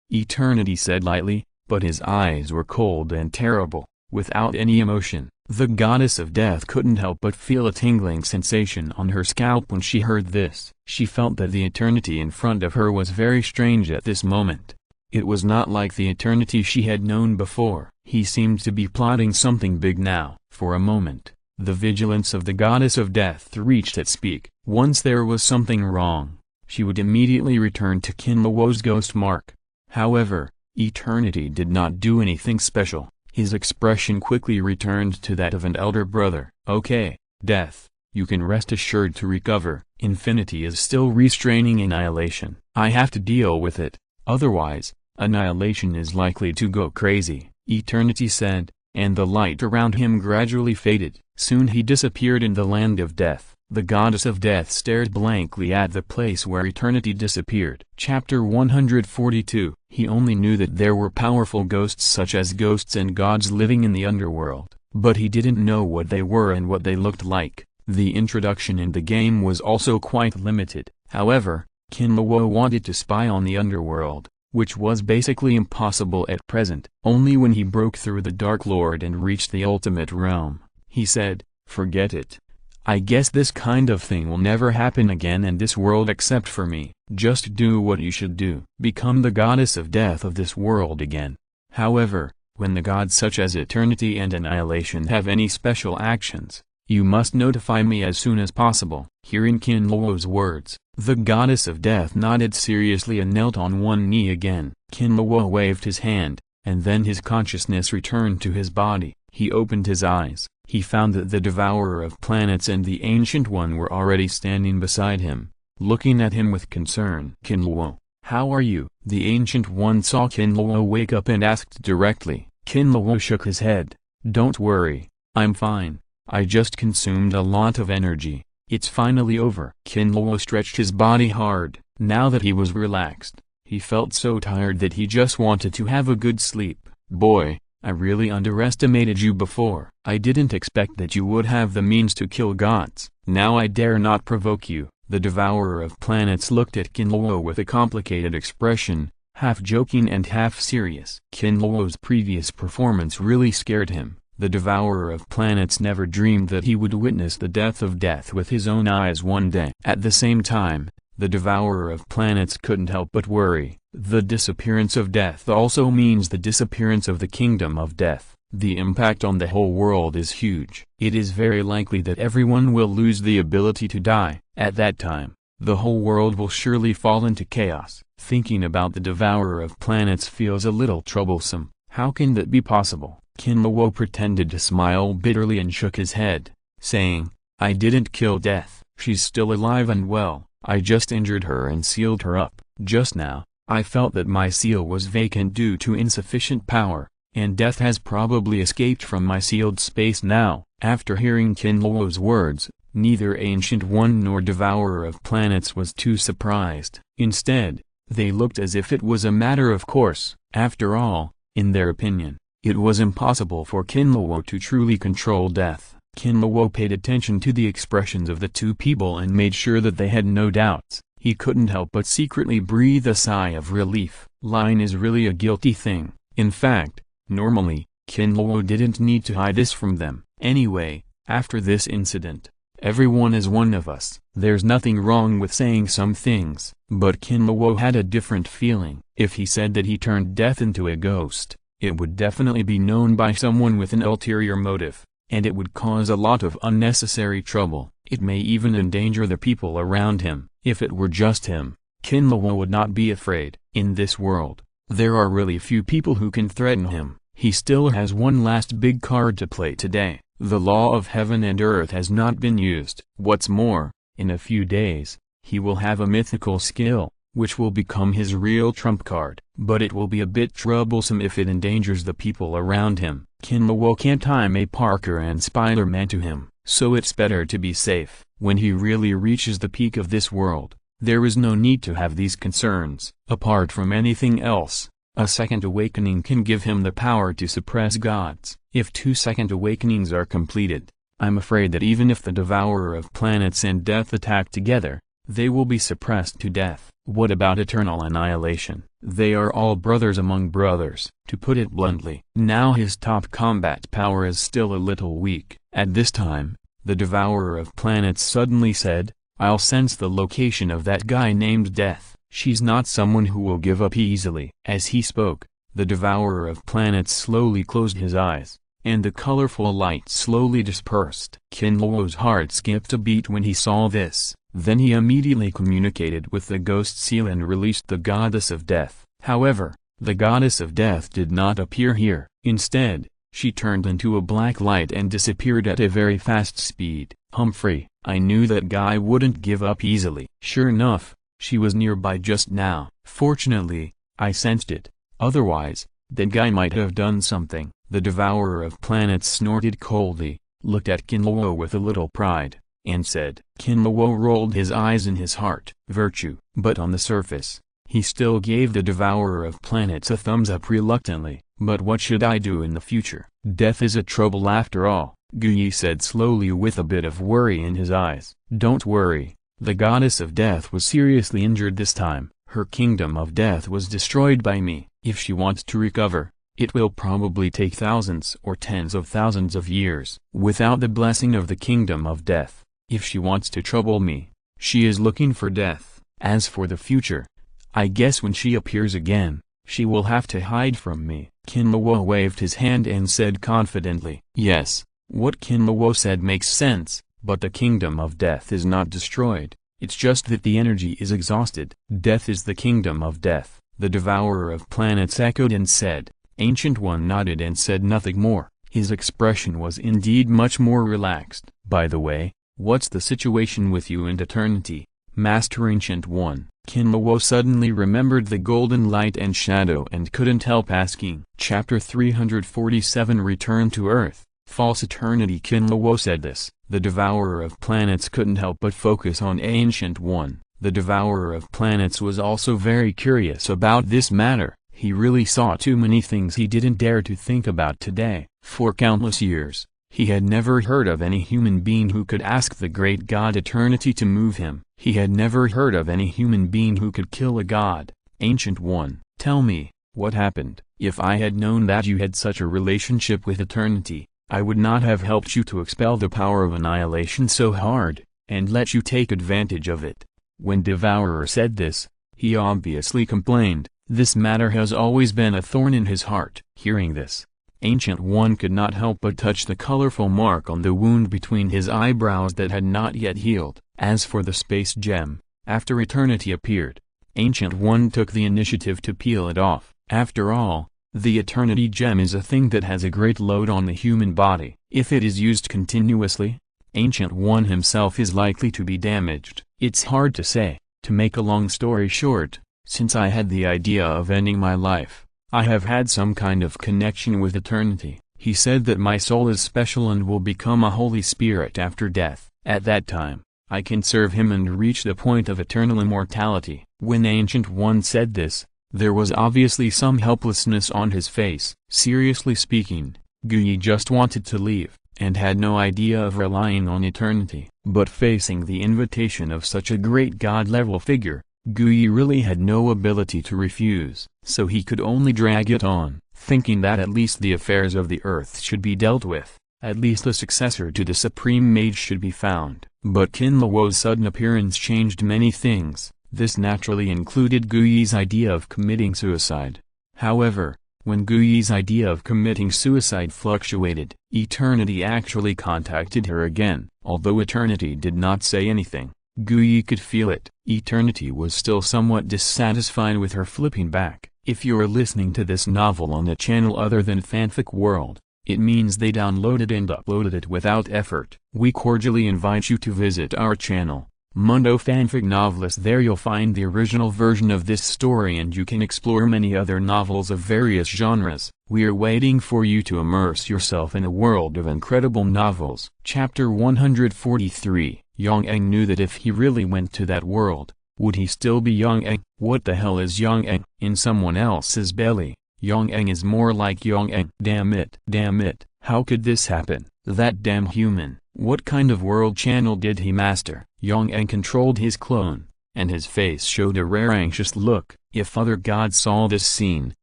Eternity said lightly, but his eyes were cold and terrible, without any emotion. The Goddess of Death couldn't help but feel a tingling sensation on her scalp when she heard this. She felt that the eternity in front of her was very strange at this moment. It was not like the eternity she had known before. He seemed to be plotting something big now. For a moment, the vigilance of the Goddess of Death reached its peak. Once there was something wrong, she would immediately return to Kinluo's ghost mark. However, Eternity did not do anything special. His expression quickly returned to that of an elder brother. Okay, Death, you can rest assured to recover. Infinity is still restraining annihilation. I have to deal with it, otherwise, annihilation is likely to go crazy, Eternity said, and the light around him gradually faded. Soon he disappeared in the land of death. The goddess of death stared blankly at the place where eternity disappeared. Chapter 142. He only knew that there were powerful ghosts such as ghosts and gods living in the underworld, but he didn't know what they were and what they looked like. The introduction in the game was also quite limited. However, Kinluo wanted to spy on the underworld, which was basically impossible at present. Only when he broke through the Dark Lord and reached the ultimate realm, he said, "Forget it. I guess this kind of thing will never happen again in this world except for me. Just do what you should do. Become the goddess of death of this world again. However, when the gods such as eternity and annihilation have any special actions, you must notify me as soon as possible." Hearing Kinluo's words, the goddess of death nodded seriously and knelt on one knee again. Kinluo waved his hand, and then his consciousness returned to his body. He opened his eyes. He found that the devourer of planets and the Ancient One were already standing beside him, looking at him with concern. "Kinluo, how are you?" The Ancient One saw Kinluo wake up and asked directly. Kinluo shook his head. "Don't worry, I'm fine. I just consumed a lot of energy. It's finally over." Kinluo stretched his body hard. Now that he was relaxed, he felt so tired that he just wanted to have a good sleep. "Boy, I really underestimated you before. I didn't expect that you would have the means to kill gods. Now I dare not provoke you." The devourer of planets looked at Kinluo with a complicated expression, half joking and half serious. Kinluo's previous performance really scared him. The devourer of planets never dreamed that he would witness the death of death with his own eyes one day. At the same time, the devourer of planets couldn't help but worry. The disappearance of death also means the disappearance of the kingdom of death. The impact on the whole world is huge. It is very likely that everyone will lose the ability to die. At that time, the whole world will surely fall into chaos. Thinking about the devourer of planets feels a little troublesome. How can that be possible? Kinluo pretended to smile bitterly and shook his head, saying, "I didn't kill death. She's still alive and well. I just injured her and sealed her up. Just now, I felt that my seal was vacant due to insufficient power, and death has probably escaped from my sealed space now." After hearing Kinluo's words, neither Ancient One nor Devourer of Planets was too surprised. Instead, they looked as if it was a matter of course. After all, in their opinion, it was impossible for Kinluo to truly control death. Kinluo paid attention to the expressions of the two people and made sure that they had no doubts. He couldn't help but secretly breathe a sigh of relief. Lying is really a guilty thing. In fact, normally, Kinluo didn't need to hide this from them. Anyway, after this incident, everyone is one of us. There's nothing wrong with saying some things. But Kinluo had a different feeling. If he said that he turned death into a ghost, it would definitely be known by someone with an ulterior motive, and it would cause a lot of unnecessary trouble. It may even endanger the people around him. If it were just him, Kinluo would not be afraid. In this world, there are really few people who can threaten him. He still has one last big card to play today. The law of heaven and earth has not been used. What's more, in a few days, he will have a mythical skill, which will become his real trump card. But it will be a bit troublesome if it endangers the people around him. Kinluo can't tie May Parker and Spider-Man to him, so it's better to be safe. When he really reaches the peak of this world, there is no need to have these concerns. Apart from anything else, a second awakening can give him the power to suppress gods. If 2 second awakenings are completed, I'm afraid that even if the Devourer of Planets and Death attack together, they will be suppressed to death. What about eternal annihilation? They are all brothers among brothers. To put it bluntly, now his top combat power is still a little weak. At this time, the Devourer of Planets suddenly said, "I'll sense the location of that guy named Death. She's not someone who will give up easily." As he spoke, the Devourer of Planets slowly closed his eyes, and the colorful light slowly dispersed. Kinluo's heart skipped a beat when he saw this. Then he immediately communicated with the Ghost Seal and released the Goddess of Death. However, the Goddess of Death did not appear here. Instead, she turned into a black light and disappeared at a very fast speed. "Humphrey, I knew that guy wouldn't give up easily." Sure enough, she was nearby just now. "Fortunately, I sensed it. Otherwise, that guy might have done something." The Devourer of Planets snorted coldly. looked at Kinluo with a little pride, and said. Kinluo rolled his eyes in his heart. Virtue. But on the surface, he still gave the devourer of planets a thumbs up reluctantly. But what should I do in the future? Death is a trouble after all, Guyi said slowly with a bit of worry in his eyes. Don't worry, the goddess of death was seriously injured this time. Her kingdom of death was destroyed by me. If she wants to recover, it will probably take thousands or tens of thousands of years. Without the blessing of the kingdom of death, if she wants to trouble me, she is looking for death. As for the future, I guess when she appears again, she will have to hide from me. Kinluo waved his hand and said confidently. Yes, what Kinluo said makes sense, but the kingdom of death is not destroyed, it's just that the energy is exhausted. Death is the kingdom of death, the devourer of planets echoed and said. Ancient One nodded and said nothing more. His expression was indeed much more relaxed. By the way, what's the situation with you and eternity, Master Ancient One? Kinluo suddenly remembered the golden light and shadow and couldn't help asking. Chapter 347 Return to Earth, False Eternity. Kinluo said this. The devourer of planets couldn't help but focus on Ancient One. The devourer of planets was also very curious about this matter. He really saw too many things he didn't dare to think about today. For countless years, he had never heard of any human being who could ask the great god Eternity to move him. He had never heard of any human being who could kill a god. Ancient One, tell me, what happened? If I had known that you had such a relationship with Eternity, I would not have helped you to expel the power of annihilation so hard, and let you take advantage of it. When Devourer said this, he obviously complained. This matter has always been a thorn in his heart. Hearing this, Ancient One could not help but touch the colorful mark on the wound between his eyebrows that had not yet healed. As for the space gem, after Eternity appeared, Ancient One took the initiative to peel it off. After all, the Eternity gem is a thing that has a great load on the human body. If it is used continuously, Ancient One himself is likely to be damaged. It's hard to say. To make a long story short, since I had the idea of ending my life, I have had some kind of connection with Eternity. He said that my soul is special and will become a holy spirit after death. At that time, I can serve him and reach the point of eternal immortality. When Ancient One said this, there was obviously some helplessness on his face. Seriously speaking, Guyi just wanted to leave, and had no idea of relying on Eternity. But facing the invitation of such a great god-level figure, Guyi really had no ability to refuse, so he could only drag it on, thinking that at least the affairs of the earth should be dealt with, at least a successor to the Supreme Mage should be found. But Kinluo's sudden appearance changed many things. This naturally included Guyi's idea of committing suicide. However, when Guyi's idea of committing suicide fluctuated, Eternity actually contacted her again. Although Eternity did not say anything, Guyi could feel it. Eternity was still somewhat dissatisfied with her flipping back. If you're listening to this novel on a channel other than Fanfic World, it means they downloaded and uploaded it without effort. We cordially invite you to visit our channel, Mundo Fanfic Novelist. There you'll find the original version of this story and you can explore many other novels of various genres. We're waiting for you to immerse yourself in a world of incredible novels. Chapter 143. Yang knew that if he really went to that world, would he still be Yang? What the hell is Yang? In someone else's belly, Yang is more like Yang. Damn it, how could this happen? That damn human. What kind of world channel did he master? Yang controlled his clone, and his face showed a rare anxious look. If other gods saw this scene,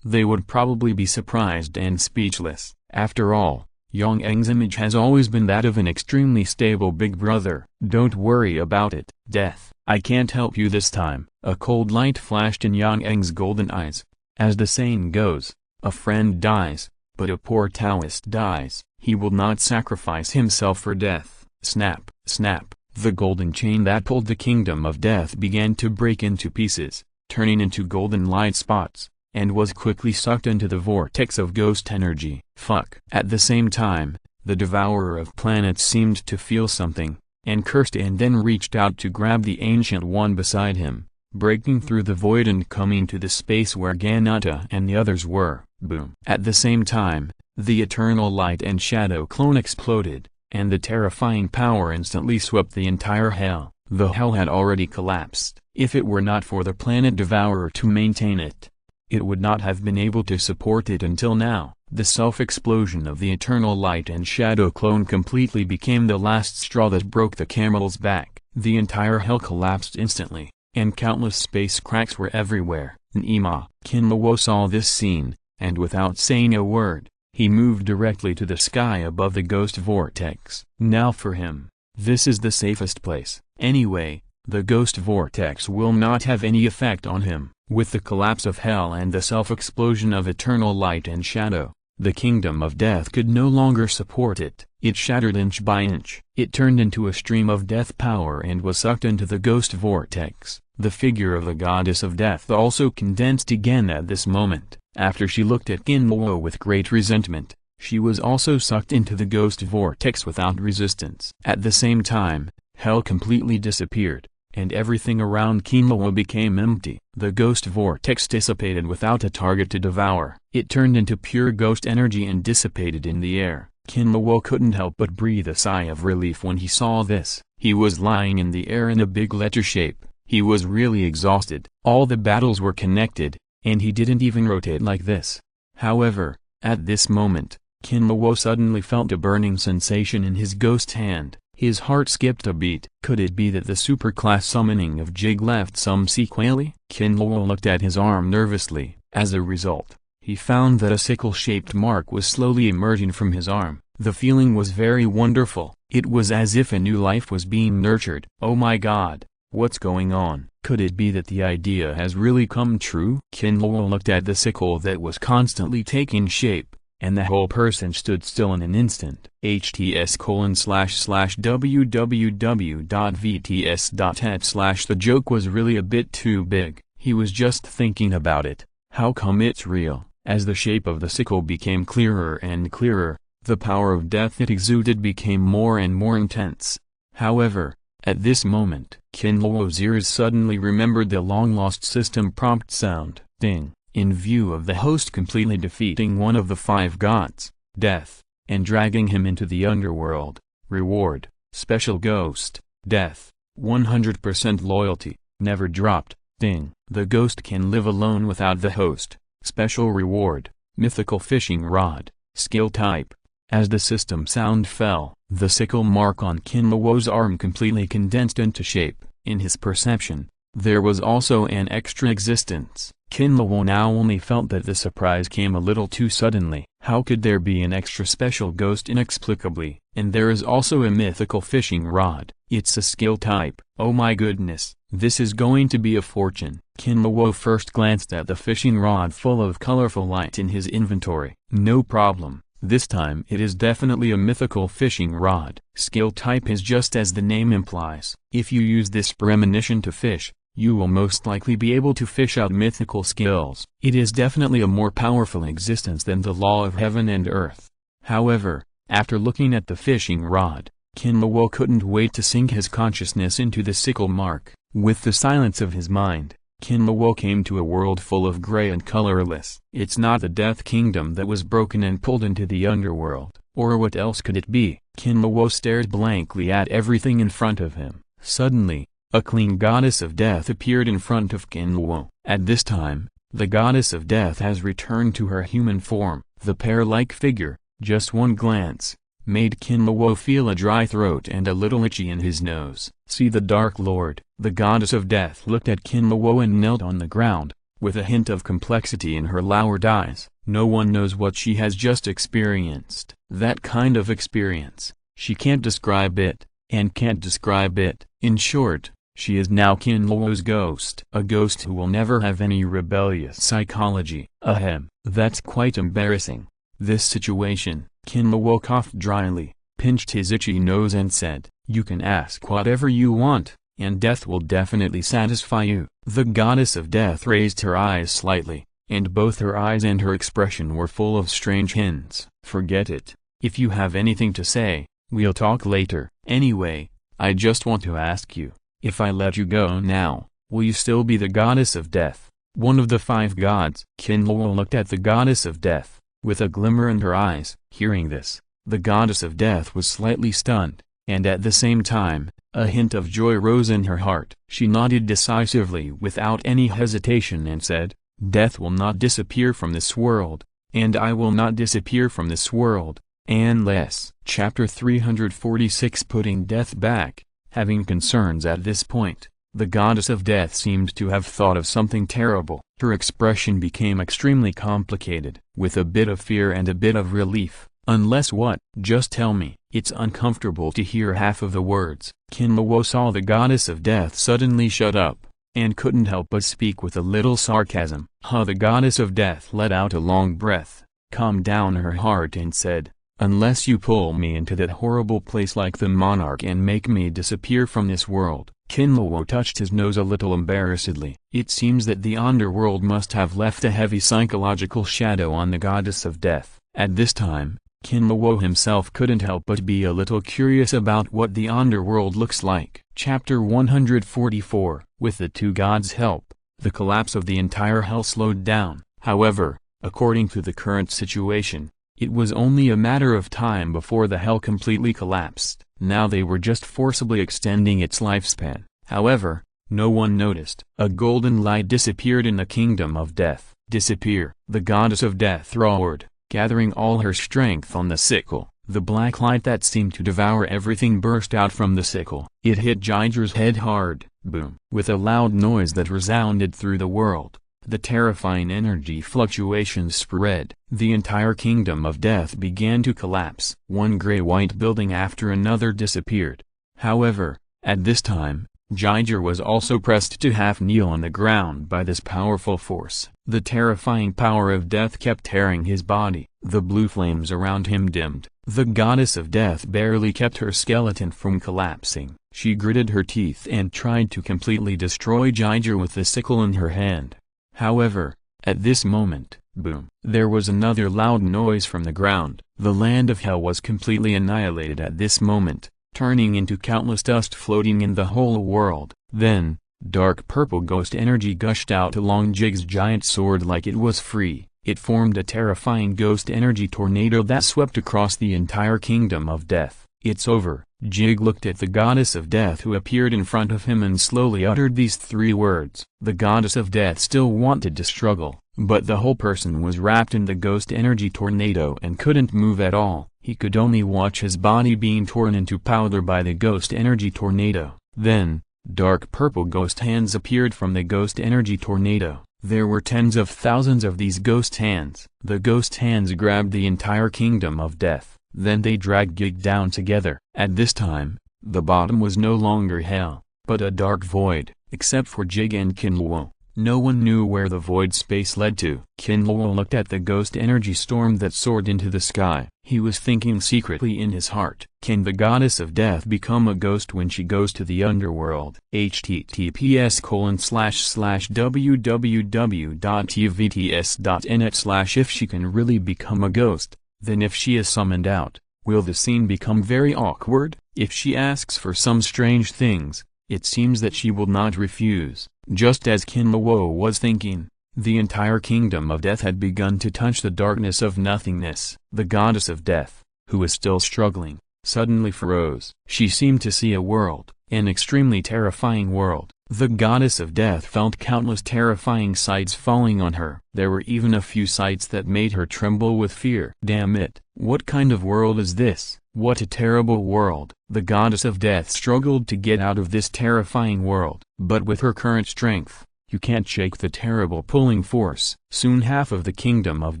they would probably be surprised and speechless. After all, Yang's image has always been that of an extremely stable big brother. Don't worry about it, Death. I can't help you this time. A cold light flashed in Yang's golden eyes. As the saying goes, a friend dies, but a poor Taoist dies. He will not sacrifice himself for death. Snap, snap. The golden chain that pulled the kingdom of death began to break into pieces, turning into golden light spots, and was quickly sucked into the vortex of ghost energy. Fuck. At the same time, the devourer of planets seemed to feel something, and cursed and then reached out to grab the Ancient One beside him, breaking through the void and coming to the space where Ganata and the others were. Boom. At the same time, the eternal light and shadow clone exploded, and the terrifying power instantly swept the entire hell. The hell had already collapsed. If it were not for the planet devourer to maintain it, it would not have been able to support it until now. The self-explosion of the eternal light and shadow clone completely became the last straw that broke the camel's back. The entire hell collapsed instantly, and countless space cracks were everywhere. Kinluo saw this scene, and without saying a word, he moved directly to the sky above the ghost vortex. Now for him, this is the safest place. Anyway, the ghost vortex will not have any effect on him. With the collapse of hell and the self-explosion of eternal light and shadow, the kingdom of death could no longer support it. It shattered inch by inch. It turned into a stream of death power and was sucked into the ghost vortex. The figure of the goddess of death also condensed again at this moment. After she looked at Kinluo with great resentment, she was also sucked into the ghost vortex without resistance. At the same time, hell completely disappeared, and everything around Kinluo became empty. The ghost vortex dissipated without a target to devour. It turned into pure ghost energy and dissipated in the air. Kinluo couldn't help but breathe a sigh of relief when he saw this. He was lying in the air in a big letter shape. He was really exhausted. All the battles were connected, and he didn't even rotate like this. However, at this moment, Kinluo suddenly felt a burning sensation in his ghost hand. His heart skipped a beat. Could it be that the superclass summoning of Jig left some sequelae? Kinluo looked at his arm nervously. As a result, he found that a sickle-shaped mark was slowly emerging from his arm. The feeling was very wonderful. It was as if a new life was being nurtured. Oh my god, what's going on? Could it be that the idea has really come true? Kinluo looked at the sickle that was constantly taking shape, and the whole person stood still in an instant. hts://www.vts.net/ The joke was really a bit too big. He was just thinking about it. How come it's real? As the shape of the sickle became clearer and clearer, the power of death it exuded became more and more intense. However, at this moment, Kinluo's ears suddenly remembered the long-lost system prompt sound. Ding. In view of the host completely defeating one of the 5 gods, death, and dragging him into the underworld. Reward: Special Ghost, Death, 100% loyalty, never dropped. Ding. The ghost can live alone without the host. Special reward: Mythical Fishing Rod, Skill Type. As the system sound fell, the sickle mark on Kinluo's arm completely condensed into shape. In his perception, there was also an extra existence. Kinluo now only felt that the surprise came a little too suddenly. How could there be an extra special ghost inexplicably? And there is also a mythical fishing rod. It's a skill type. Oh my goodness, this is going to be a fortune. Kinluo first glanced at the fishing rod full of colorful light in his inventory. No problem. This time it is definitely a mythical fishing rod. Skill type is just as the name implies. If you use this premonition to fish, you will most likely be able to fish out mythical skills. It is definitely a more powerful existence than the law of heaven and earth. However, after looking at the fishing rod, Kinluo couldn't wait to sink his consciousness into the sickle mark. With the silence of his mind, Kinluo came to a world full of gray and colorless. It's not the Death Kingdom that was broken and pulled into the underworld. Or what else could it be? Kinluo stared blankly at everything in front of him. Suddenly, a clean goddess of death appeared in front of Kinluo. At this time, the goddess of death has returned to her human form. The pear-like figure, just one glance, made Kinluo feel a dry throat and a little itchy in his nose. See the Dark Lord. The goddess of death looked at Kinluo and knelt on the ground, with a hint of complexity in her lowered eyes. No one knows what she has just experienced. That kind of experience, she can't describe it, and can't describe it. In short, she is now Kinluo's ghost. A ghost who will never have any rebellious psychology. Ahem. That's quite embarrassing. This situation. Kinluo coughed dryly, pinched his itchy nose and said, "You can ask whatever you want, and death will definitely satisfy you." The goddess of death raised her eyes slightly, and both her eyes and her expression were full of strange hints. "Forget it. If you have anything to say, we'll talk later. Anyway, I just want to ask you, if I let you go now, will you still be the goddess of death, one of the 5 gods?" Kinluo looked at the goddess of death, with a glimmer in her eyes. Hearing this, The goddess of death was slightly stunned, and at the same time, a hint of joy rose in her heart. She nodded decisively without any hesitation and said, "Death will not disappear from this world, and I will not disappear from this world, unless." Chapter 346 Putting Death Back. Having concerns at this point, the goddess of death seemed to have thought of something terrible. Her expression became extremely complicated, with a bit of fear and a bit of relief. "Unless what? Just tell me." It's uncomfortable to hear half of the words. Kinluo saw the goddess of death suddenly shut up, and couldn't help but speak with a little sarcasm. The goddess of death let out a long breath, calmed down her heart and said, "Unless you pull me into that horrible place like the monarch and make me disappear from this world." Kinluo touched his nose a little embarrassedly. It seems that the underworld must have left a heavy psychological shadow on the goddess of death. At this time, Kinluo himself couldn't help but be a little curious about what the underworld looks like. Chapter 144 With the two gods' help, the collapse of the entire hell slowed down. However, according to the current situation, it was only a matter of time before the hell completely collapsed. Now they were just forcibly extending its lifespan. However, no one noticed. A golden light disappeared in the kingdom of death. "Disappear!" the goddess of death roared, gathering all her strength on the sickle. The black light that seemed to devour everything burst out from the sickle. It hit Jiger's head hard, boom. With a loud noise that resounded through the world, the terrifying energy fluctuations spread. The entire kingdom of death began to collapse. One gray-white building after another disappeared. However, at this time, Jiger was also pressed to half kneel on the ground by this powerful force. The terrifying power of death kept tearing his body. The blue flames around him dimmed. The goddess of death barely kept her skeleton from collapsing. She gritted her teeth and tried to completely destroy Jiger with the sickle in her hand. However, at this moment, boom, there was another loud noise from the ground. The land of hell was completely annihilated at this moment, turning into countless dust floating in the whole world. Then, dark purple ghost energy gushed out along Jig's giant sword like it was free. It formed a terrifying ghost energy tornado that swept across the entire kingdom of death. "It's over." Jig looked at the goddess of death who appeared in front of him and slowly uttered these three words. The goddess of death still wanted to struggle, but the whole person was wrapped in the ghost energy tornado and couldn't move at all. He could only watch his body being torn into powder by the ghost energy tornado. Then, dark purple ghost hands appeared from the ghost energy tornado. There were tens of thousands of these ghost hands. The ghost hands grabbed the entire kingdom of death. Then they dragged Jig down together. At this time, the bottom was no longer hell, but a dark void. Except for Jig and Kinluo, no one knew where the void space led to. Kinluo looked at the ghost energy storm that soared into the sky. He was thinking secretly in his heart, can the goddess of death become a ghost when she goes to the underworld? https://www.tvts.net/ If she can really become a ghost, then if she is summoned out, will the scene become very awkward? If she asks for some strange things, it seems that she will not refuse. Just as Kinluo was thinking, the entire kingdom of death had begun to touch the darkness of nothingness. The goddess of death, who was still struggling, suddenly froze. She seemed to see a world, an extremely terrifying world. The goddess of death felt countless terrifying sights falling on her. There were even a few sights that made her tremble with fear. Damn it, what kind of world is this? What a terrible world. The goddess of death struggled to get out of this terrifying world. But with her current strength, you can't shake the terrible pulling force. Soon half of the kingdom of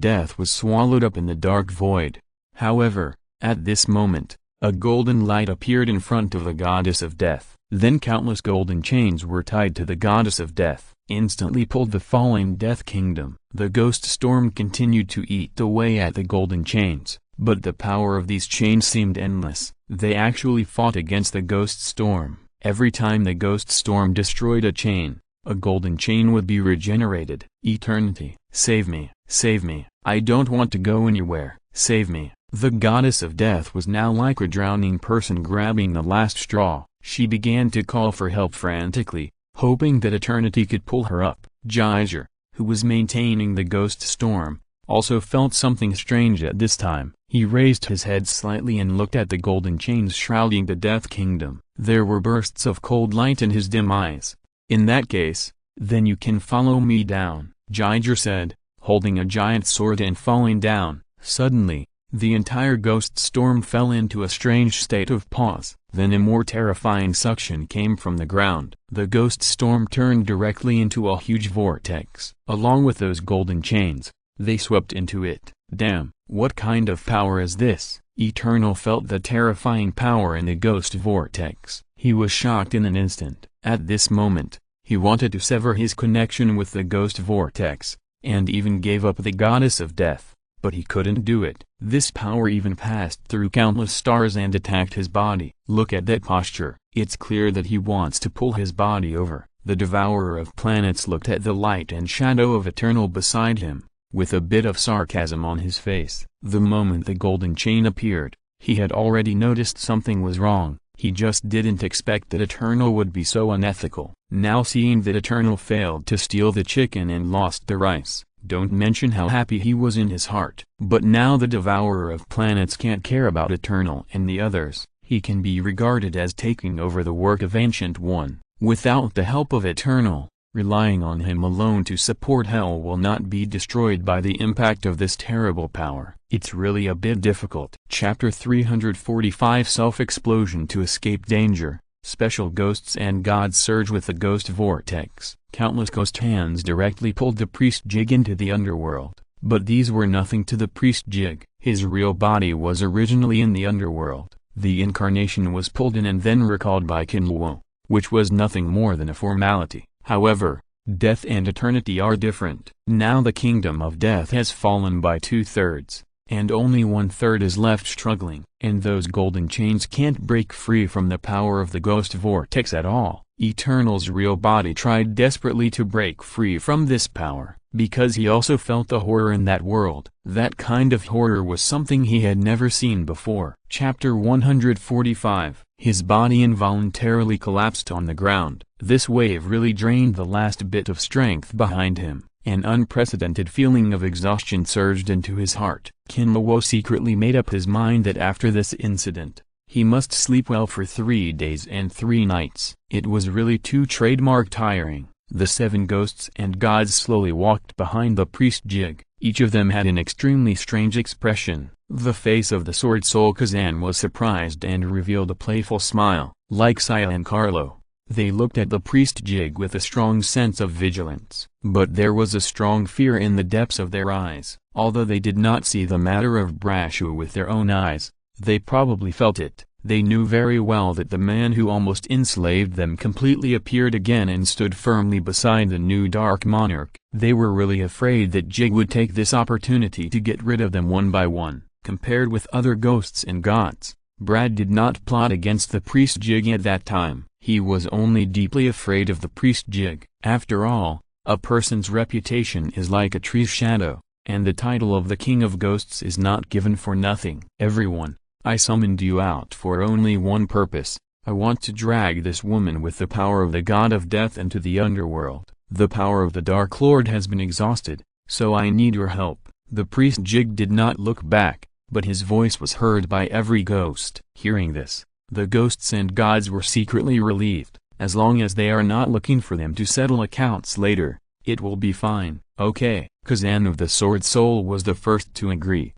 death was swallowed up in the dark void. However, at this moment, a golden light appeared in front of the goddess of death. Then countless golden chains were tied to the goddess of death, instantly pulled the falling death kingdom. The ghost storm continued to eat away at the golden chains, but the power of these chains seemed endless. They actually fought against the ghost storm. Every time the ghost storm destroyed a chain, a golden chain would be regenerated. Eternity, save me, I don't want to go anywhere, save me. The goddess of death was now like a drowning person grabbing the last straw. She began to call for help frantically, hoping that eternity could pull her up. Jiger, who was maintaining the ghost storm, also felt something strange at this time. He raised his head slightly and looked at the golden chains shrouding the Death Kingdom. There were bursts of cold light in his dim eyes. "In that case, then you can follow me down," Jiger said, holding a giant sword and falling down. Suddenly, the entire ghost storm fell into a strange state of pause. Then a more terrifying suction came from the ground. The ghost storm turned directly into a huge vortex. Along with those golden chains, they swept into it. "Damn, what kind of power is this?" Eternal felt the terrifying power in the ghost vortex. He was shocked in an instant. At this moment, he wanted to sever his connection with the ghost vortex, and even gave up the goddess of death. But he couldn't do it. This power even passed through countless stars and attacked his body. Look at that posture. It's clear that he wants to pull his body over. The devourer of planets looked at the light and shadow of Eternal beside him, with a bit of sarcasm on his face. The moment the golden chain appeared, he had already noticed something was wrong. He just didn't expect that Eternal would be so unethical. Now seeing that Eternal failed to steal the chicken and lost the rice, don't mention how happy he was in his heart. But now the devourer of planets can't care about Eternal and the others. He can be regarded as taking over the work of Ancient One. Without the help of Eternal, relying on him alone to support Hell will not be destroyed by the impact of this terrible power. It's really a bit difficult. Chapter 345 Self-Explosion to escape danger. Special ghosts and gods surge with the ghost vortex. Countless ghost hands directly pulled the priest Jig into the underworld. But these were nothing to the priest Jig. His real body was originally in the underworld. The incarnation was pulled in and then recalled by Kinluo, which was nothing more than a formality. However, death and eternity are different. Now the kingdom of death has fallen by 2/3. And only 1/3 is left struggling. And those golden chains can't break free from the power of the ghost vortex at all. Eternal's real body tried desperately to break free from this power, because he also felt the horror in that world. That kind of horror was something he had never seen before. Chapter 145. His body involuntarily collapsed on the ground. This wave really drained the last bit of strength behind him. An unprecedented feeling of exhaustion surged into his heart. Kinluo secretly made up his mind that after this incident, he must sleep well for 3 days and 3 nights. It was really too trademark tiring. The 7 ghosts and gods slowly walked behind the priest Jig. Each of them had an extremely strange expression. The face of the Sword Soul Kazan was surprised and revealed a playful smile. Like Saya and Carlo, they looked at the priest Jig with a strong sense of vigilance. But there was a strong fear in the depths of their eyes. Although they did not see the matter of Brashu with their own eyes, they probably felt it. They knew very well that the man who almost enslaved them completely appeared again and stood firmly beside the new Dark Monarch. They were really afraid that Jig would take this opportunity to get rid of them one by one. Compared with other ghosts and gods, Brad did not plot against the priest Jig at that time. He was only deeply afraid of the priest Jig. After all, a person's reputation is like a tree's shadow, and the title of the King of Ghosts is not given for nothing. "Everyone, I summoned you out for only one purpose. I want to drag this woman with the power of the god of death into the underworld. The power of the Dark Lord has been exhausted, so I need your help." The priest Jig did not look back, but his voice was heard by every ghost. Hearing this, the ghosts and gods were secretly relieved. As long as they are not looking for them to settle accounts later, it will be fine. "Okay." Kazan of the Sword Soul was the first to agree.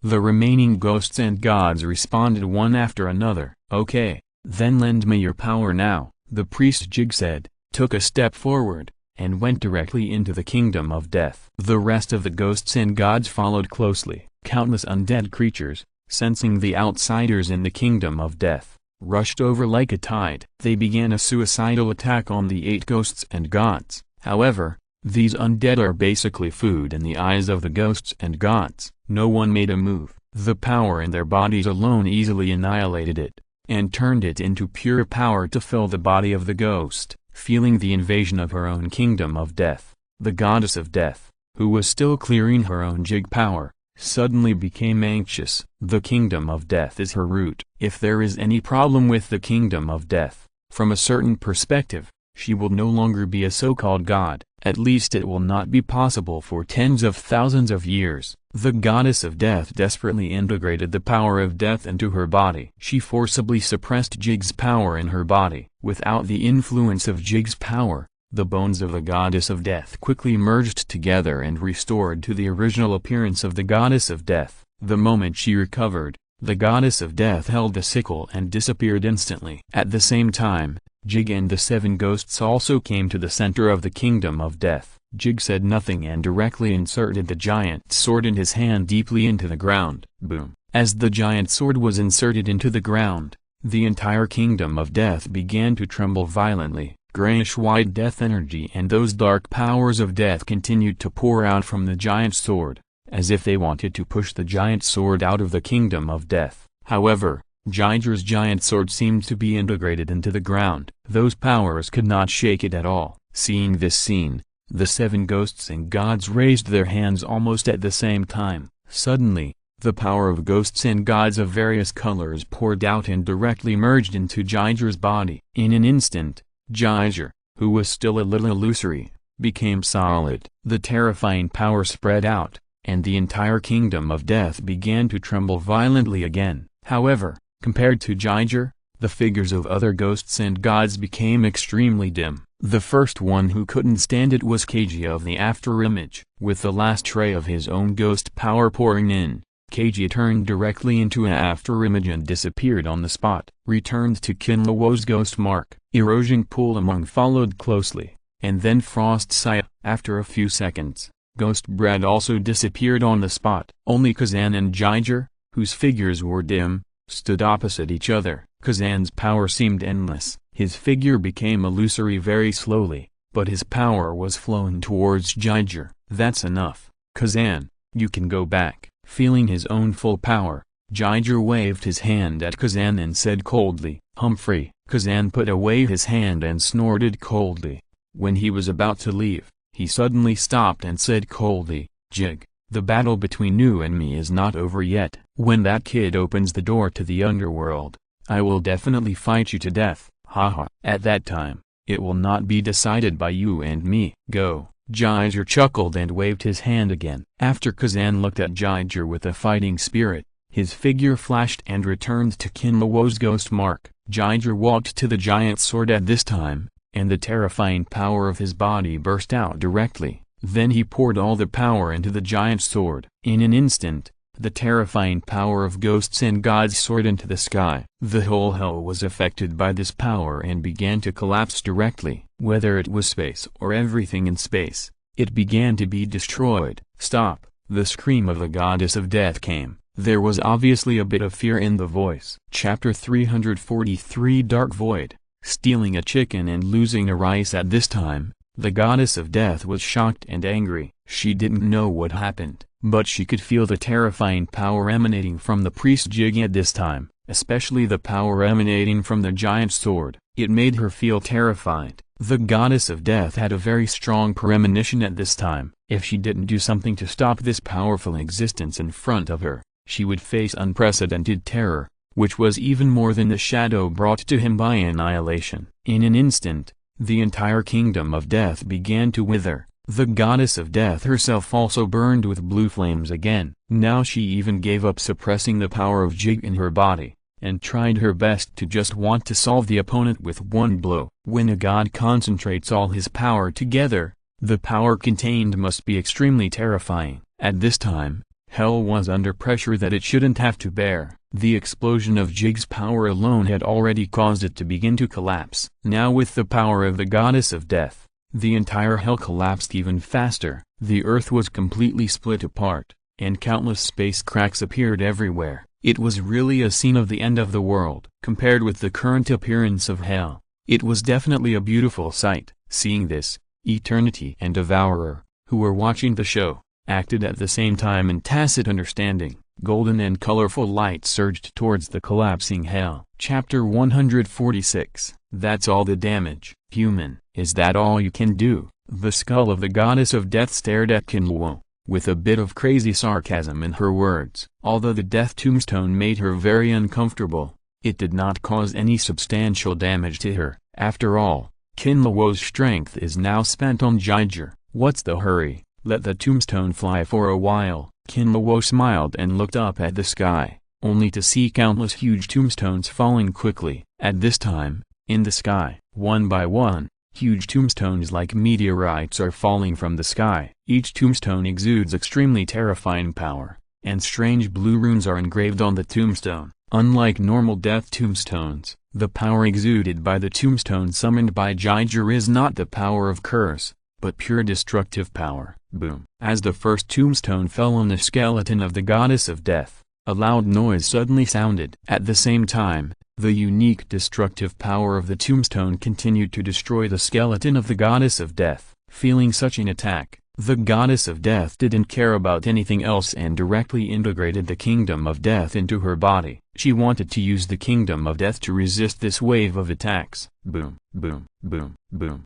The remaining ghosts and gods responded one after another. "Okay, then lend me your power now," the priest Jig said, took a step forward, and went directly into the kingdom of death. The rest of the ghosts and gods followed closely. Countless undead creatures, sensing the outsiders in the kingdom of death, rushed over like a tide. They began a suicidal attack on the 8 ghosts and gods. However, these undead are basically food in the eyes of the ghosts and gods. No one made a move. The power in their bodies alone easily annihilated it, and turned it into pure power to fill the body of the ghost. Feeling the invasion of her own kingdom of death, the goddess of death, who was still clearing her own Jig power, suddenly became anxious. The kingdom of death is her root. If there is any problem with the kingdom of death, from a certain perspective, she will no longer be a so-called god. At least it will not be possible for tens of thousands of years. The goddess of death desperately integrated the power of death into her body. She forcibly suppressed Jig's power in her body. Without the influence of Jig's power, the bones of the goddess of death quickly merged together and restored to the original appearance of the goddess of death. The moment she recovered, the goddess of death held the sickle and disappeared instantly. At the same time, Jig and the 7 ghosts also came to the center of the kingdom of death. Jig said nothing and directly inserted the giant sword in his hand deeply into the ground. Boom! As the giant sword was inserted into the ground, the entire kingdom of death began to tremble violently. Grayish-white death energy and those dark powers of death continued to pour out from the giant sword, as if they wanted to push the giant sword out of the kingdom of death. However, Jiger's giant sword seemed to be integrated into the ground. Those powers could not shake it at all. Seeing this scene, the 7 ghosts and gods raised their hands almost at the same time. Suddenly, the power of ghosts and gods of various colors poured out and directly merged into Jiger's body. In an instant, Jiger, who was still a little illusory, became solid. The terrifying power spread out, and the entire kingdom of death began to tremble violently again. However, compared to Jiger, the figures of other ghosts and gods became extremely dim. The first one who couldn't stand it was Keiji of the afterimage. With the last ray of his own ghost power pouring in, Keiji turned directly into an afterimage and disappeared on the spot. Returned to Kinlawo's ghost mark. Erosion Pool Among followed closely, and then Frost Saya. After a few seconds, Ghost Bread also disappeared on the spot. Only Kazan and Jiger, whose figures were dim, stood opposite each other. Kazan's power seemed endless. His figure became illusory very slowly, but his power was flowing towards Jiger. That's enough, Kazan, you can go back. Feeling his own full power, Jiger waved his hand at Kazan and said coldly, Humphrey. Kazan put away his hand and snorted coldly. When he was about to leave, he suddenly stopped and said coldly, Jig, the battle between you and me is not over yet. When that kid opens the door to the underworld, I will definitely fight you to death. Haha. At that time, it will not be decided by you and me. Go. Jiger chuckled and waved his hand again. After Kazan looked at Jiger with a fighting spirit, his figure flashed and returned to Kinlawo's ghost mark. Jiger walked to the giant sword at this time, and the terrifying power of his body burst out directly. Then he poured all the power into the giant sword. In an instant, the terrifying power of ghosts and gods soared into the sky. The whole hell was affected by this power and began to collapse directly. Whether it was space or everything in space, it began to be destroyed. Stop! The scream of the goddess of death came. There was obviously a bit of fear in the voice. Chapter 343 Dark Void. Stealing a chicken and losing a rice. At this time, the goddess of death was shocked and angry. She didn't know what happened, but she could feel the terrifying power emanating from the priest Jig at this time, especially the power emanating from the giant sword. It made her feel terrified. The goddess of death had a very strong premonition at this time. If she didn't do something to stop this powerful existence in front of her, she would face unprecedented terror, which was even more than the shadow brought to him by annihilation. In an instant, the entire kingdom of death began to wither. The goddess of death herself also burned with blue flames again. Now she even gave up suppressing the power of Jig in her body, and tried her best to just want to solve the opponent with one blow. When a god concentrates all his power together, the power contained must be extremely terrifying. At this time, hell was under pressure that it shouldn't have to bear. The explosion of Jig's power alone had already caused it to begin to collapse. Now with the power of the goddess of death, the entire hell collapsed even faster. The earth was completely split apart, and countless space cracks appeared everywhere. It was really a scene of the end of the world. Compared with the current appearance of hell, it was definitely a beautiful sight. Seeing this, Eternity and Devourer, who were watching the show, acted at the same time in tacit understanding. Golden and colorful light surged towards the collapsing hell. Chapter 146. That's all the damage. Human, is that all you can do? The skull of the goddess of death stared at Kinlawo, with a bit of crazy sarcasm in her words. Although the death tombstone made her very uncomfortable, it did not cause any substantial damage to her. After all, Kinlawo's strength is now spent on Jiger. What's the hurry? Let the tombstone fly for a while. Kinluo smiled and looked up at the sky, only to see countless huge tombstones falling quickly. At this time, in the sky, one by one, huge tombstones like meteorites are falling from the sky. Each tombstone exudes extremely terrifying power, and strange blue runes are engraved on the tombstone. Unlike normal death tombstones, the power exuded by the tombstone summoned by Jiger is not the power of curse, but pure destructive power. Boom. As the first tombstone fell on the skeleton of the goddess of death, a loud noise suddenly sounded. At the same time, the unique destructive power of the tombstone continued to destroy the skeleton of the goddess of death. Feeling such an attack, the goddess of death didn't care about anything else and directly integrated the kingdom of death into her body. She wanted to use the kingdom of death to resist this wave of attacks. Boom, boom, boom, boom.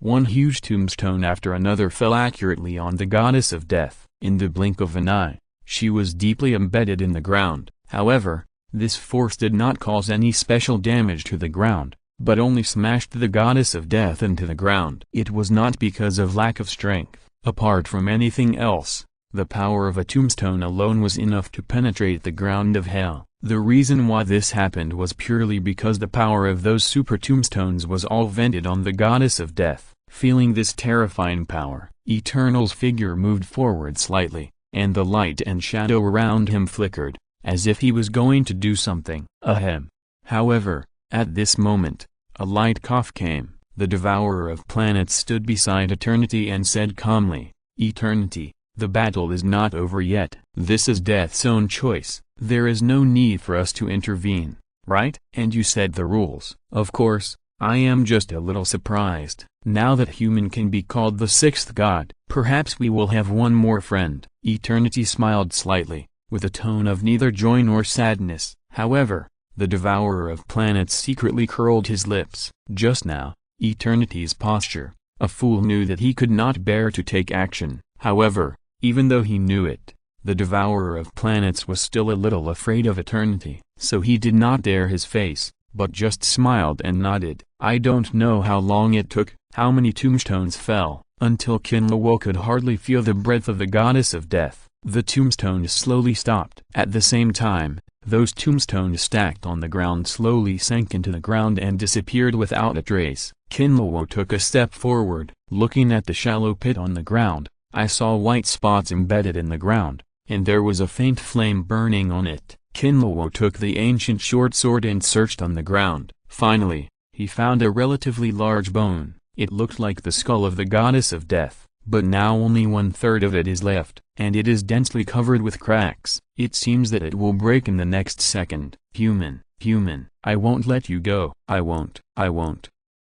One huge tombstone after another fell accurately on the goddess of death. In the blink of an eye, she was deeply embedded in the ground. However, this force did not cause any special damage to the ground, but only smashed the goddess of death into the ground. It was not because of lack of strength. Apart from anything else, the power of a tombstone alone was enough to penetrate the ground of hell. The reason why this happened was purely because the power of those super tombstones was all vented on the goddess of death. Feeling this terrifying power, Eternal's figure moved forward slightly, and the light and shadow around him flickered, as if he was going to do something. Ahem. However, at this moment, a light cough came. The devourer of planets stood beside Eternity and said calmly, "Eternity, the battle is not over yet. This is Death's own choice. There is no need for us to intervene, right? And you said the rules." Of course, I am just a little surprised. Now that human can be called the sixth god, perhaps we will have one more friend. Eternity smiled slightly, with a tone of neither joy nor sadness. However, the devourer of planets secretly curled his lips. Just now, Eternity's posture, a fool knew that he could not bear to take action. However, even though he knew it, the devourer of planets was still a little afraid of Eternity, so he did not dare his face, but just smiled and nodded. I don't know how long it took, how many tombstones fell, until Kinluo could hardly feel the breath of the goddess of death. The tombstones slowly stopped. At the same time, those tombstones stacked on the ground slowly sank into the ground and disappeared without a trace. Kinluo took a step forward. Looking at the shallow pit on the ground, I saw white spots embedded in the ground, and there was a faint flame burning on it. Kinluo took the ancient short sword and searched on the ground. Finally, he found a relatively large bone. It looked like the skull of the goddess of death, but now only 1/3 of it is left, and it is densely covered with cracks. It seems that it will break in the next second. Human, I won't let you go. I won't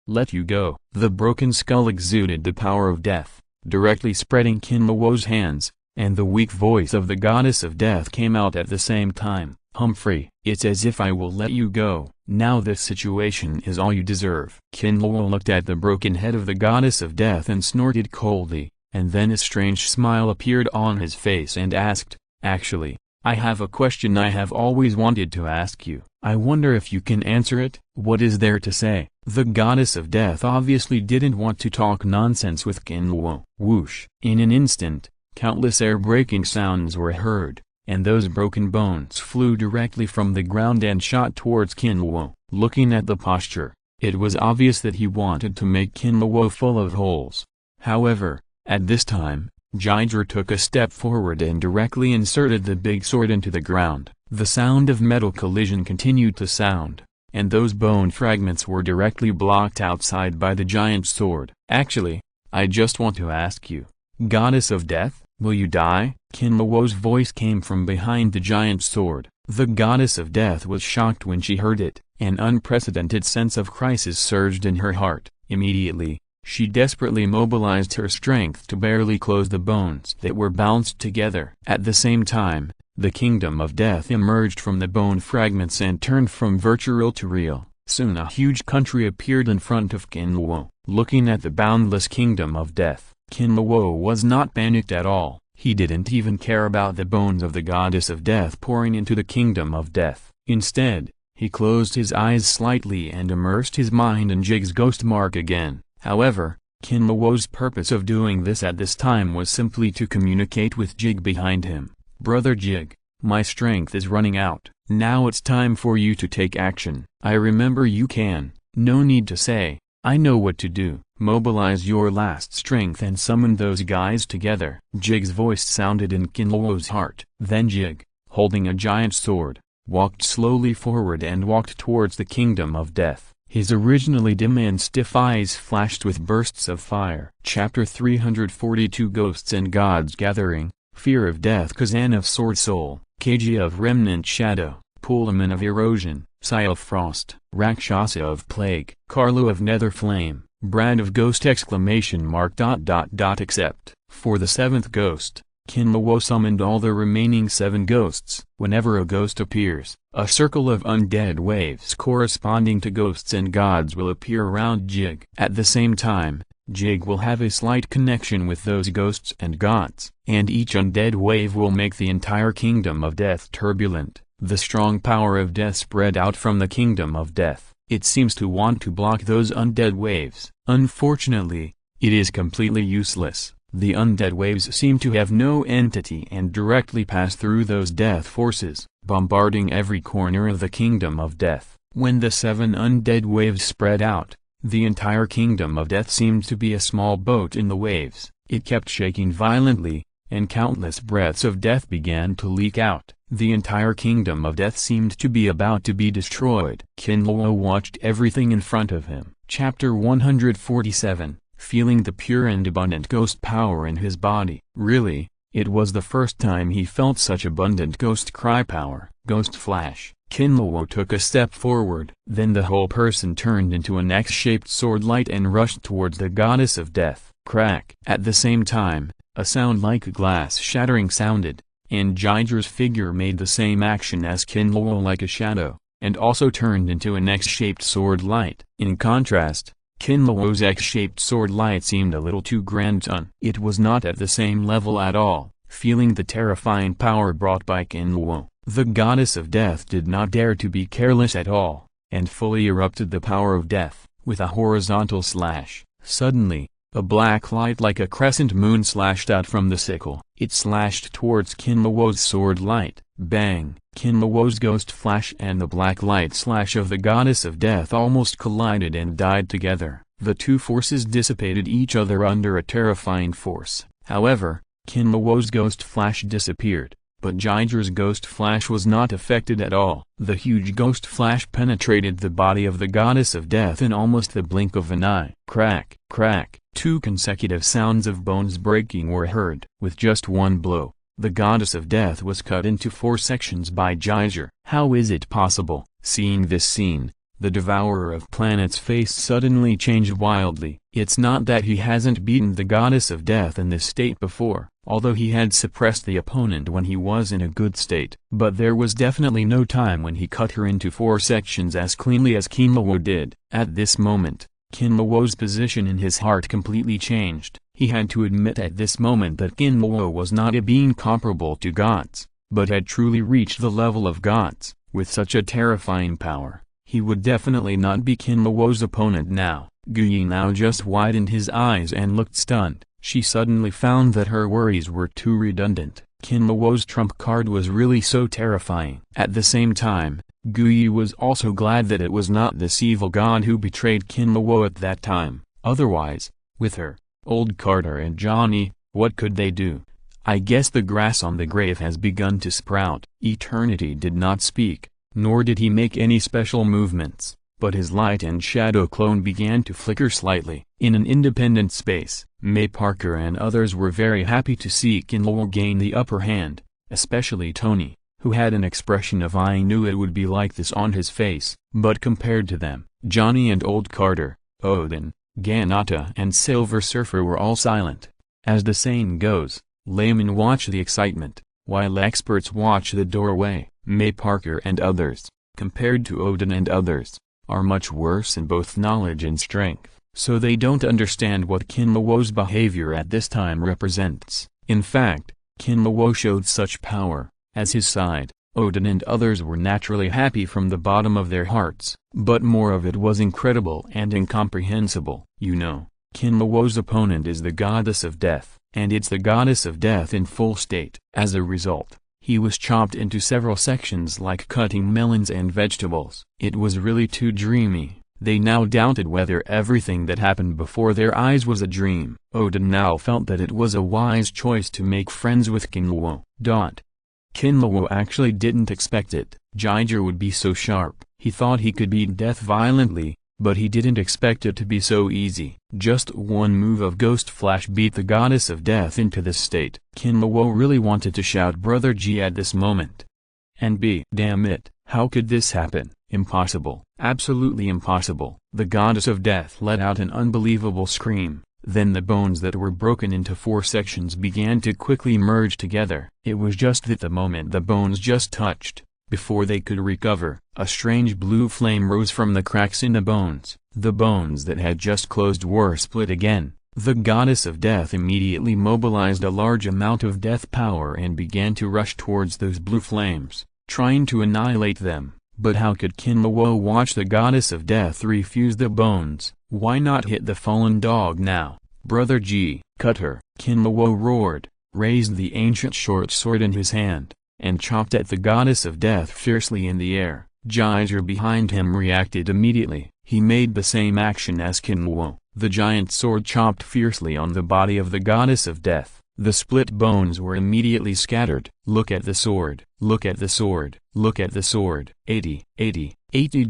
let you go. The broken skull exuded the power of death, directly spreading Kinluo's hands, and the weak voice of the goddess of death came out at the same time. Humphrey, it's as if I will let you go. Now this situation is all you deserve. Kinluo looked at the broken head of the goddess of death and snorted coldly, and then a strange smile appeared on his face and asked, "Actually, I have a question I have always wanted to ask you. I wonder if you can answer it." "What is there to say?" The goddess of death obviously didn't want to talk nonsense with Kinluo. Whoosh! In an instant, countless air-breaking sounds were heard, and those broken bones flew directly from the ground and shot towards Kinluo. Looking at the posture, it was obvious that he wanted to make Kinluo full of holes. However, at this time, Jiger took a step forward and directly inserted the big sword into the ground. The sound of metal collision continued to sound, and those bone fragments were directly blocked outside by the giant sword. "Actually, I just want to ask you, Goddess of Death, will you die?" Kinluo's voice came from behind the giant sword. The goddess of death was shocked when she heard it. An unprecedented sense of crisis surged in her heart. Immediately, she desperately mobilized her strength to barely close the bones that were bounced together. At the same time, the kingdom of death emerged from the bone fragments and turned from virtual to real. Soon a huge country appeared in front of Kinluo. Looking at the boundless kingdom of death, Kinluo was not panicked at all. He didn't even care about the bones of the goddess of death pouring into the kingdom of death. Instead, he closed his eyes slightly and immersed his mind in Jig's ghost mark again. However, Kinluo's purpose of doing this at this time was simply to communicate with Jig behind him. Brother Jig, my strength is running out. Now it's time for you to take action. I remember you can. No need to say, I know what to do. Mobilize your last strength and summon those guys together. Jig's voice sounded in Kinluo's heart. Then Jig, holding a giant sword, walked slowly forward and walked towards the kingdom of death. His originally dim and stiff eyes flashed with bursts of fire. Chapter 342 Ghosts and Gods Gathering, Fear of Death, Kazan of Sword Soul, Kagi of Remnant Shadow, Pullaman of Erosion, Sai of Frost, Rakshasa of Plague, Carlo of Nether Flame, Brad of Ghost! Except for the seventh ghost, Kinluo summoned all the remaining 7 ghosts. Whenever a ghost appears, a circle of undead waves corresponding to ghosts and gods will appear around Jig. At the same time, Jig will have a slight connection with those ghosts and gods, and each undead wave will make the entire kingdom of death turbulent. The strong power of death spread out from the kingdom of death. It seems to want to block those undead waves. Unfortunately, it is completely useless. The undead waves seem to have no entity and directly pass through those death forces, bombarding every corner of the kingdom of death. When the 7 undead waves spread out, the entire kingdom of death seemed to be a small boat in the waves. It kept shaking violently, and countless breaths of death began to leak out. The entire kingdom of death seemed to be about to be destroyed. Kinluo watched everything in front of him. Chapter 147, Feeling the pure and abundant ghost power in his body. Really, it was the first time he felt such abundant ghost cry power. Ghost flash. Kinluo took a step forward. Then the whole person turned into an X-shaped sword light and rushed towards the goddess of death. Crack. At the same time, a sound like glass shattering sounded, and Jiger's figure made the same action as Kinluo like a shadow, and also turned into an X-shaped sword light. In contrast, Kinluo's X-shaped sword light seemed a little too grandson. It was not at the same level at all. Feeling the terrifying power brought by Kinluo, the goddess of death did not dare to be careless at all, and fully erupted the power of death, with a horizontal slash. Suddenly, a black light like a crescent moon slashed out from the sickle. It slashed towards Kinluo's sword light. Bang! Kinluo's ghost flash and the black light slash of the goddess of death almost collided and died together. The two forces dissipated each other under a terrifying force. However, Kinluo's ghost flash disappeared, but Jiger's ghost flash was not affected at all. The huge ghost flash penetrated the body of the goddess of death in almost the blink of an eye. Crack, crack. 2 consecutive sounds of bones breaking were heard. With just one blow, the goddess of death was cut into 4 sections by Jiger. How is it possible? Seeing this scene, the devourer of planets' face suddenly changed wildly. It's not that he hasn't beaten the goddess of death in this state before, although he had suppressed the opponent when he was in a good state. But there was definitely no time when he cut her into 4 sections as cleanly as Kinluo did. At this moment, Kinluo's position in his heart completely changed. He had to admit at this moment that Kinluo was not a being comparable to gods, but had truly reached the level of gods. With such a terrifying power, he would definitely not be Kinluo's opponent now. Guyi now just widened his eyes and looked stunned. She suddenly found that her worries were too redundant. Kinluo's trump card was really so terrifying. At the same time, Guyi was also glad that it was not this evil god who betrayed Kinluo at that time. Otherwise, with her, old Carter and Johnny, what could they do? I guess the grass on the grave has begun to sprout. Eternity did not speak, nor did he make any special movements, but his light and shadow clone began to flicker slightly. In an independent space, May Parker and others were very happy to see Kinluo gain the upper hand, especially Tony, who had an expression of "I knew it would be like this" on his face. But compared to them, Johnny and old Carter, Odin, Ganata and Silver Surfer were all silent. As the saying goes, laymen watch the excitement, while experts watch the doorway. May Parker and others, compared to Odin and others, are much worse in both knowledge and strength, so they don't understand what Kinluo's behavior at this time represents. In fact, Kinluo showed such power. As his side, Odin and others were naturally happy from the bottom of their hearts. But more of it was incredible and incomprehensible. You know, Kinluo's opponent is the goddess of death, and it's the goddess of death in full state. As a result, he was chopped into several sections like cutting melons and vegetables. It was really too dreamy. They now doubted whether everything that happened before their eyes was a dream. Oda now felt that it was a wise choice to make friends with Kinluo. Kinluo actually didn't expect it. Jiger would be so sharp. He thought he could beat death violently, but he didn't expect it to be so easy. Just one move of Ghost Flash beat the goddess of death into this state. Kinluo really wanted to shout Brother G at this moment. And damn it, how could this happen? Impossible. Absolutely impossible. The goddess of death let out an unbelievable scream. Then the bones that were broken into 4 sections began to quickly merge together. It was just that the moment the bones just touched, before they could recover, a strange blue flame rose from the cracks in the bones. The bones that had just closed were split again. The goddess of death immediately mobilized a large amount of death power and began to rush towards those blue flames, trying to annihilate them. But how could Kinluo watch the goddess of death refuse the bones? Why not hit the fallen dog now? Brother G, cut her! Kinluo roared, raised the ancient short sword in his hand, and chopped at the goddess of death fiercely in the air. Jiger behind him reacted immediately. He made the same action as Kinluo. The giant sword chopped fiercely on the body of the goddess of death. The split bones were immediately scattered. Look at the sword. Look at the sword. Look at the sword. 80. Every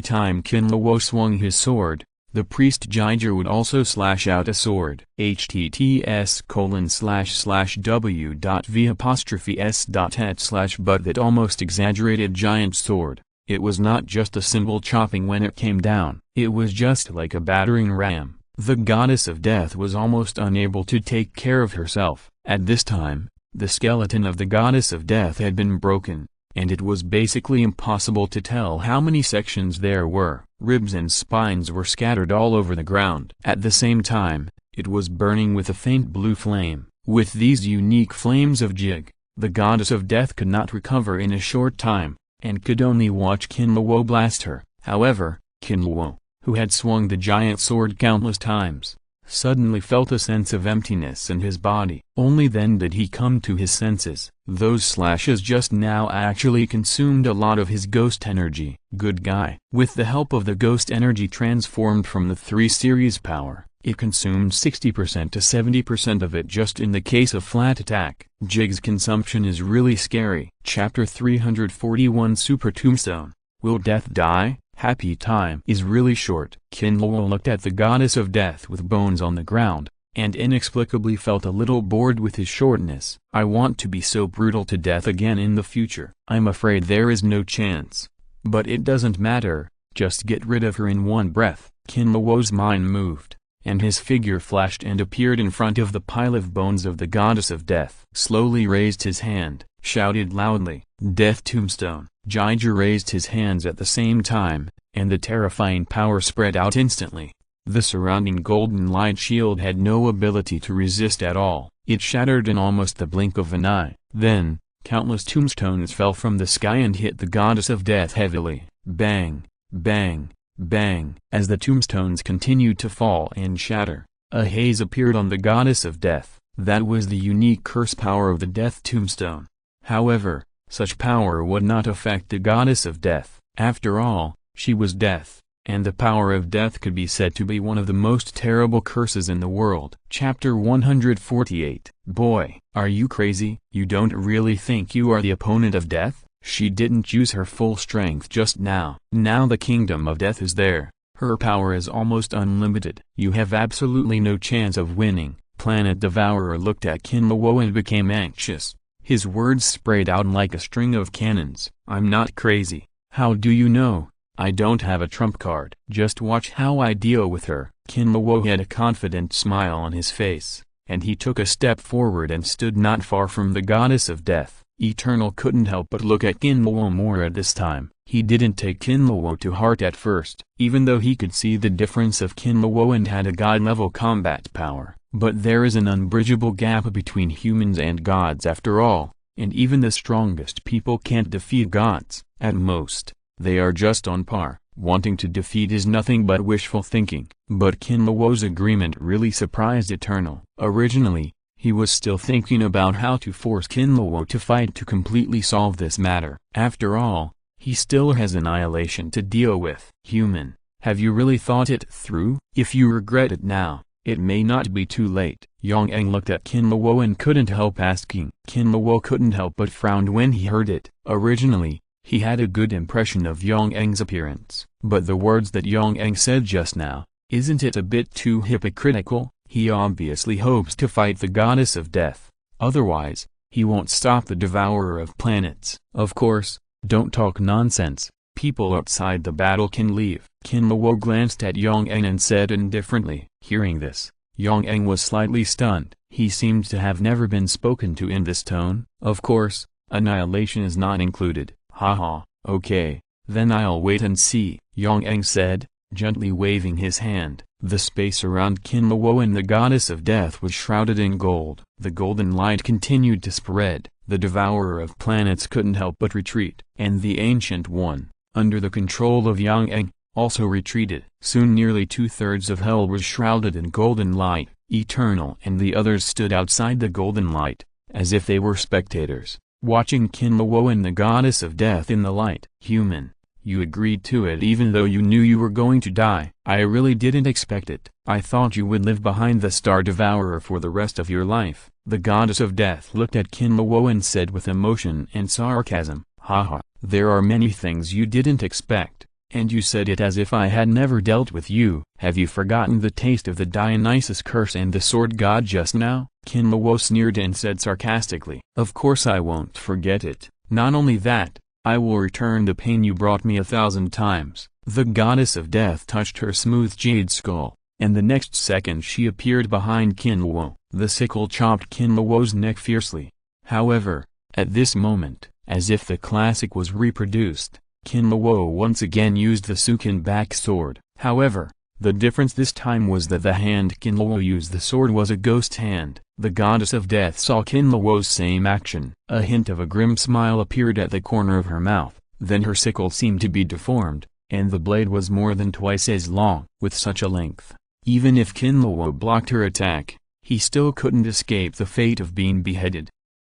time Kinluo swung his sword, the priest Jiger would also slash out a sword. https://w.v''s.het/ but that almost exaggerated giant sword. It was not just a simple chopping when it came down. It was just like a battering ram. The goddess of death was almost unable to take care of herself. At this time, the skeleton of the goddess of death had been broken, and it was basically impossible to tell how many sections there were. Ribs and spines were scattered all over the ground. At the same time, it was burning with a faint blue flame. With these unique flames of Jig, the goddess of death could not recover in a short time, and could only watch Kinluo blast her. However, Kinluo, who had swung the giant sword countless times, suddenly felt a sense of emptiness in his body. Only then did he come to his senses. Those slashes just now actually consumed a lot of his ghost energy. Good guy. With the help of the ghost energy transformed from the 3 series power, it consumed 60% to 70% of it just in the case of flat attack. Jig's consumption is really scary. Chapter 341 Super Tombstone. Will death die? Happy time is really short. Kinluo looked at the goddess of death with bones on the ground, and inexplicably felt a little bored with his shortness. I want to be so brutal to death again in the future. I'm afraid there is no chance. But it doesn't matter, just get rid of her in one breath. Kinluo's mind moved, and his figure flashed and appeared in front of the pile of bones of the goddess of death. Slowly raised his hand, shouted loudly, "Death Tombstone." Jiger raised his hands at the same time, and the terrifying power spread out instantly. The surrounding golden light shield had no ability to resist at all. It shattered in almost the blink of an eye. Then, countless tombstones fell from the sky and hit the goddess of death heavily. Bang, bang, bang. As the tombstones continued to fall and shatter, a haze appeared on the goddess of death. That was the unique curse power of the death tombstone. However, such power would not affect the goddess of death. After all, she was death, and the power of death could be said to be one of the most terrible curses in the world. Chapter 148. Boy, are you crazy? You don't really think you are the opponent of death? She didn't use her full strength just now. Now the kingdom of death is there. Her power is almost unlimited. You have absolutely no chance of winning. Planet Devourer looked at Kinluo and became anxious. His words sprayed out like a string of cannons. I'm not crazy. How do you know? I don't have a trump card. Just watch how I deal with her. Kinluo had a confident smile on his face, and he took a step forward and stood not far from the goddess of death. Eternal couldn't help but look at Kinluo more at this time. He didn't take Kinluo to heart at first, even though he could see the difference of Kinluo and had a god-level combat power. But there is an unbridgeable gap between humans and gods after all, and even the strongest people can't defeat gods. At most, they are just on par. wanting to defeat is nothing but wishful thinking. But Kinlawo's agreement really surprised Eternal. Originally, he was still thinking about how to force Kinlawo to fight to completely solve this matter. After all, he still has annihilation to deal with. Human, have you really thought it through? If you regret it now, it may not be too late. Yang looked at Kinlawo and couldn't help asking. Kinlawo couldn't help but frown when he heard it. Originally, he had a good impression of Yang appearance. But the words that Yang said just now, isn't it a bit too hypocritical? He obviously hopes to fight the goddess of death. Otherwise, he won't stop the devourer of planets. Of course, don't talk nonsense. People outside the battle can leave. Kinlawo glanced at Yang and said indifferently. Hearing this, Yang was slightly stunned. He seemed to have never been spoken to in this tone. Of course, annihilation is not included. Haha, okay, then I'll wait and see, Yang said, gently waving his hand. The space around Kinlawo and the goddess of death was shrouded in gold. The golden light continued to spread. The devourer of planets couldn't help but retreat. And the ancient one, under the control of Yang, also retreated. Soon nearly 2/3 of hell was shrouded in golden light. Eternal and the others stood outside the golden light, as if they were spectators, watching Kinlawo and the goddess of death in the light. Human, you agreed to it even though you knew you were going to die. I really didn't expect it. I thought you would live behind the Star Devourer for the rest of your life. The goddess of death looked at Kinlawo and said with emotion and sarcasm, haha, there are many things you didn't expect, and you said it as if I had never dealt with you. Have you forgotten the taste of the Dionysus curse and the sword god just now? Kinlawo sneered and said sarcastically. Of course I won't forget it. Not only that, I will return the pain you brought me 1,000 times. The goddess of death touched her smooth jade skull, and the next second she appeared behind Kinlawo. The sickle chopped Kinlawo's neck fiercely. However, at this moment, as if the classic was reproduced, Kinlawo once again used the Sukin back sword. However, the difference this time was that the hand Kinlawo used the sword was a ghost hand. The goddess of death saw Kinlawo's same action. A hint of a grim smile appeared at the corner of her mouth. Then her sickle seemed to be deformed, and the blade was more than twice as long. With such a length, even if Kinlawo blocked her attack, he still couldn't escape the fate of being beheaded.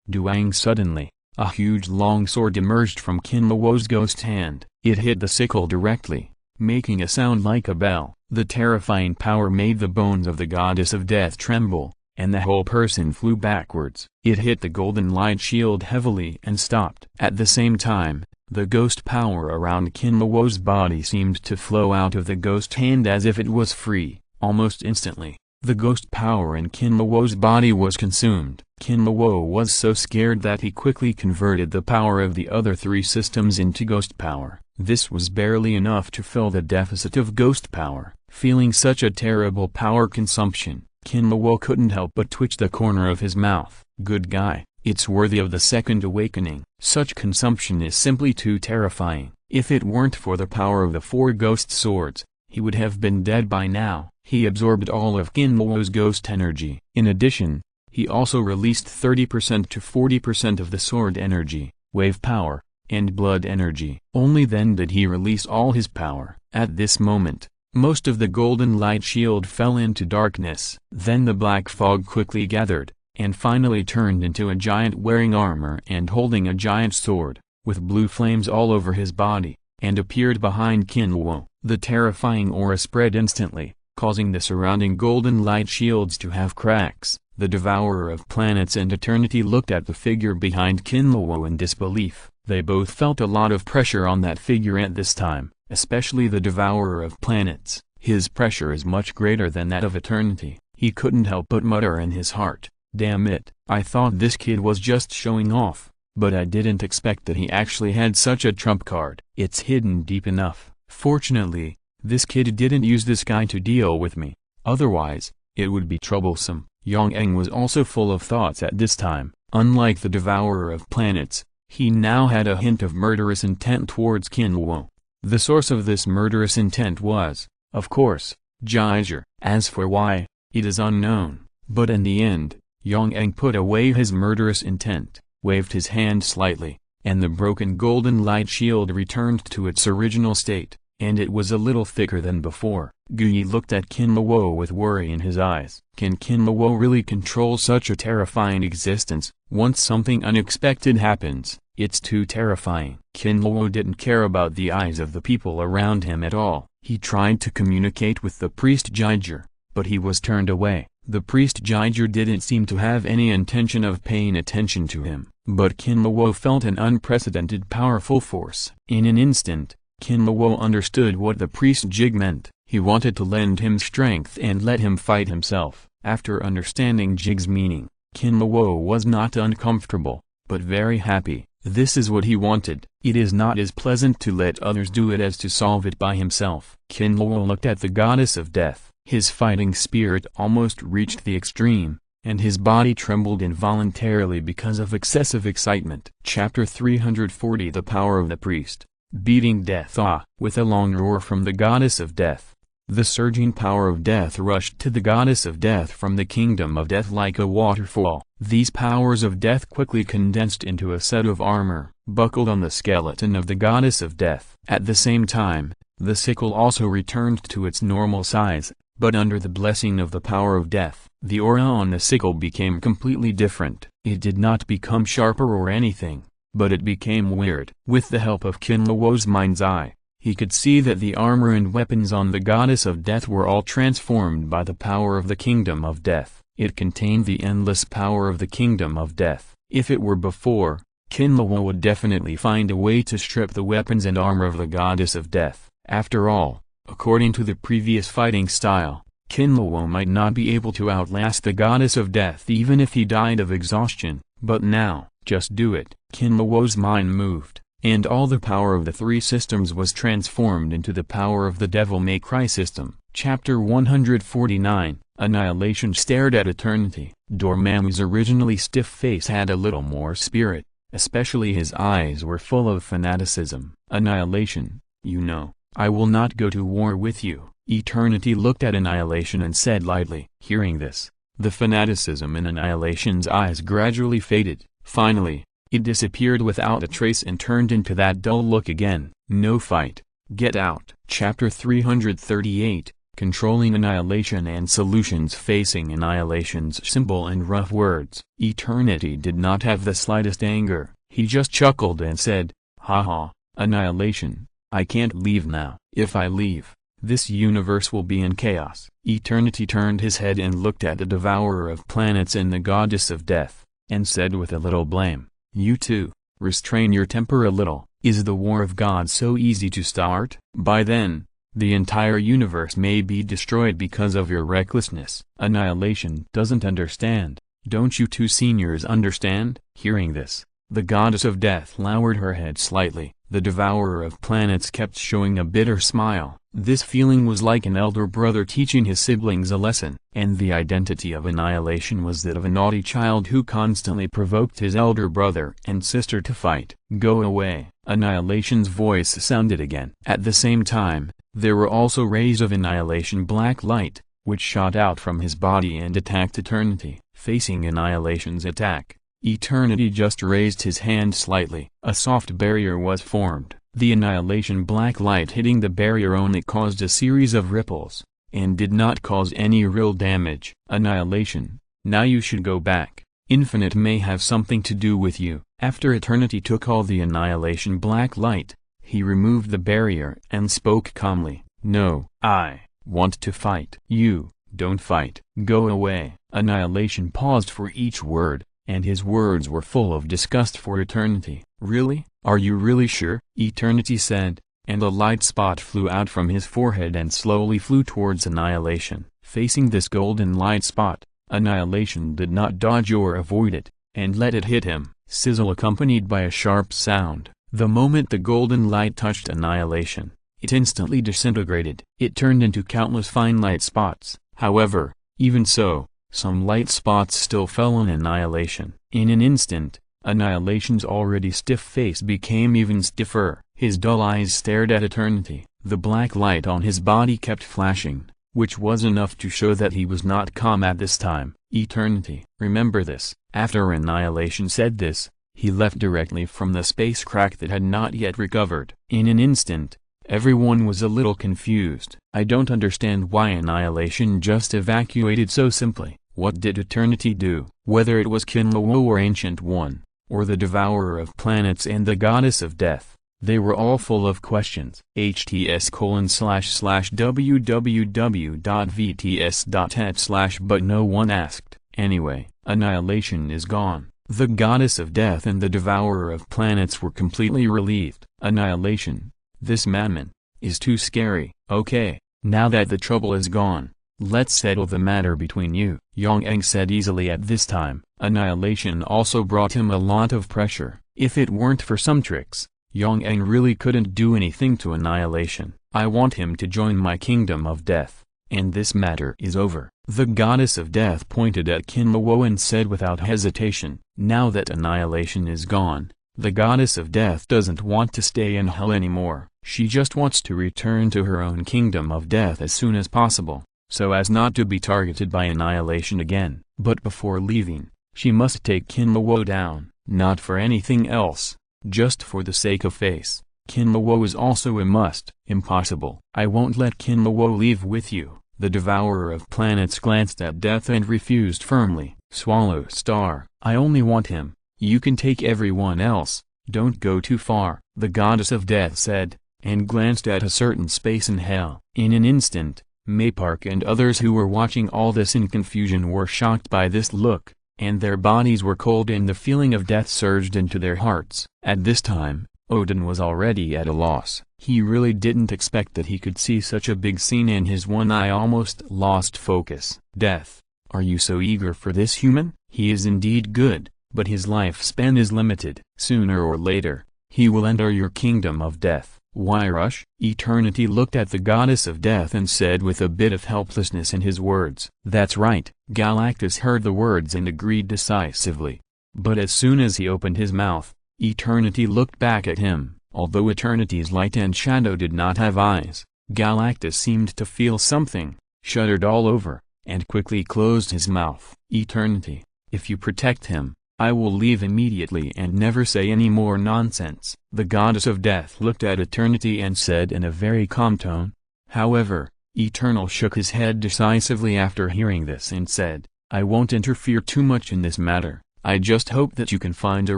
Duang suddenly, a huge long sword emerged from Kinlawo's ghost hand. It hit the sickle directly, making a sound like a bell. The terrifying power made the bones of the goddess of death tremble, and the whole person flew backwards. It hit the golden light shield heavily and stopped. At the same time, the ghost power around Kinlawo's body seemed to flow out of the ghost hand as if it was free. Almost instantly, the ghost power in Kinlawo's body was consumed. Kinlawo was so scared that he quickly converted the power of the other 3 systems into ghost power. This was barely enough to fill the deficit of ghost power. Feeling such a terrible power consumption, Kinlawo couldn't help but twitch the corner of his mouth. Good guy, it's worthy of the second awakening. Such consumption is simply too terrifying. If it weren't for the power of the 4 ghost swords, he would have been dead by now. He absorbed all of Kinlawo's ghost energy. In addition, he also released 30% to 40% of the sword energy, wave power, and blood energy. Only then did he release all his power. At this moment, most of the golden light shield fell into darkness. Then the black fog quickly gathered, and finally turned into a giant wearing armor and holding a giant sword, with blue flames all over his body, and appeared behind Kinlawo. The terrifying aura spread instantly, causing the surrounding golden light shields to have cracks. The devourer of planets and eternity looked at the figure behind Kinlawo in disbelief. They both felt a lot of pressure on that figure at this time, especially the devourer of planets. His pressure is much greater than that of eternity. He couldn't help but mutter in his heart, damn it, I thought this kid was just showing off, but I didn't expect that he actually had such a trump card. It's hidden deep enough. Fortunately, this kid didn't use this guy to deal with me, otherwise, it would be troublesome. Yang was also full of thoughts at this time. Unlike the devourer of planets, he now had a hint of murderous intent towards Kinlawo. The source of this murderous intent was, of course, Jiger. As for why, it is unknown, but in the end, Yang put away his murderous intent, waved his hand slightly, and the broken golden light shield returned to its original state. and it was a little thicker than before. Guyi looked at Kinluo with worry in his eyes. Can Kinluo really control such a terrifying existence? Once something unexpected happens, it's too terrifying. Kinluo didn't care about the eyes of the people around him at all. He tried to communicate with the priest Jiger, but he was turned away. The priest Jiger didn't seem to have any intention of paying attention to him, but Kinluo felt an unprecedented powerful force. In an instant, Kinluo understood what the priest Jig meant. He wanted to lend him strength and let him fight himself. After understanding Jig's meaning, Kinluo was not uncomfortable, but very happy. This is what he wanted. It is not as pleasant to let others do it as to solve it by himself. Kinluo looked at the goddess of death. His fighting spirit almost reached the extreme, and his body trembled involuntarily because of excessive excitement. Chapter 340 The Power of the Priest. Beating Death. With a long roar from the goddess of death, the surging power of death rushed to the goddess of death from the kingdom of death like a waterfall. These powers of death quickly condensed into a set of armor, buckled on the skeleton of the goddess of death. At the same time, the sickle also returned to its normal size, but under the blessing of the power of death, the aura on the sickle became completely different. It did not become sharper or anything, but it became weird. With the help of Kinluo's mind's eye, he could see that the armor and weapons on the goddess of death were all transformed by the power of the kingdom of death. It contained the endless power of the kingdom of death. If it were before, Kinluo would definitely find a way to strip the weapons and armor of the goddess of death. After all, according to the previous fighting style, Kinluo might not be able to outlast the goddess of death even if he died of exhaustion, but now, just do it. Kinluo's mind moved, and all the power of the three systems was transformed into the power of the Devil May Cry system. Chapter 149 Annihilation stared at eternity. Dormammu's originally stiff face had a little more spirit, especially his eyes were full of fanaticism. Annihilation, you know, I will not go to war with you. Eternity looked at Annihilation and said lightly. Hearing this, the fanaticism in Annihilation's eyes gradually faded. Finally, it disappeared without a trace and turned into that dull look again. No fight. Get out. Chapter 338 Controlling Annihilation and Solutions. Facing Annihilation's simple and rough words, Eternity did not have the slightest anger. He just chuckled and said, "Haha, Annihilation, I can't leave now. If I leave, this universe will be in chaos." Eternity turned his head and looked at the devourer of planets and the goddess of death, and said with a little blame, "You too, restrain your temper a little. Is the war of gods so easy to start? By then, the entire universe may be destroyed because of your recklessness." Annihilation doesn't understand. Don't you two seniors understand? Hearing this, the goddess of death lowered her head slightly. The devourer of planets kept showing a bitter smile. This feeling was like an elder brother teaching his siblings a lesson. And the identity of Annihilation was that of a naughty child who constantly provoked his elder brother and sister to fight. "Go away." Annihilation's voice sounded again. At the same time, there were also rays of Annihilation black light, which shot out from his body and attacked Eternity. Facing Annihilation's attack, Eternity just raised his hand slightly. A soft barrier was formed. The Annihilation black light hitting the barrier only caused a series of ripples, and did not cause any real damage. Annihilation, now you should go back. Infinite may have something to do with you. After Eternity took all the Annihilation black light, he removed the barrier and spoke calmly. "No, I want to fight." "You don't fight. Go away." Annihilation paused for each word, and his words were full of disgust for Eternity. "Really? Are you really sure?" Eternity said, and a light spot flew out from his forehead and slowly flew towards Annihilation. Facing this golden light spot, Annihilation did not dodge or avoid it, and let it hit him. Sizzle accompanied by a sharp sound. The moment the golden light touched Annihilation, it instantly disintegrated. It turned into countless fine light spots. However, even so, some light spots still fell on Annihilation. In an instant, Annihilation's already stiff face became even stiffer. His dull eyes stared at Eternity. The black light on his body kept flashing, which was enough to show that he was not calm at this time. "Eternity, remember this." After Annihilation said this, he left directly from the space crack that had not yet recovered. In an instant, Everyone was a little confused. I don't understand why annihilation just evacuated so simply. What did eternity do? Whether it was Kinlawo or Ancient One, or the devourer of planets and the goddess of death, they were all full of questions. hts://www.vts.net/ but no one asked. Anyway, annihilation is gone. The goddess of death and the devourer of planets were completely relieved. Annihilation, this madman, is too scary. Okay, now that the trouble is gone, let's settle the matter between you, Yang Eng said easily at this time. Annihilation also brought him a lot of pressure. If it weren't for some tricks, Yang Eng really couldn't do anything to Annihilation. I want him to join my kingdom of death, and this matter is over. The goddess of death pointed at Kinlawo and said without hesitation, now that Annihilation is gone, the goddess of death doesn't want to stay in hell anymore. She just wants to return to her own kingdom of death as soon as possible, so as not to be targeted by Annihilation again. But before leaving, she must take Kinlawo down, not for anything else, just for the sake of face. Kinlawo is also a must. Impossible. I won't let Kinlawo leave with you. The devourer of planets glanced at death and refused firmly. Swallow Star, I only want him. You can take everyone else, don't go too far, the goddess of death said, and glanced at a certain space in hell. In an instant, Maypark and others who were watching all this in confusion were shocked by this look, and their bodies were cold and the feeling of death surged into their hearts. At this time, Odin was already at a loss. He really didn't expect that he could see such a big scene and his one eye almost lost focus. Death, are you so eager for this human? He is indeed good, but his lifespan is limited. Sooner or later, he will enter your kingdom of death. Why rush? Eternity looked at the goddess of death and said with a bit of helplessness in his words. That's right. Galactus heard the words and agreed decisively. But as soon as he opened his mouth, Eternity looked back at him. Although Eternity's light and shadow did not have eyes, Galactus seemed to feel something, shuddered all over, and quickly closed his mouth. Eternity, if you protect him, I will leave immediately and never say any more nonsense. The goddess of death looked at Eternity and said in a very calm tone. However, Eternal shook his head decisively after hearing this and said, I won't interfere too much in this matter. I just hope that you can find a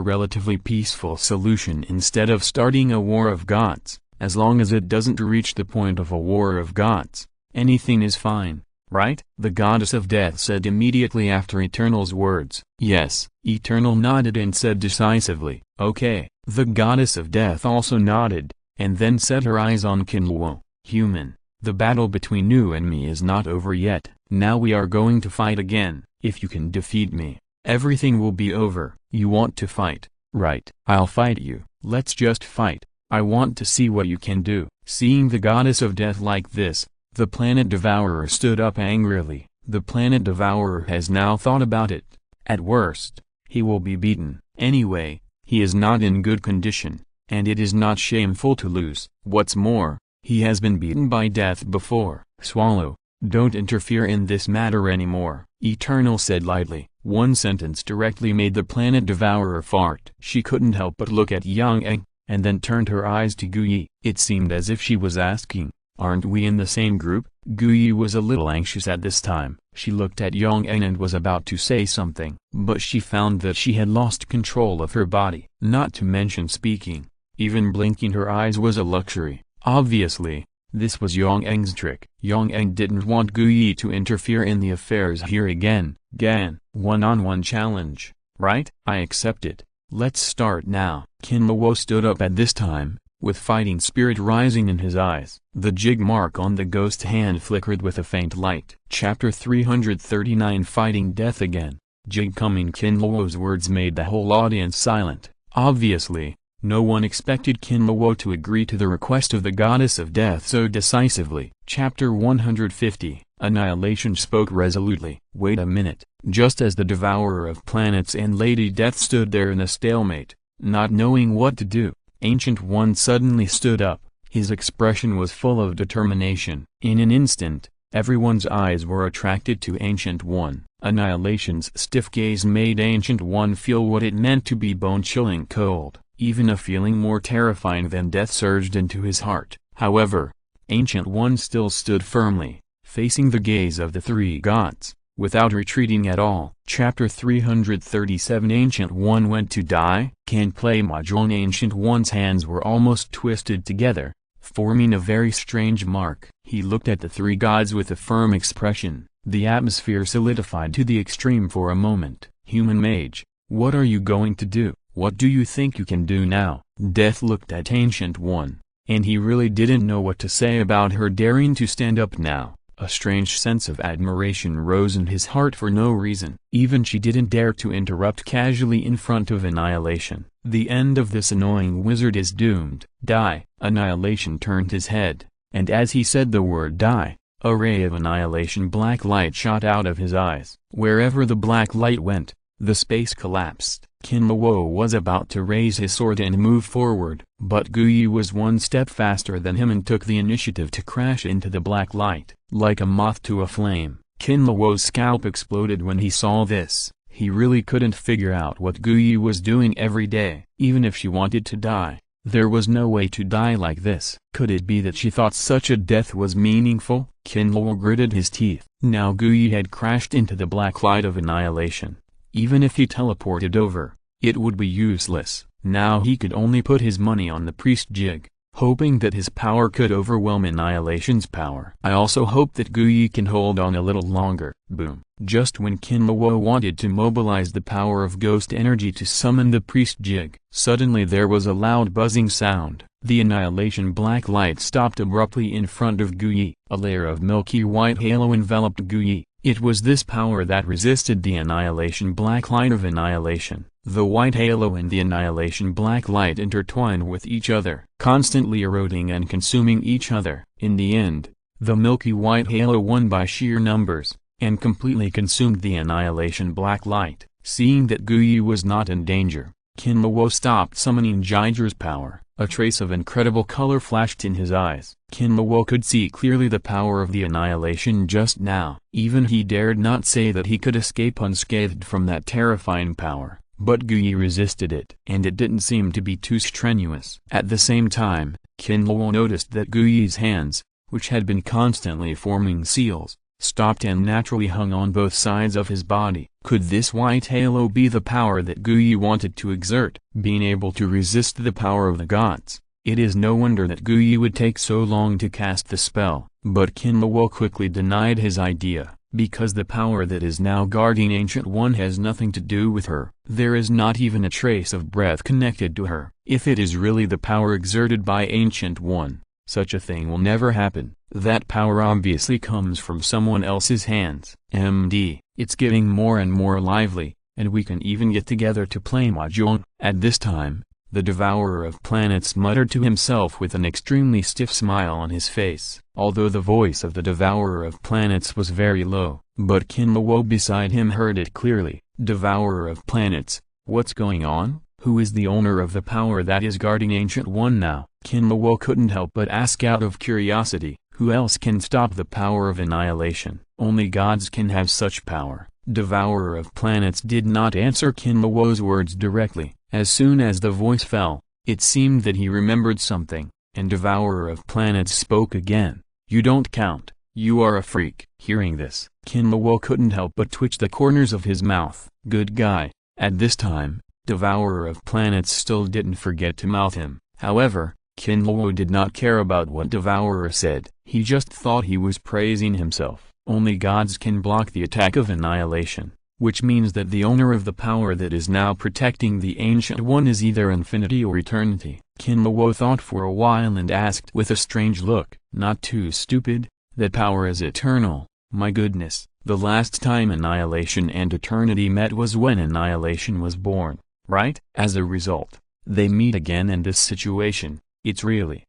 relatively peaceful solution instead of starting a war of gods. As long as it doesn't reach the point of a war of gods, anything is fine, right? The goddess of death said immediately after Eternal's words. Yes. Eternal nodded and said decisively, okay. The goddess of death also nodded, and then set her eyes on Kinlawo. Human, the battle between you and me is not over yet. Now we are going to fight again. If you can defeat me, everything will be over. You want to fight, right? I'll fight you. Let's just fight. I want to see what you can do. Seeing the goddess of death like this, the planet devourer stood up angrily. The planet devourer has now thought about it. At worst, he will be beaten. Anyway, he is not in good condition, and it is not shameful to lose. What's more, he has been beaten by death before. Swallow, don't interfere in this matter anymore, Eternal said lightly. One sentence directly made the planet devourer fart. She couldn't help but look at Yang Eng, and then turned her eyes to Guyi. It seemed as if she was asking, aren't we in the same group? Guyi was a little anxious at this time. She looked at Yang Eng and was about to say something, but she found that she had lost control of her body. Not to mention speaking, even blinking her eyes was a luxury. Obviously, this was Yang Eng's trick. Yang Eng didn't want Guyi to interfere in the affairs here again. Gan, one-on-one challenge, right? I accept it. Let's start now. Kinlawo stood up at this time, with fighting spirit rising in his eyes. The jig mark on the ghost hand flickered with a faint light. Chapter 339 Fighting Death Again. Jig coming. Kinlawo's words made the whole audience silent. Obviously, no one expected Kinlawo to agree to the request of the goddess of death so decisively. Chapter 150 Annihilation spoke resolutely. Wait a minute. Just as the devourer of planets and Lady Death stood there in a stalemate, not knowing what to do, Ancient One suddenly stood up. His expression was full of determination. In an instant, everyone's eyes were attracted to Ancient One. Annihilation's stiff gaze made Ancient One feel what it meant to be bone-chilling cold. Even a feeling more terrifying than death surged into his heart. However, Ancient One still stood firmly, facing the gaze of the three gods, without retreating at all. Chapter 337 Ancient One went to die? Can't play mahjong. Ancient One's hands were almost twisted together, forming a very strange mark. He looked at the three gods with a firm expression. The atmosphere solidified to the extreme for a moment. Human mage, what are you going to do? What do you think you can do now? Death looked at Ancient One, and he really didn't know what to say about her daring to stand up now. A strange sense of admiration rose in his heart for no reason. Even she didn't dare to interrupt casually in front of Annihilation. The end of this annoying wizard is doomed. Die. Annihilation turned his head, and as he said the word die, a ray of Annihilation black light shot out of his eyes. Wherever the black light went, the space collapsed. Kinluo was about to raise his sword and move forward, but Guyi was one step faster than him and took the initiative to crash into the black light. Like a moth to a flame, Kinluo's scalp exploded when he saw this. He really couldn't figure out what Guyi was doing every day. Even if she wanted to die, there was no way to die like this. Could it be that she thought such a death was meaningful? Kinluo gritted his teeth. Now Guyi had crashed into the black light of Annihilation. Even if he teleported over, it would be useless. Now he could only put his money on the priest jig, hoping that his power could overwhelm Annihilation's power. I also hope that Guyi can hold on a little longer. Boom. Just when Kinluo wanted to mobilize the power of ghost energy to summon the priest jig, suddenly there was a loud buzzing sound. The Annihilation black light stopped abruptly in front of Guyi. A layer of milky white halo enveloped Guyi. It was this power that resisted the Annihilation black light of Annihilation. The white halo and the Annihilation black light intertwined with each other, constantly eroding and consuming each other. In the end, the milky white halo won by sheer numbers, and completely consumed the Annihilation black light. Seeing that Guyi was not in danger, Kinluo stopped summoning Jiger's power. A trace of incredible color flashed in his eyes. Kinluo could see clearly the power of the Annihilation just now. Even he dared not say that he could escape unscathed from that terrifying power, but Guyi resisted it, and it didn't seem to be too strenuous. At the same time, Kinluo noticed that Guyi's hands, which had been constantly forming seals, stopped and naturally hung on both sides of his body. Could this white halo be the power that Guyi wanted to exert, being able to resist the power of the gods? It is no wonder that Guyi would take so long to cast the spell, but Kinluo quickly denied his idea, because the power that is now guarding Ancient One has nothing to do with her. There is not even a trace of breath connected to her. If it is really the power exerted by Ancient One, such a thing will never happen. That power obviously comes from someone else's hands. MD, it's getting more and more lively, and we can even get together to play mahjong. At this time, the Devourer of Planets muttered to himself with an extremely stiff smile on his face. Although the voice of the Devourer of Planets was very low, but Kinluo beside him heard it clearly. Devourer of Planets, what's going on? Who is the owner of the power that is guarding Ancient One now? Kinluo couldn't help but ask out of curiosity. Who else can stop the power of Annihilation? Only gods can have such power. Devourer of Planets did not answer Kinluo's words directly. As soon as the voice fell, it seemed that he remembered something, and Devourer of Planets spoke again. You don't count. You are a freak. Hearing this, Kinluo couldn't help but twitch the corners of his mouth. Good guy. At this time, Devourer of Planets still didn't forget to mouth him. However, Kinluo did not care about what Devourer said. He just thought he was praising himself. Only gods can block the attack of Annihilation, which means that the owner of the power that is now protecting the Ancient One is either infinity or eternity. Kinluo thought for a while and asked with a strange look, not too stupid? That power is eternal. My goodness, the last time Annihilation and eternity met was when Annihilation was born, right? As a result, they meet again in this situation. It's really.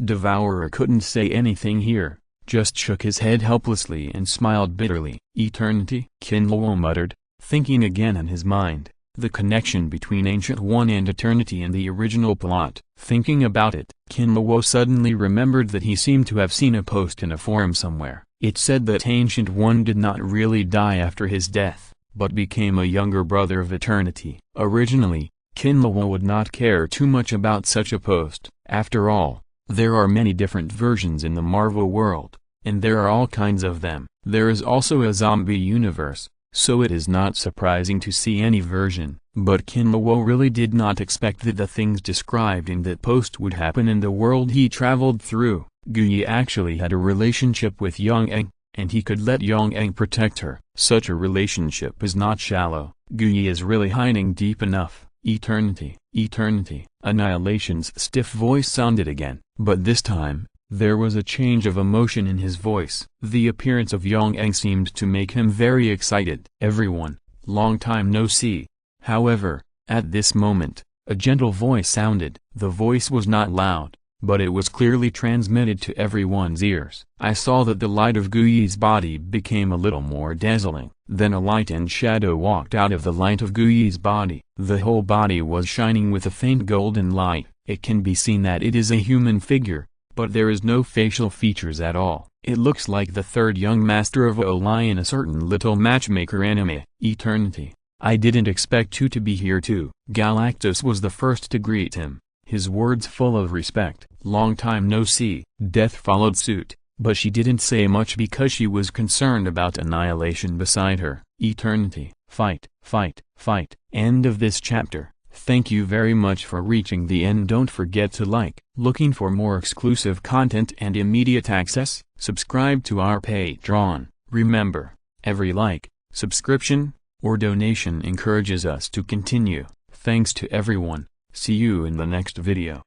Devourer couldn't say anything here, just shook his head helplessly and smiled bitterly. Eternity? Kinluo muttered, thinking again in his mind, the connection between Ancient One and eternity in the original plot. Thinking about it, Kinluo suddenly remembered that he seemed to have seen a post in a forum somewhere. It said that Ancient One did not really die after his death, but became a younger brother of eternity. Originally, Kinluo would not care too much about such a post. After all, There are many different versions in the Marvel world, and there are all kinds of them. There is also a zombie universe, so it is not surprising to see any version. But Kinlawo really did not expect that the things described in that post would happen in the world he traveled through. Guyi actually had a relationship with Yongeng, and he could let Yongeng protect her. Such a relationship is not shallow. Guyi is really hiding deep enough. Eternity, eternity. Annihilation's stiff voice sounded again, but this time, there was a change of emotion in his voice. The appearance of Yongeng seemed to make him very excited. Everyone, long time no see. However, at this moment, a gentle voice sounded. The voice was not loud, but it was clearly transmitted to everyone's ears. I saw that the light of Guyi's body became a little more dazzling. Then a light and shadow walked out of the light of Guyi's body. The whole body was shining with a faint golden light. It can be seen that it is a human figure, but there is no facial features at all. It looks like the third young master of Oli in a certain little matchmaker anime. Eternity. I didn't expect you to be here too. Galactus was the first to greet him, his words full of respect. Long time no see. Death followed suit, but she didn't say much because she was concerned about annihilation beside her. Eternity. Fight, fight, fight. End of this chapter. Thank you very much for reaching the end. Don't forget to like. Looking for more exclusive content and immediate access? Subscribe to our Patreon. Remember, every like, subscription, or donation encourages us to continue. Thanks to everyone. See you in the next video.